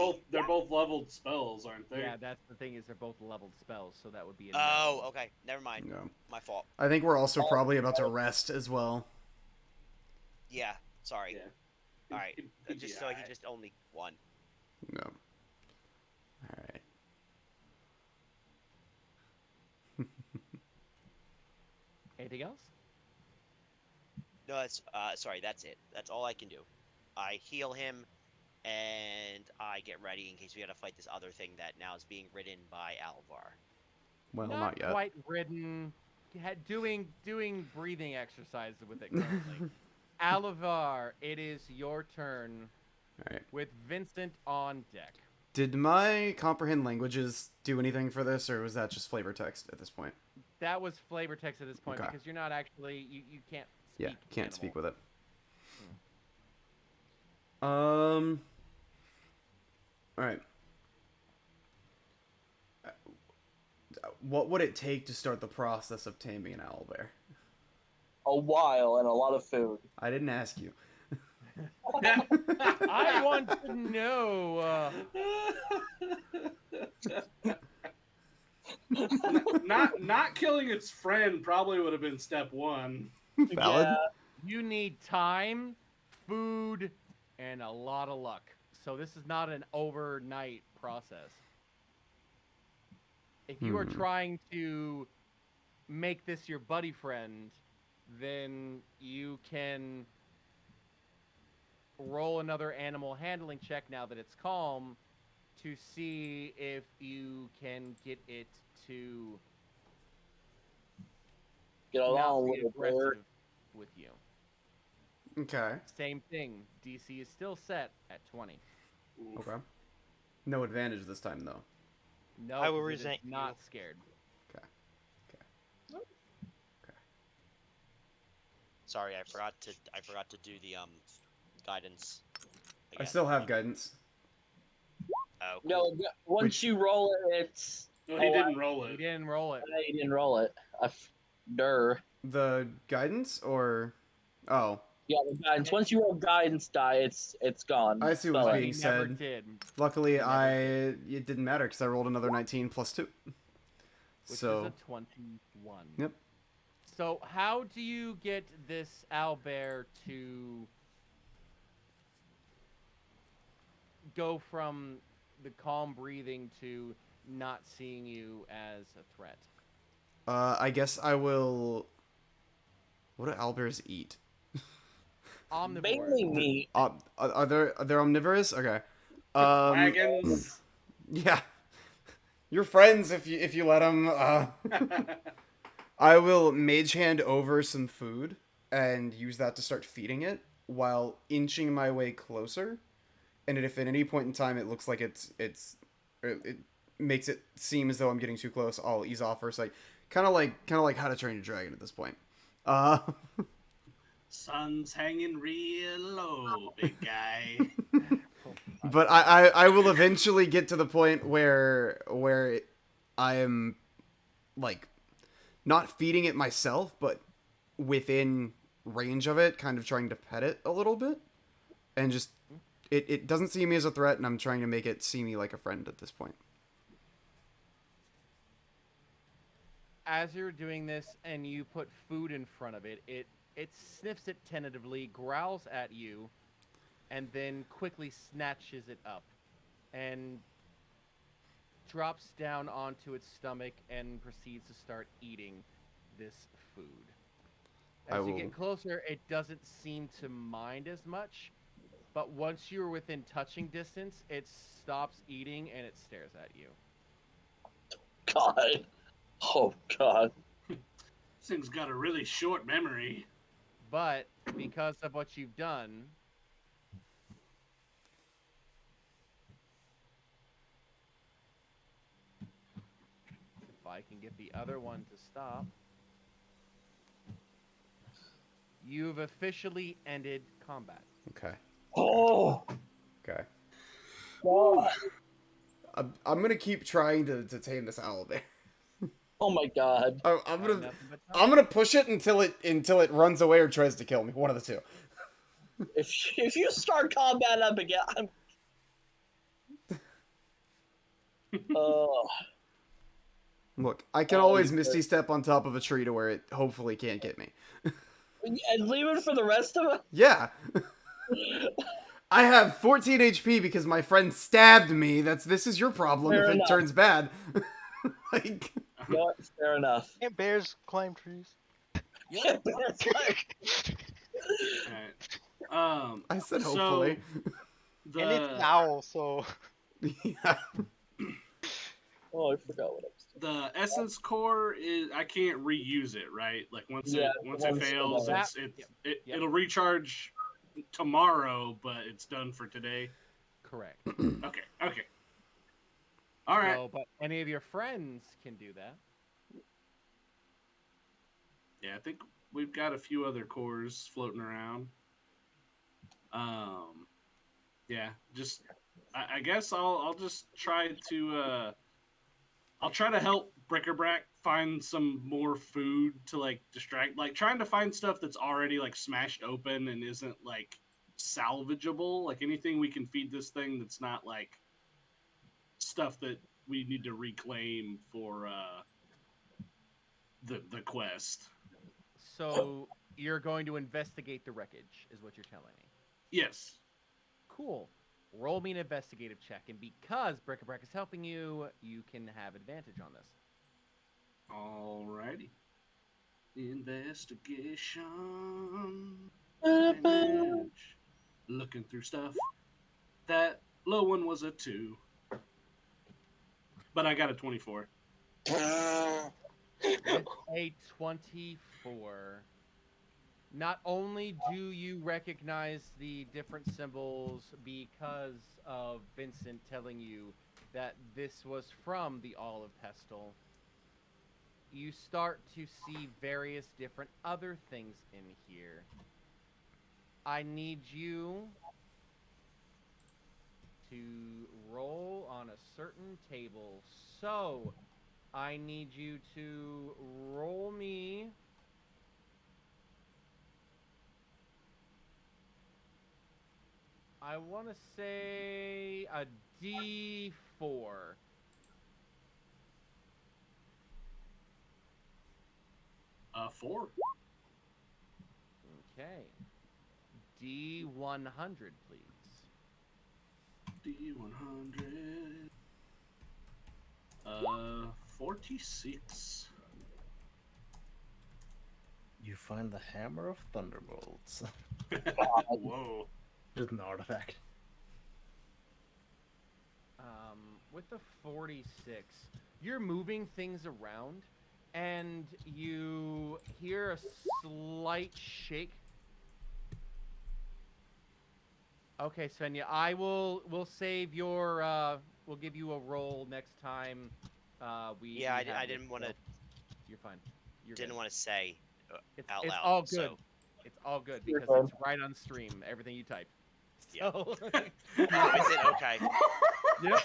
both leveled spells, aren't they? Yeah, that's the thing is they're both leveled spells, so that would be a Oh, no. okay. Never mind. No. My fault. I think we're also probably about to rest as well. Yeah. Sorry. Yeah. All right. It'd Just be so he alright. just only one. No. All right. Anything else? No, that's sorry. That's it. That's all I can do. I heal him, and I get ready in case we gotta fight this other thing that now is being ridden by Alvar. Well, not yet. quite ridden. Doing breathing exercises with it currently. Alivar, it is your turn All right. with Vincent on deck. Did my comprehend languages do anything for this, or was that just flavor text at this point? That was flavor text at this point Okay. because you're not actually you can't speak. Yeah, can't animal. speak with it. Hmm. All right. What would it take to start the process of taming an owlbear? A while and a lot of food. I didn't ask you. I want to know. Not killing its friend probably would have been step one. Valid. Yeah. You need time, food, and a lot of luck. So this is not an overnight process. If you are Hmm. trying to make this your buddy friend, then you can roll another animal handling check now that it's calm to see if you can get it to Get not along be with it. aggressive with you. Okay. Same thing. DC is still set at 20. Okay. No advantage this time, though. No, I will 'cause it is resent you. not scared. Sorry, I forgot to do the guidance. I again. still have guidance. Oh, cool. No, once you roll it, it's. No, he Oh, didn't roll You it. didn't roll it. You didn't roll it. Dur. The guidance, or oh, Yeah, the guidance. Once you roll guidance die, it's gone. I see Spell what's it. being He never said. did, Luckily, never it didn't matter because I rolled another 19 plus 2. which So, is a 21. yep. So how do you get this owlbear to go from the calm breathing to not seeing you as a threat? I guess I will. What do owlbears eat? Omnivores. Mainly meat. Are there omnivorous? Okay. Wagons. Yeah. You're friends if you let them. I will mage hand over some food and use that to start feeding it while inching my way closer. And if at any point in time it looks like it makes it seem as though I'm getting too close, I'll ease off for a sec. Kind of like How to Train Your Dragon at this point. Sun's hanging real low, big guy. But I will eventually get to the point where I am like not feeding it myself, but within range of it, kind of trying to pet it a little bit, and just it doesn't see me as a threat, and I'm trying to make it see me like a friend at this point. As you're doing this and you put food in front of it, it sniffs it tentatively, growls at you, and then quickly snatches it up and drops down onto its stomach and proceeds to start eating this food. As you get closer, it doesn't seem to mind as much, but once you're within touching distance, it stops eating and it stares at you. God. Oh God. This thing's got a really short memory. But because of what you've done, if I can get the other one to stop, you've officially ended combat. Okay. Oh Okay. God. I'm gonna keep trying to tame this owlbear. Oh my God. I'm gonna Nothing but I'm gonna push it until it runs away or tries to kill me. One of the two. If you start combat up again, I'm. Oh. Look, I can always Misty Step on top of a tree to where it hopefully can't get me. And leave it for the rest of us. Yeah. I have 14 HP because my friend stabbed me. This is your problem Fair if enough. it turns bad. Like, You know what? Fair enough. Can't bears climb trees? Yeah. Alright. I said So, hopefully. And it's an owl, so. Yeah. Oh, I forgot what I was doing. the essence core is I can't reuse it, right? Like once Yeah, it once fails, it's Yep. it'll recharge tomorrow, but it's done for today. Correct. Okay. All right. So, but any of your friends can do that. Yeah, I think we've got a few other cores floating around. Yeah, just I guess I'll just try to I'll try to help Brick-a-Brack find some more food to like distract, like trying to find stuff that's already like smashed open and isn't like salvageable, like anything we can feed this thing that's not like stuff that we need to reclaim for the quest. So you're going to investigate the wreckage, is what you're telling me. Yes. Cool. Roll me an investigative check, and because Brick-a-Brack is helping you, you can have advantage on this. Alrighty. Investigation. Advantage. Looking through stuff. That low one was a 2. But I got a 24. With a 24, not only do you recognize the different symbols because of Vincent telling you that this was from the All of Pestle, you start to see various different other things in here. I need you to roll on a certain table. So, I need you to roll me I want to say a D4. Four. Okay. D100, please. D100. 46. You find the Hammer of Thunderbolts. Whoa. Just an artifact. With the 46, you're moving things around, and you hear a slight shake. Okay, Svenja, we'll save your we'll give you a roll next time. Yeah, we have I this, didn't want to. so you're fine. You're Didn't good. want to say It's out it's loud. all good. So It's all good You're because fine. it's right on stream. Everything you type. Yeah. So, oh, is it okay? yep.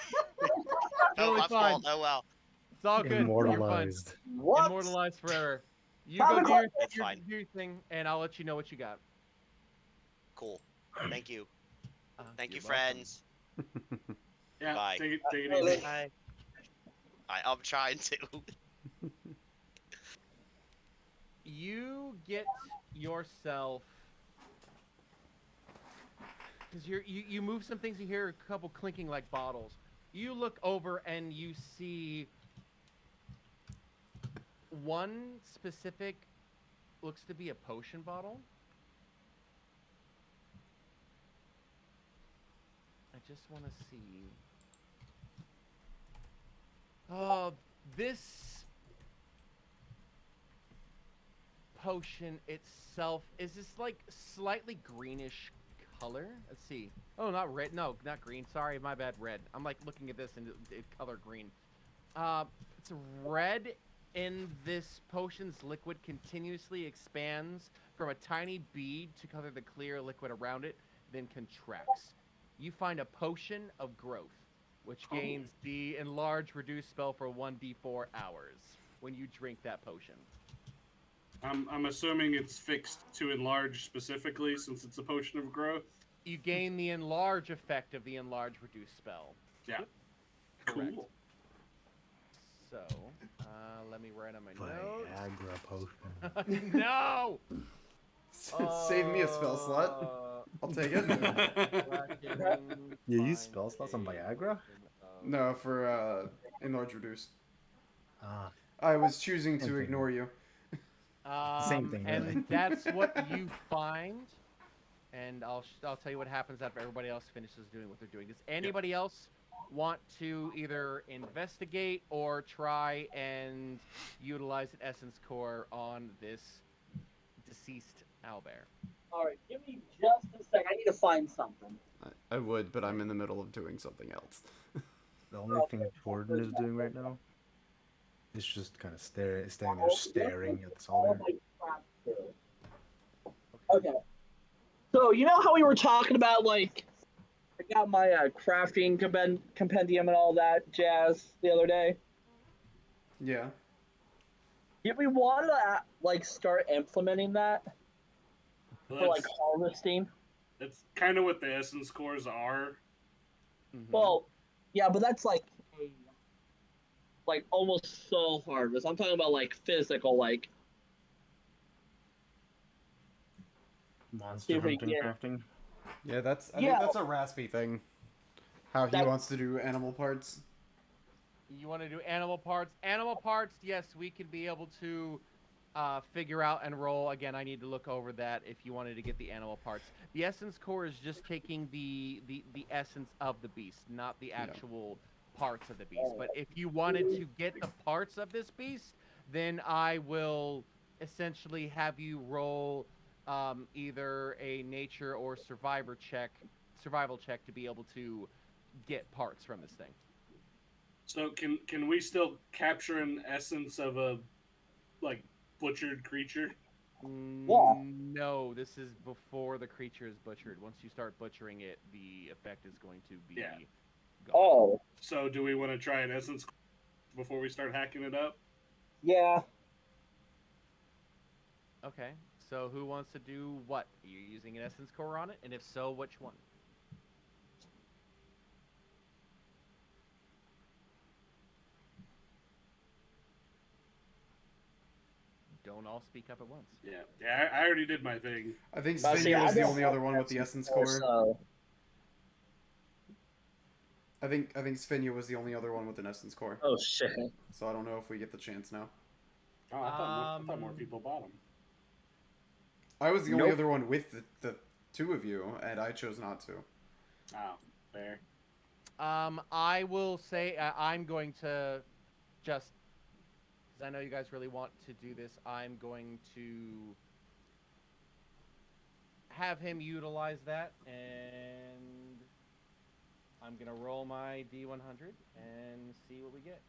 Oh, Totally my fine. fault. Oh well. It's all good. You're fine. Immortalized. What? Immortalized forever. You Have go a do your, It's fine. do your thing, and I'll let you know what you got. Cool. Thank you. Thank you, You're welcome. friends. Yeah, Bye. take it easy. Hi. I'm trying to. You get yourself, because you move some things. You hear a couple clinking like bottles. You look over and you see one specific looks to be a potion bottle. I just want to see. Oh, this potion itself is this like slightly greenish color. Let's see. Oh, not red. No, not green. Sorry, my bad. Red. I'm like looking at this and it color green. It's red, and this potion's liquid continuously expands from a tiny bead to cover the clear liquid around it, then contracts. You find a potion of growth, which gains the enlarge reduce spell for 1d4 hours when you drink that potion. I'm assuming it's fixed to enlarge specifically since it's a potion of growth. You gain the enlarge effect of the enlarge reduce spell. Yeah. Correct. Cool. So, let me write on my notes. Viagra potion. No! Save me a spell slot. I'll take it. You use spell slots on Viagra? No, for enlarge reduce. Ah, I was choosing Same to thing. ignore you. Same thing, really. And that's what you find. And I'll tell you what happens after everybody else finishes doing what they're doing. Does anybody else want to either investigate or try and utilize an essence core on this deceased owlbear? All right, give me just a sec. I need to find something. I would, but I'm in the middle of doing something else. the only thing Jordan is doing right now is just kind of standing there staring at this All owlbear. my crap too. Okay. So you know how we were talking about like I got my crafting compendium and all that jazz the other day. Yeah. Did we want to like start implementing that Well, for like harvesting? that's kind of what the essence cores are. Mhm. Well, yeah, but that's like almost soul harvest. I'm talking about like physical, like Monster See if we hunting get- crafting. Yeah, that's I Yeah. think that's a raspy thing. How he That- wants to do animal parts. You want to do animal parts? Animal parts, yes, we could be able to figure out and roll. Again, I need to look over that if you wanted to get the animal parts. The essence core is just taking the essence of the beast, not the actual parts of the beast. But if you wanted to get the parts of this beast, then I will essentially have you roll either a nature or survival check to be able to get parts from this thing. So can we still capture an essence of a like butchered creature? No, this is before the creature is butchered. Once you start butchering it, the effect is going to be Yeah. gone. oh So do we want to try an essence before we start hacking it up? yeah. Okay, so who wants to do what? Are you using an essence core on it? And if so, which one? don't all speak up at once. Yeah. I already did my thing. I think But see, Svenja I was the don't only have other one with the Essence essence Core, core. so I think Svenja was the only other one with an essence core. oh shit. So I don't know if we get the chance now. Oh, I thought more people bought them. I was the only Nope. other one with the two of you, and I chose not to. Oh, fair. I will say I'm going to just, because I know you guys really want to do this, I'm going to have him utilize that, and I'm going to roll my D100 and see what we get.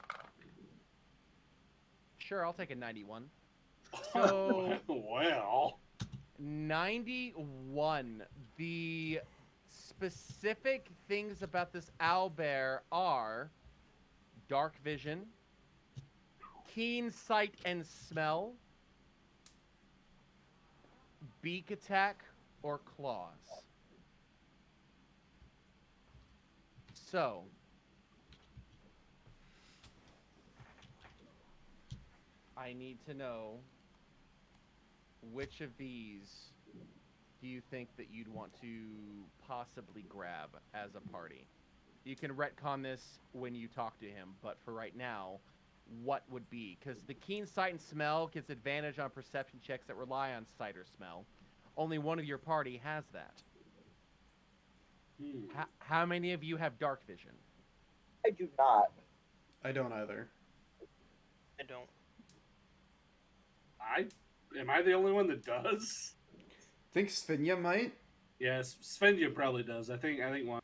Sure, I'll take a 91. So, well. 91. The specific things about this owlbear are dark vision, keen sight and smell, beak attack, or claws. So, I need to know which of these do you think that you'd want to possibly grab as a party? You can retcon this when you talk to him, but for right now, what would be? Because the keen sight and smell gives advantage on perception checks that rely on sight or smell. Only one of your party has that. How many of you have dark vision? I do not. I don't either. I don't. Am I the only one that does? Think Svenja might? Yes, Svenja probably does. I think one.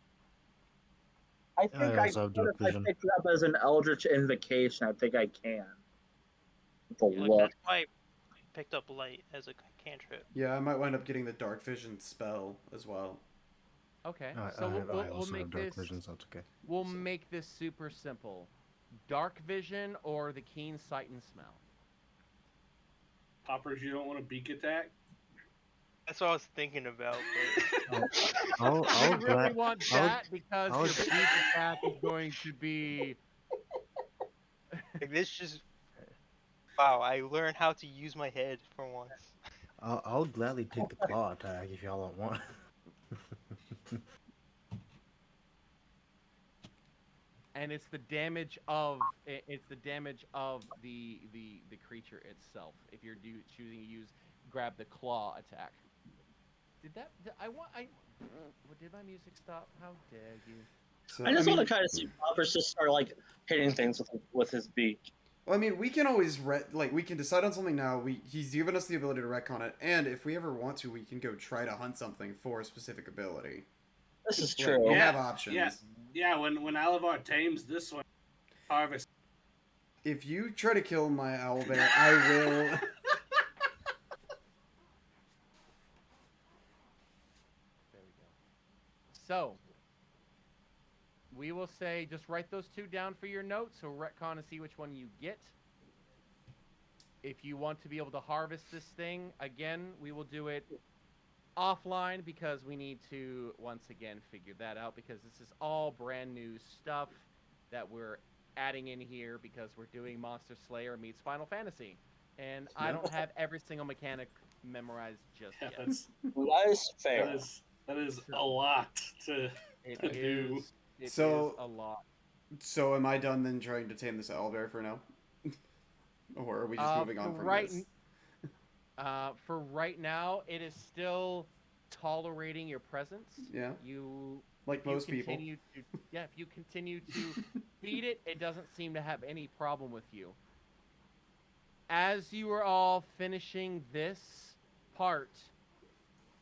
I think I also have could dark if I vision. picked it up as an Eldritch Invocation. I think I can. The Yeah, like, look. that's why I picked up light as a cantrip. Yeah, I might wind up getting the dark vision spell as well. Okay, I so we'll also make have dark this. vision, so it's okay. We'll make this super simple. Dark vision or the keen sight and smell. Poppers, you don't want a beak attack? That's what I was thinking about. But... I'll You really glad- want I'll- that because I'll- your beak attack is going to be. like, this just. Wow, I learned how to use my head for once. I'll gladly take the claw attack if y'all don't want. And it's the damage of the creature itself. If you're choosing to use grab the claw attack. Did my music stop? How dare you? So, I just mean, want to kind of see Poppers just start like hitting things with his beak. Well, I mean, we can always we can decide on something now. He's given us the ability to retcon it, and if we ever want to, we can go try to hunt something for a specific ability. This is Like, true. we Yeah, have options. Yeah, when Alavar tames this one, harvest. If you try to kill my owlbear, I will. There we go. So, we will say, just write those two down for your notes, so retcon and see which one you get. If you want to be able to harvest this thing, again, we will do it offline because we need to, once again, figure that out because this is all brand new stuff that we're adding in here because we're doing Monster Slayer meets Final Fantasy. And I don't have every single mechanic memorized just Yeah, yet. That is fair. that is a lot to It do. is. It So- is a lot. So, am I done then trying to tame this owlbear for now? Or are we just moving on from this? For right now, it is still tolerating your presence. Yeah, You like if you most people. continue to, if you continue to feed it, it doesn't seem to have any problem with you. As you are all finishing this part,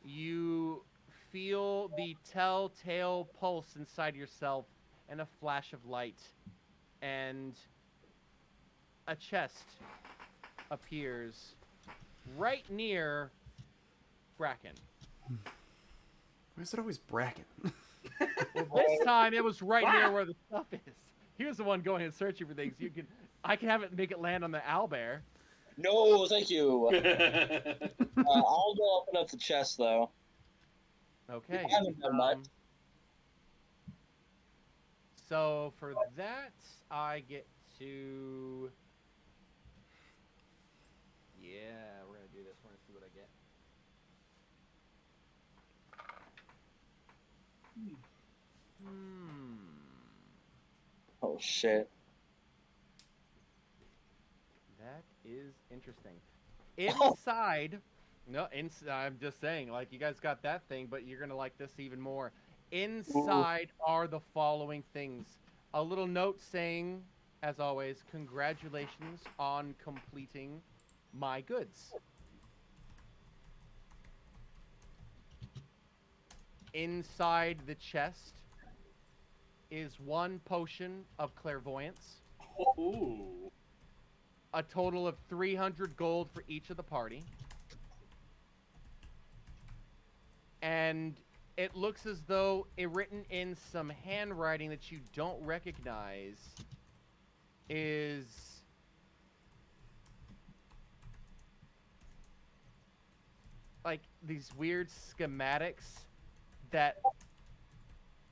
you feel the telltale pulse inside yourself and a flash of light, and a chest appears right near Bracken. Why is it always Bracken? Well, this time it was right near where the stuff is. He was the one going and searching for things. I can have it make it land on the owlbear. No, thank you. I'll go open up the chest though. Okay. I haven't done much. So for that, I get to Yeah, we're gonna do this. We're gonna see what I get. Hmm. Oh shit. That is interesting. Inside, no, I'm just saying, like, you guys got that thing, but you're gonna like this even more. Inside are the following things. A little note saying, as always, congratulations on completing my goods. Inside the chest is 1 potion of clairvoyance, Ooh. a total of 300 gold for each of the party. And it looks as though it written in some handwriting that you don't recognize is like these weird schematics that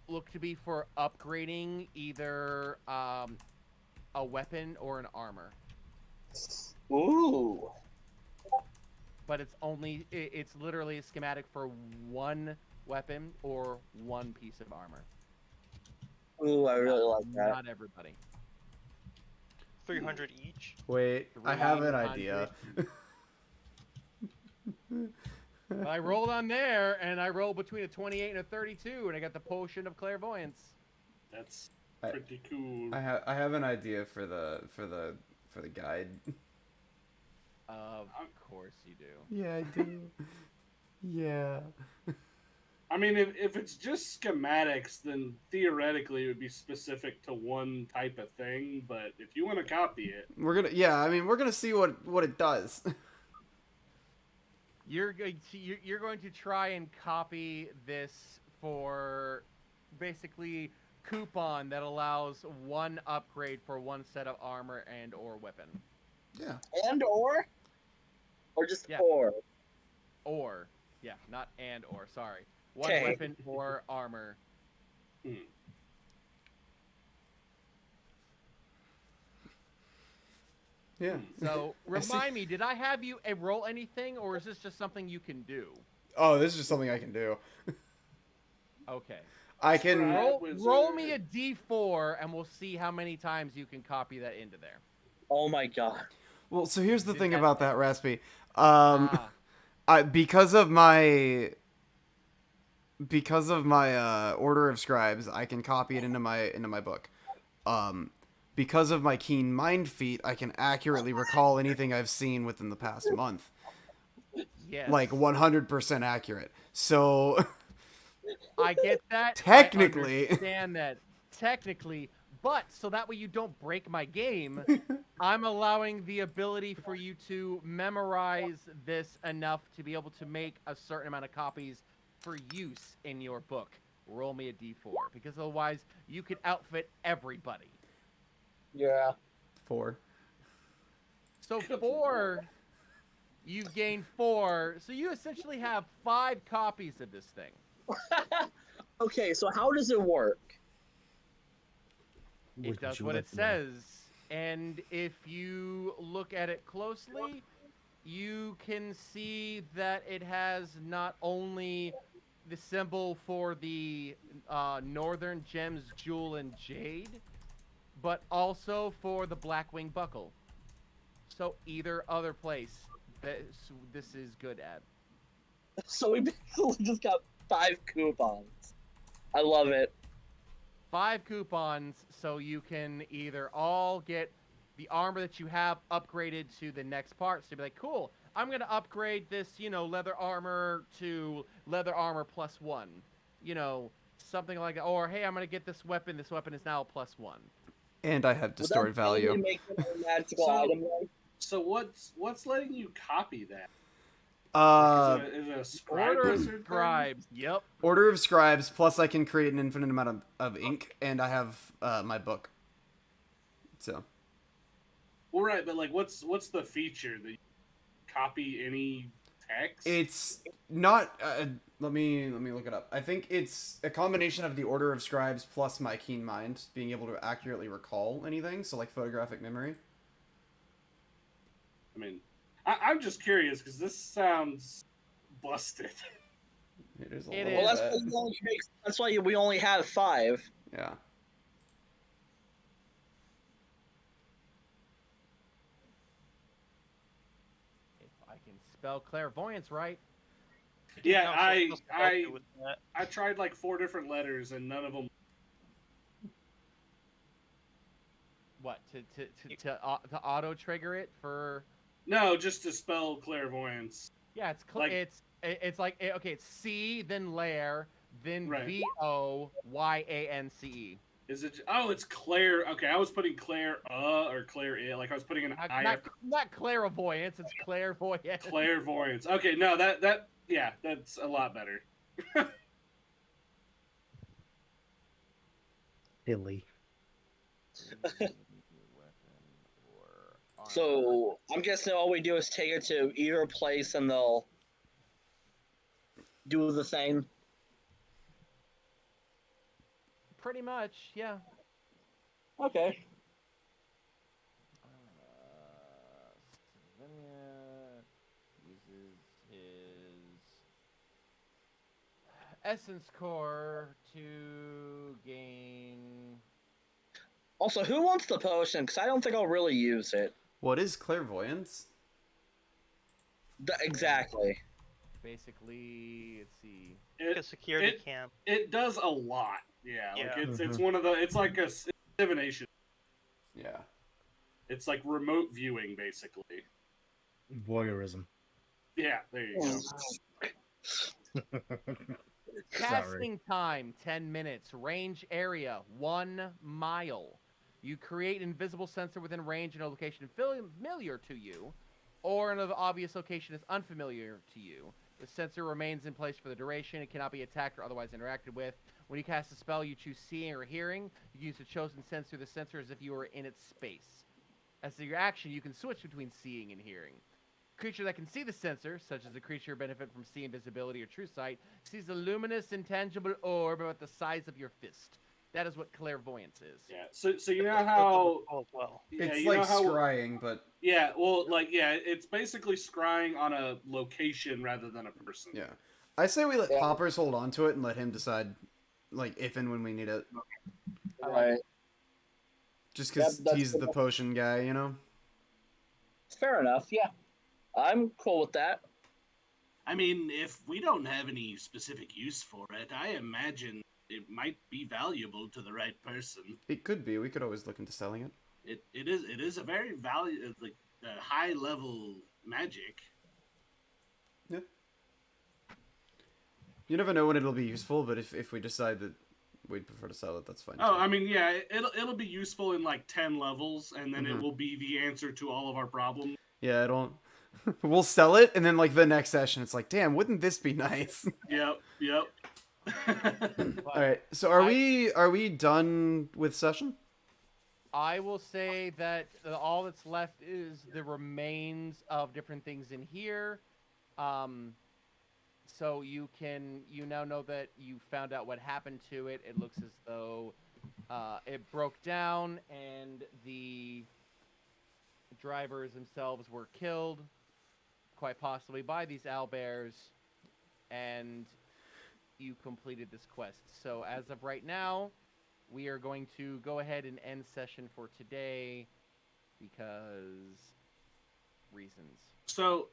look to be for upgrading either a weapon or an armor. Ooh. But it's literally a schematic for 1 weapon or 1 piece of armor. Ooh, I really like that. Not everybody. 300 each. Wait, I have an 300. idea. But I rolled on there, and I rolled between a 28 and a 32, and I got the potion of clairvoyance. That's I- pretty cool. I have an idea for the guide. Of course you do. Yeah, I do. Yeah. I mean, if it's just schematics, then theoretically it would be specific to one type of thing. But if you want to copy it, We're gonna see what it does. You're going to try and copy this for basically coupon that allows 1 upgrade for 1 set of armor and or weapon. Yeah. And or just Yeah. or. Yeah, not and or, sorry. 1 Okay. weapon or armor. Yeah. So, I see. remind me, did I have you roll anything, or is this just something you can do? Oh, this is just something I can do. Okay. I can. Right. Roll me a d4, and we'll see how many times you can copy that into there. Oh my god. Well, so here's the Did thing that- about that, Raspy. Ah, Because of my order of scribes, I can copy it into my book. Because of my keen mind feat, I can accurately recall anything I've seen within the past month. yes. Like 100% accurate. So I get that. Technically. I understand that. Technically. But so that way you don't break my game, I'm allowing the ability for you to memorize this enough to be able to make a certain amount of copies for use in your book. Roll me a d4, because otherwise you could outfit everybody. Yeah. 4. So Good 4, you've gained 4, so you essentially have 5 copies of this thing. Okay, so how does it work? It does what it says, and if you look at it closely, you can see that it has not only the symbol for the Northern Gems, Jewel, and Jade, but also for the Blackwing Buckle. So either other place, this is good at. So we basically just got 5 coupons. I love it. 5 coupons, so you can either all get the armor that you have upgraded to the next part. So you'll be like, cool, I'm going to upgrade this, leather armor to leather armor +1. Something like that. Or, hey, I'm going to get this weapon. This weapon is now +1. And I have distort value. Make it a magical So- item, then? so what's letting you copy that? Is it a scribe Order of wizard thing? scribes. Yep. Order of scribes, plus I can create an infinite amount of ink, and I have my book. So. Well, right, but like, what's the feature that you copy any text? It's not. Let me look it up. I think it's a combination of the Order of Scribes plus my keen mind, being able to accurately recall anything. So like photographic memory. I mean, I'm just curious because this sounds busted. It is a It little Well, is. bit. that's why we only had 5. Yeah. If I can spell clairvoyance right. Yeah, No, so I'm supposed to help you with that. I tried like 4 different letters and none of them. What to auto trigger it for? No, just to spell clairvoyance. Yeah, Like- it's like okay, it's C then lair then Right. VOYANCE. Is it? Oh, it's Claire. Okay, I was putting Claire or Claire. Like I was putting an I after Not clairvoyance, it's clairvoyance. clairvoyance. Okay, no, that yeah, that's a lot better. Silly. So I'm guessing all we do is take it to either place and they'll do the thing. Pretty much, yeah. Okay. Slovenia uses his essence core to gain. Also, who wants the potion? Because I don't think I'll really use it. What is clairvoyance? Exactly. Basically, let's see. Like a security it- camp. It does a lot. Yeah, like Yeah. it's one of the. It's like a divination. Yeah. It's like remote viewing, basically. Voyeurism. Yeah, there you go. Sorry. Casting time 10 minutes. Range area 1 mile. You create an invisible sensor within range in a location familiar to you, or in an obvious location is unfamiliar to you. The sensor remains in place for the duration. It cannot be attacked or otherwise interacted with. When you cast a spell, you choose seeing or hearing. You use the chosen sense through the sensor as if you were in its space. As your action, you can switch between seeing and hearing. Creature that can see the sensor, such as a creature benefit from seeing invisibility or true sight, sees a luminous, intangible orb about the size of your fist. That is what clairvoyance is. Yeah. So you know how. Oh, well. Yeah, It's you like know how, scrying, but Yeah, well, it's basically scrying on a location rather than a person. yeah. I say we let Yeah. Poppers hold on to it and let him decide, like, if and when we need it. Right. Just because That's he's the cool. potion guy, you know? Fair enough. Yeah. I'm cool with that. I mean, if we don't have any specific use for it, I imagine it might be valuable to the right person. It could be. We could always look into selling it. It is a very high level magic. You never know when it'll be useful, but if we decide that we'd prefer to sell it, that's fine. Oh, too. I mean, yeah, it'll be useful in like 10 levels, and then it Mhm. will be the answer to all of our problems. Yeah, I don't. We'll sell it, and then like the next session, it's like, damn, wouldn't this be nice? Yep. All right. So are we done with session? I will say that all that's left is the remains of different things in here. So you now know that you found out what happened to it. It looks as though it broke down and the drivers themselves were killed, quite possibly by these owlbears, and you completed this quest. So as of right now, we are going to go ahead and end session for today because reasons. So,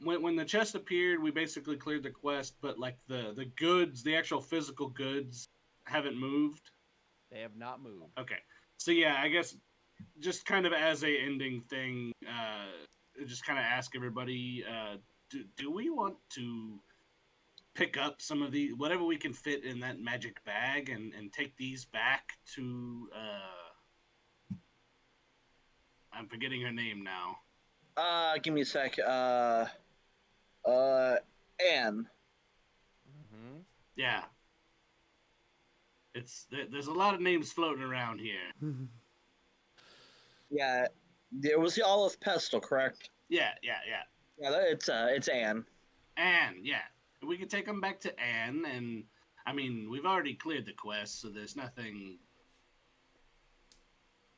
when the chest appeared, we basically cleared the quest, but like the goods, the actual physical goods, haven't moved. They have not moved. Okay, so yeah, I guess just kind of as a ending thing, just kind of ask everybody, do we want to pick up some of the whatever we can fit in that magic bag and take these back to I'm forgetting her name now. Give me a sec. Anne. Mm-hmm. Yeah. There's a lot of names floating around here. Yeah, it was the Olive Pestle, correct? Yeah. Yeah, it's Anne. Anne, yeah. We can take them back to Anne, and I mean, we've already cleared the quest, so there's nothing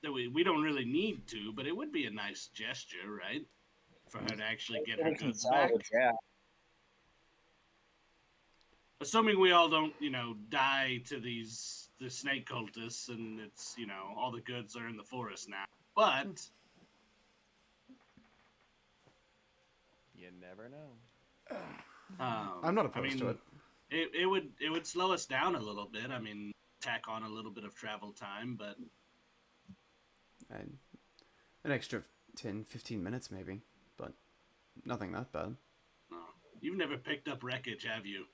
that we don't really need to, but it would be a nice gesture, right? for her to actually get her We can goods back. salvage, yeah. Assuming we all don't, die to the snake cultists, and it's, all the goods are in the forest now. But You never know. I'm not opposed to it. It would slow us down a little bit. I mean, tack on a little bit of travel time, but And an extra 10, 15 minutes maybe, but nothing that bad. no. You've never picked up wreckage, have you?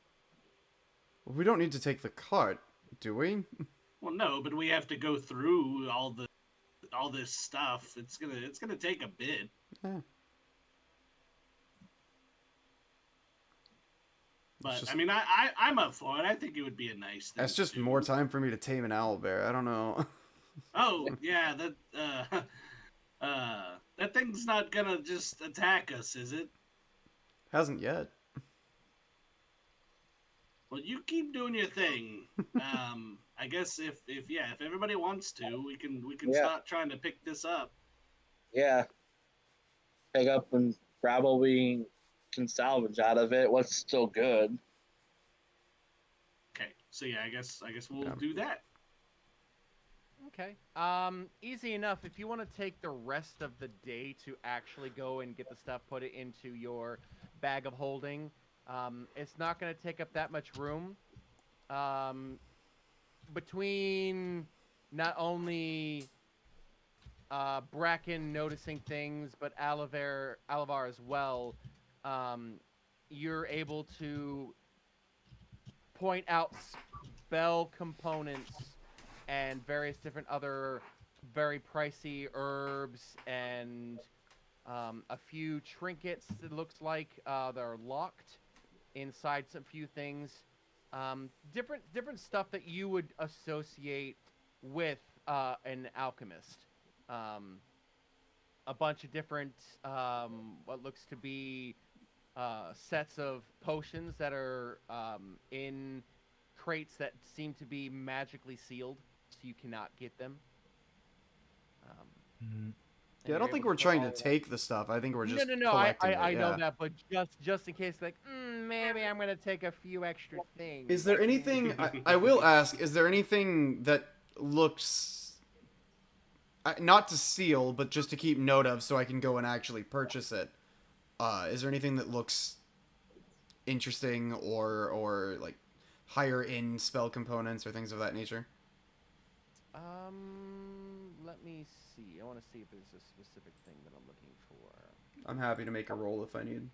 We don't need to take the cart, do we? Well, no, but we have to go through all this stuff. It's gonna take a bit. Yeah. But just- I mean, I'm up for it. I think it would be a nice thing. That's just to do. more time for me to tame an owlbear. I don't know. Oh yeah, that thing's not gonna just attack us, is it? Hasn't yet. Well, you keep doing your thing. I guess if everybody wants to, we can Yeah. start trying to pick this up. Yeah. Pick up and grab what we can salvage out of it. What's still good. Okay, so yeah, I guess we'll Yeah. do that. Okay. Easy enough. If you want to take the rest of the day to actually go and get the stuff, put it into your bag of holding. It's not going to take up that much room. Between not only Bracken noticing things, but Alivar as well, you're able to point out spell components and various different other very pricey herbs and a few trinkets, it looks like, that are locked inside some few things. Different stuff that you would associate with an alchemist. A bunch of different what looks to be sets of potions that are in crates that seem to be magically sealed, so you cannot get them. And Yeah, I you're don't think able we're to trying follow to that. take the stuff. I think we're just No. collecting I it, know yeah. that, but just in case, like, maybe I'm gonna take a few extra things. Is there anything... I will ask, is there anything that looks... not to steal, but just to keep note of so I can go and actually purchase it? Is there anything that looks interesting or like higher in spell components or things of that nature? Let me see. I want to see if there's a specific thing that I'm looking for. I'm happy to make a roll if I need.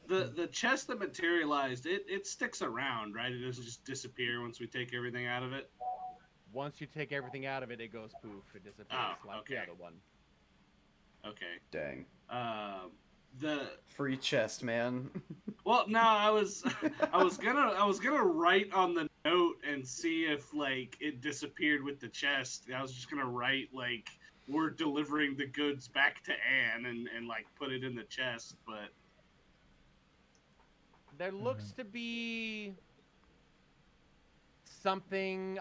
The chest that materialized, it sticks around, right? It doesn't just disappear once we take everything out of it. Once you take everything out of it, it goes poof. It disappears Oh, like the okay. other one. Okay. Dang. The Free chest, man. well, no, I was gonna write on the note and see if like it disappeared with the chest. I was just gonna write like we're delivering the goods back to Anne and like put it in the chest, but There looks to be something.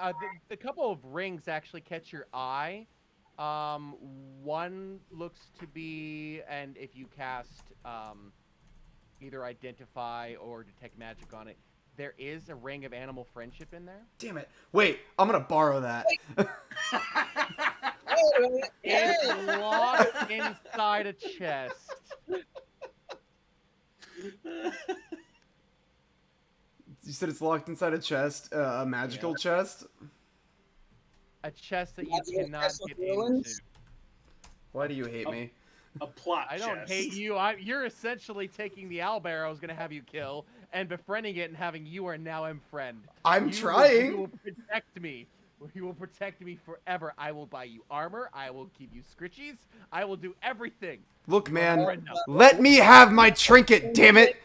The couple of rings actually catch your eye. One looks to be, and if you cast either Identify or Detect Magic on it, there is a ring of animal friendship in there. Damn it. Wait, I'm gonna borrow that. It's locked inside a chest. You said it's locked inside a chest, a magical chest? A chest that you Magical cannot chest of get ruins? into. Why do you hate me? a plot I don't chest. hate you. You're essentially taking the owlbear I was gonna have you kill and befriending it and having you are now friend. I'm You trying. will protect me. You will protect me forever. I will buy you armor. I will give you scritchies. I will do everything. Look, man, Friend now. let me have my trinket, damn it!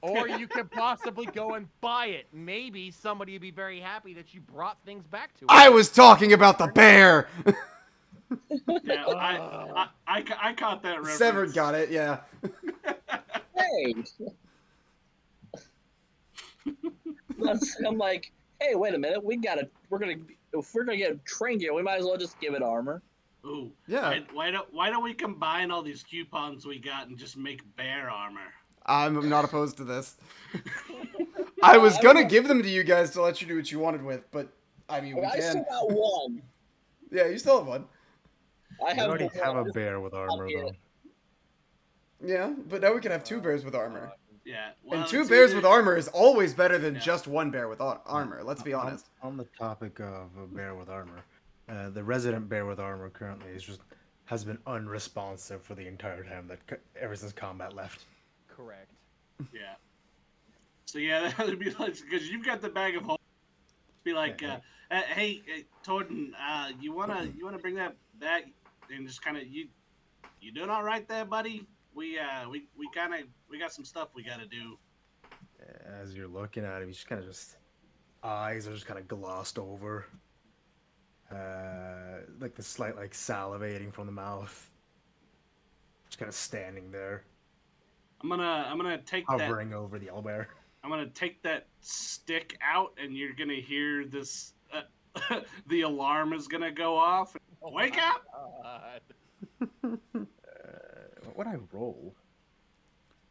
Or you could possibly go and buy it. Maybe somebody would be very happy that you brought things back to us. I was talking about the bear! Yeah, I caught that reference. Severed got it, yeah. Hey. I'm like, hey, wait a minute. If we're gonna get train gear, we might as well just give it armor. Ooh, Yeah. Why don't we combine all these coupons we got and just make bear armor? I'm not opposed to this. I was gonna give them to you guys to let you do what you wanted with, but I mean, we I still can. got one. Yeah, you still have one. I I have already the have a one. bear with armor get though. it. Yeah, but now we can have two bears with armor. Yeah, And well, two it's bears either- with armor is always better than Yeah. just one bear with armor. Let's be honest. On the topic of a bear with armor, the resident bear with armor currently has been unresponsive for the entire time ever since combat left. Correct. Yeah. So yeah, that would be like because you've got the bag of holes. Be like, hey, Torden, you wanna bring that back and just kind of you doing all right there, buddy? We got some stuff we gotta do. As you're looking at him, he's just eyes are just kind of glossed over, like the slight salivating from the mouth. Just kind of standing there, I'm gonna take that. hovering over the owlbear. I'm gonna take that stick out, and you're gonna hear this. The alarm is gonna go off. Wake up! What would I roll?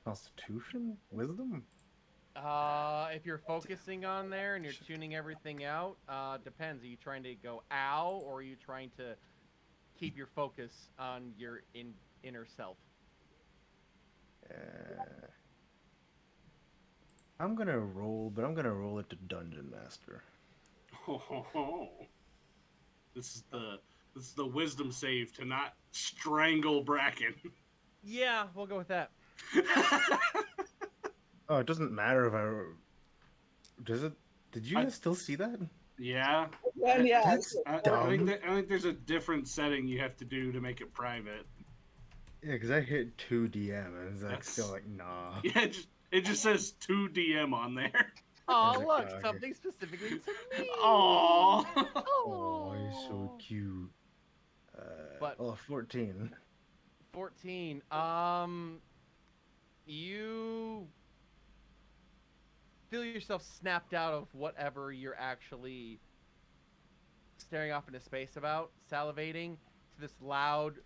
Constitution? Wisdom? If you're focusing on there and you're tuning everything out, depends. Are you trying to go ow, or are you trying to keep your focus on your inner self? I'm gonna roll, but I'm gonna roll it to Dungeon Master. This is the wisdom save to not strangle Bracken. Yeah, we'll go with that. Oh, it doesn't matter if I. Does it? Did you guys still see that? Yeah. Well, yeah. That's I dumb. think there's a different setting you have to do to make it private. Yeah, because I hit 2 DM and it's That's- still nah. Yeah, it just says 2 DM on there. Oh, There's a look, dog. something specifically to me. Aww. Oh, he's so cute. But- 14. 14. You feel yourself snapped out of whatever you're actually staring off into space about, salivating to this loud,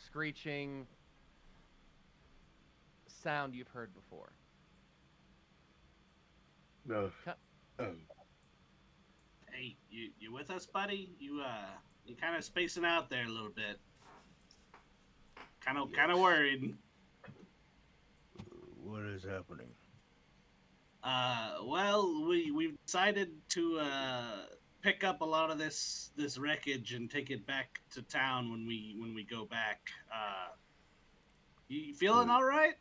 screeching sound you've heard before. No. Cut. Hey, you with us, buddy? You kind of spacing out there a little bit. Kind of worried. What is happening? Well, we've decided to pick up a lot of this wreckage and take it back to town when we go back. You feeling all right?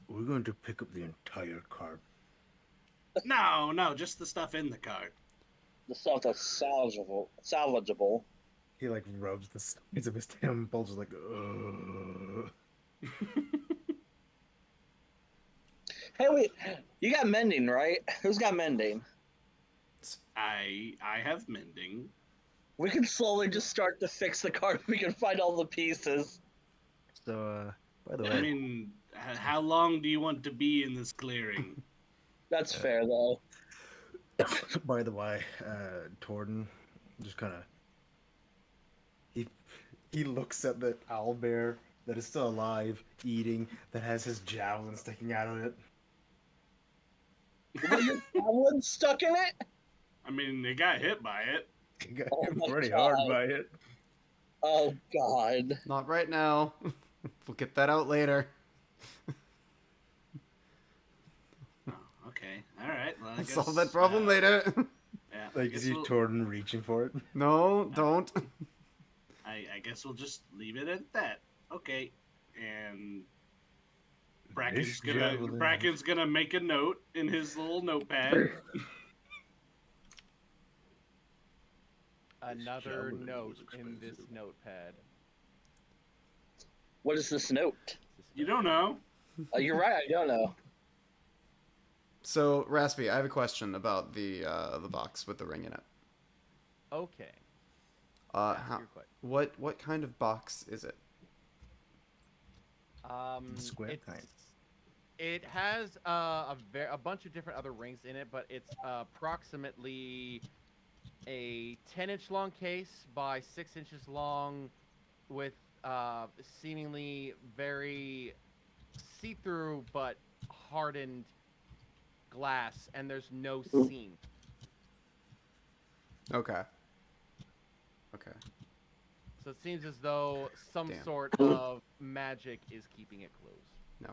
We're going to pick up the entire cart. No, just the stuff in the cart. The stuff that's salvageable. He rubs the sides of his temples ugh. Hey, wait. You got mending, right? Who's got mending? I have mending. We can slowly just start to fix the card. We can find all the pieces. So, by the I way, mean, how long do you want to be in this clearing? That's fair, though. by the way, Torden just kind of he looks at the owlbear that is still alive, eating, that has his javelin sticking out of it. Was your javelin stuck in it? I mean, they got hit by it. He got Oh hit my pretty God. hard by it. Oh, God. Not right now. We'll get that out later. Oh, okay, all right. Well, I guess, Solve that problem later. Yeah, I Like, guess is he we'll- Torden reaching for it? No, don't. I guess we'll just leave it at that. Okay, and Bracken's This gonna javelin- Bracken's gonna make a note in his little notepad. Another javelin note was in this expensive. notepad. What is this note? You don't know. You're right, I don't know. So, Raspy, I have a question about the box with the ring in it. Okay. Ask how, your question. what kind of box is it? Square it's- kind. It has a bunch of different other rings in it, but it's approximately a 10-inch long case by 6 inches long, with seemingly very see-through but hardened glass, and there's no seam. Okay. Okay. So it seems as though some Damn. sort of magic is keeping it closed. No.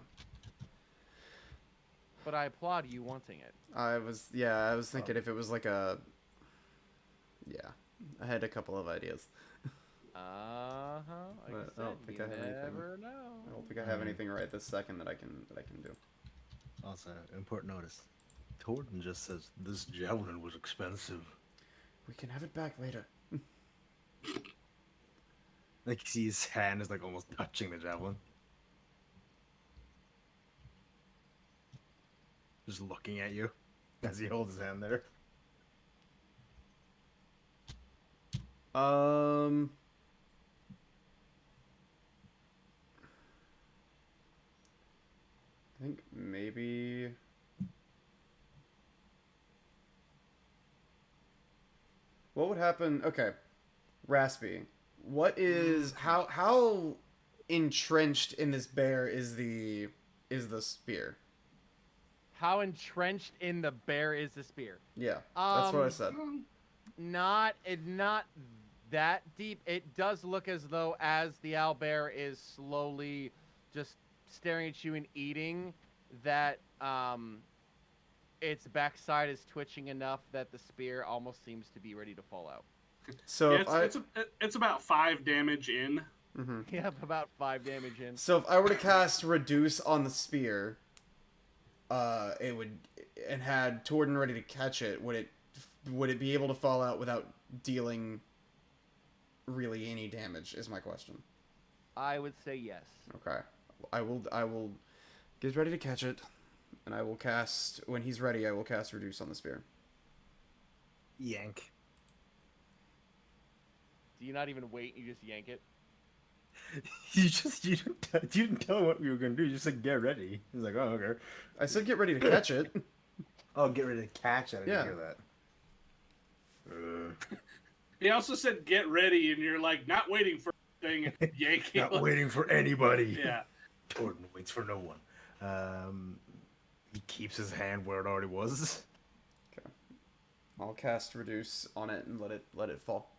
But I applaud you wanting it. I was thinking if it was like a. Yeah, I had a couple of ideas. Like But I I said, don't think you I have anything. never know. I don't think I have anything right this second that I can do. Also, important notice. Torton just says this javelin was expensive. We can have it back later. Like you see his hand is like almost touching the javelin. Just looking at you as he holds his hand there. I think maybe. What would happen? Okay, Raspy. What is how entrenched in this bear is the spear? How entrenched in the bear is the spear? Yeah, that's what I Um, said. Not that deep. It does look as though as the owlbear is slowly just staring at you and eating, that its backside is twitching enough that the spear almost seems to be ready to fall out. So Yeah, if it's about 5 damage in. Yep, about 5 damage in. So if I were to cast Reduce on the spear, it would, and had Torden ready to catch it, would it be able to fall out without dealing really any damage? Is my question. I would say yes. Okay, I will get ready to catch it, and I will cast when he's ready. I will cast Reduce on the spear. Yank. Do you not even wait? You just yank it. You didn't tell him what we were gonna do. You just said get ready. He's like, oh okay. I said get ready to catch it. Oh, get ready to catch it. I didn't Yeah. hear that. He also said get ready, and you're like not waiting for anything, and yanking. Not waiting for anybody. Yeah. Torton waits for no one. He keeps his hand where it already was. Okay, I'll cast Reduce on it and let it fall.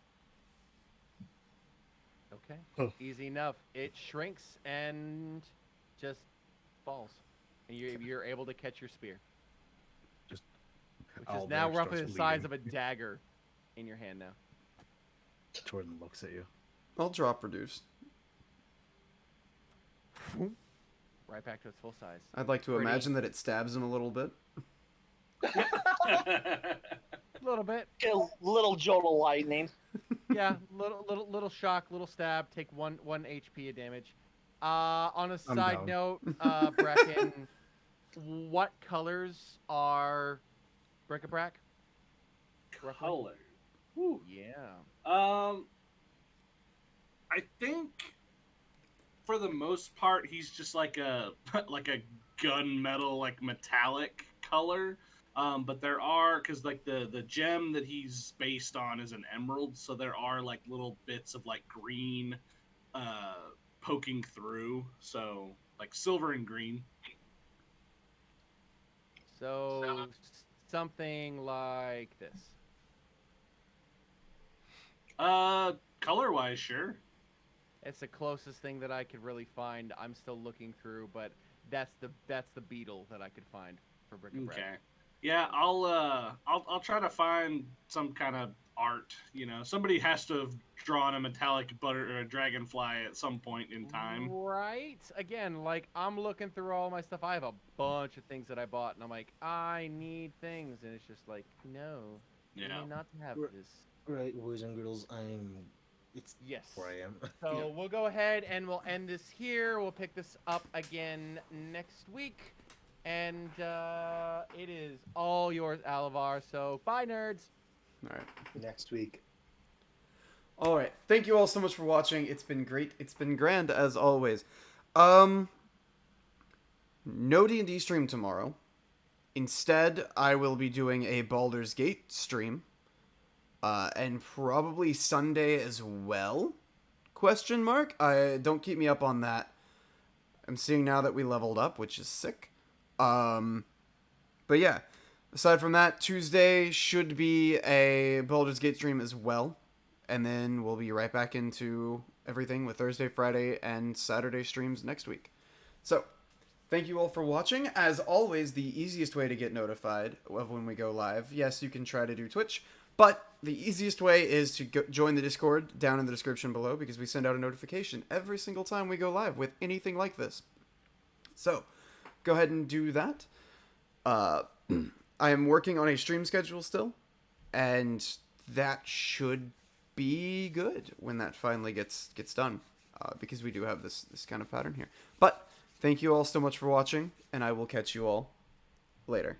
Okay. Huh. Easy enough. It shrinks and just falls, and you're able to catch your spear, Just which owlbear is now roughly the starts size bleeding. of a dagger in your hand now. Torton looks at you. I'll drop Reduce. Right back to its full size. I'd like to Pretty. imagine that it stabs him a little bit. A little bit. A little jolt of lightning. Yeah, little shock, little stab. Take one HP of damage. On a side down. note, Bracken, what colors are bric-a-brac? Roughly? Color. Whew. Yeah. I think for the most part he's just like a gunmetal, like metallic color. But there are, because like the gem that he's based on is an emerald, so there are like little bits of like green poking through, so like silver and green. So something like this. Color wise, sure. It's the closest thing that I could really find. I'm still looking through, but that's the beetle that I could find for bric-a-brac. Okay. Yeah, I'll try to find some kind of art. You know, somebody has to have drawn a metallic or a dragonfly at some point in time. Right? Again, like I'm looking through all my stuff. I have a bunch of things that I bought, and I'm like, I need things, and it's just like, no, you Yeah. may not have Right. this. Right, boys and girls, it's Yes. where I am. So we'll go ahead and we'll end this here. We'll pick this up again next week. And it is all yours, Alavar. So bye, nerds. All right. Next week. All right. Thank you all so much for watching. It's been great. It's been grand as always. No D&D stream tomorrow. Instead, I will be doing a Baldur's Gate stream. And probably Sunday as well? Question mark? Don't keep me up on that. I'm seeing now that we leveled up, which is sick. But yeah. Aside from that, Tuesday should be a Baldur's Gate stream as well. And then we'll be right back into everything with Thursday, Friday, and Saturday streams next week. So, thank you all for watching. As always, the easiest way to get notified of when we go live, yes, you can try to do Twitch, but the easiest way is to join the Discord down in the description below, because we send out a notification every single time we go live with anything like this. So, go ahead and do that. I am working on a stream schedule still, and that should be good when that finally gets done, because we do have this kind of pattern here. But thank you all so much for watching, and I will catch you all later.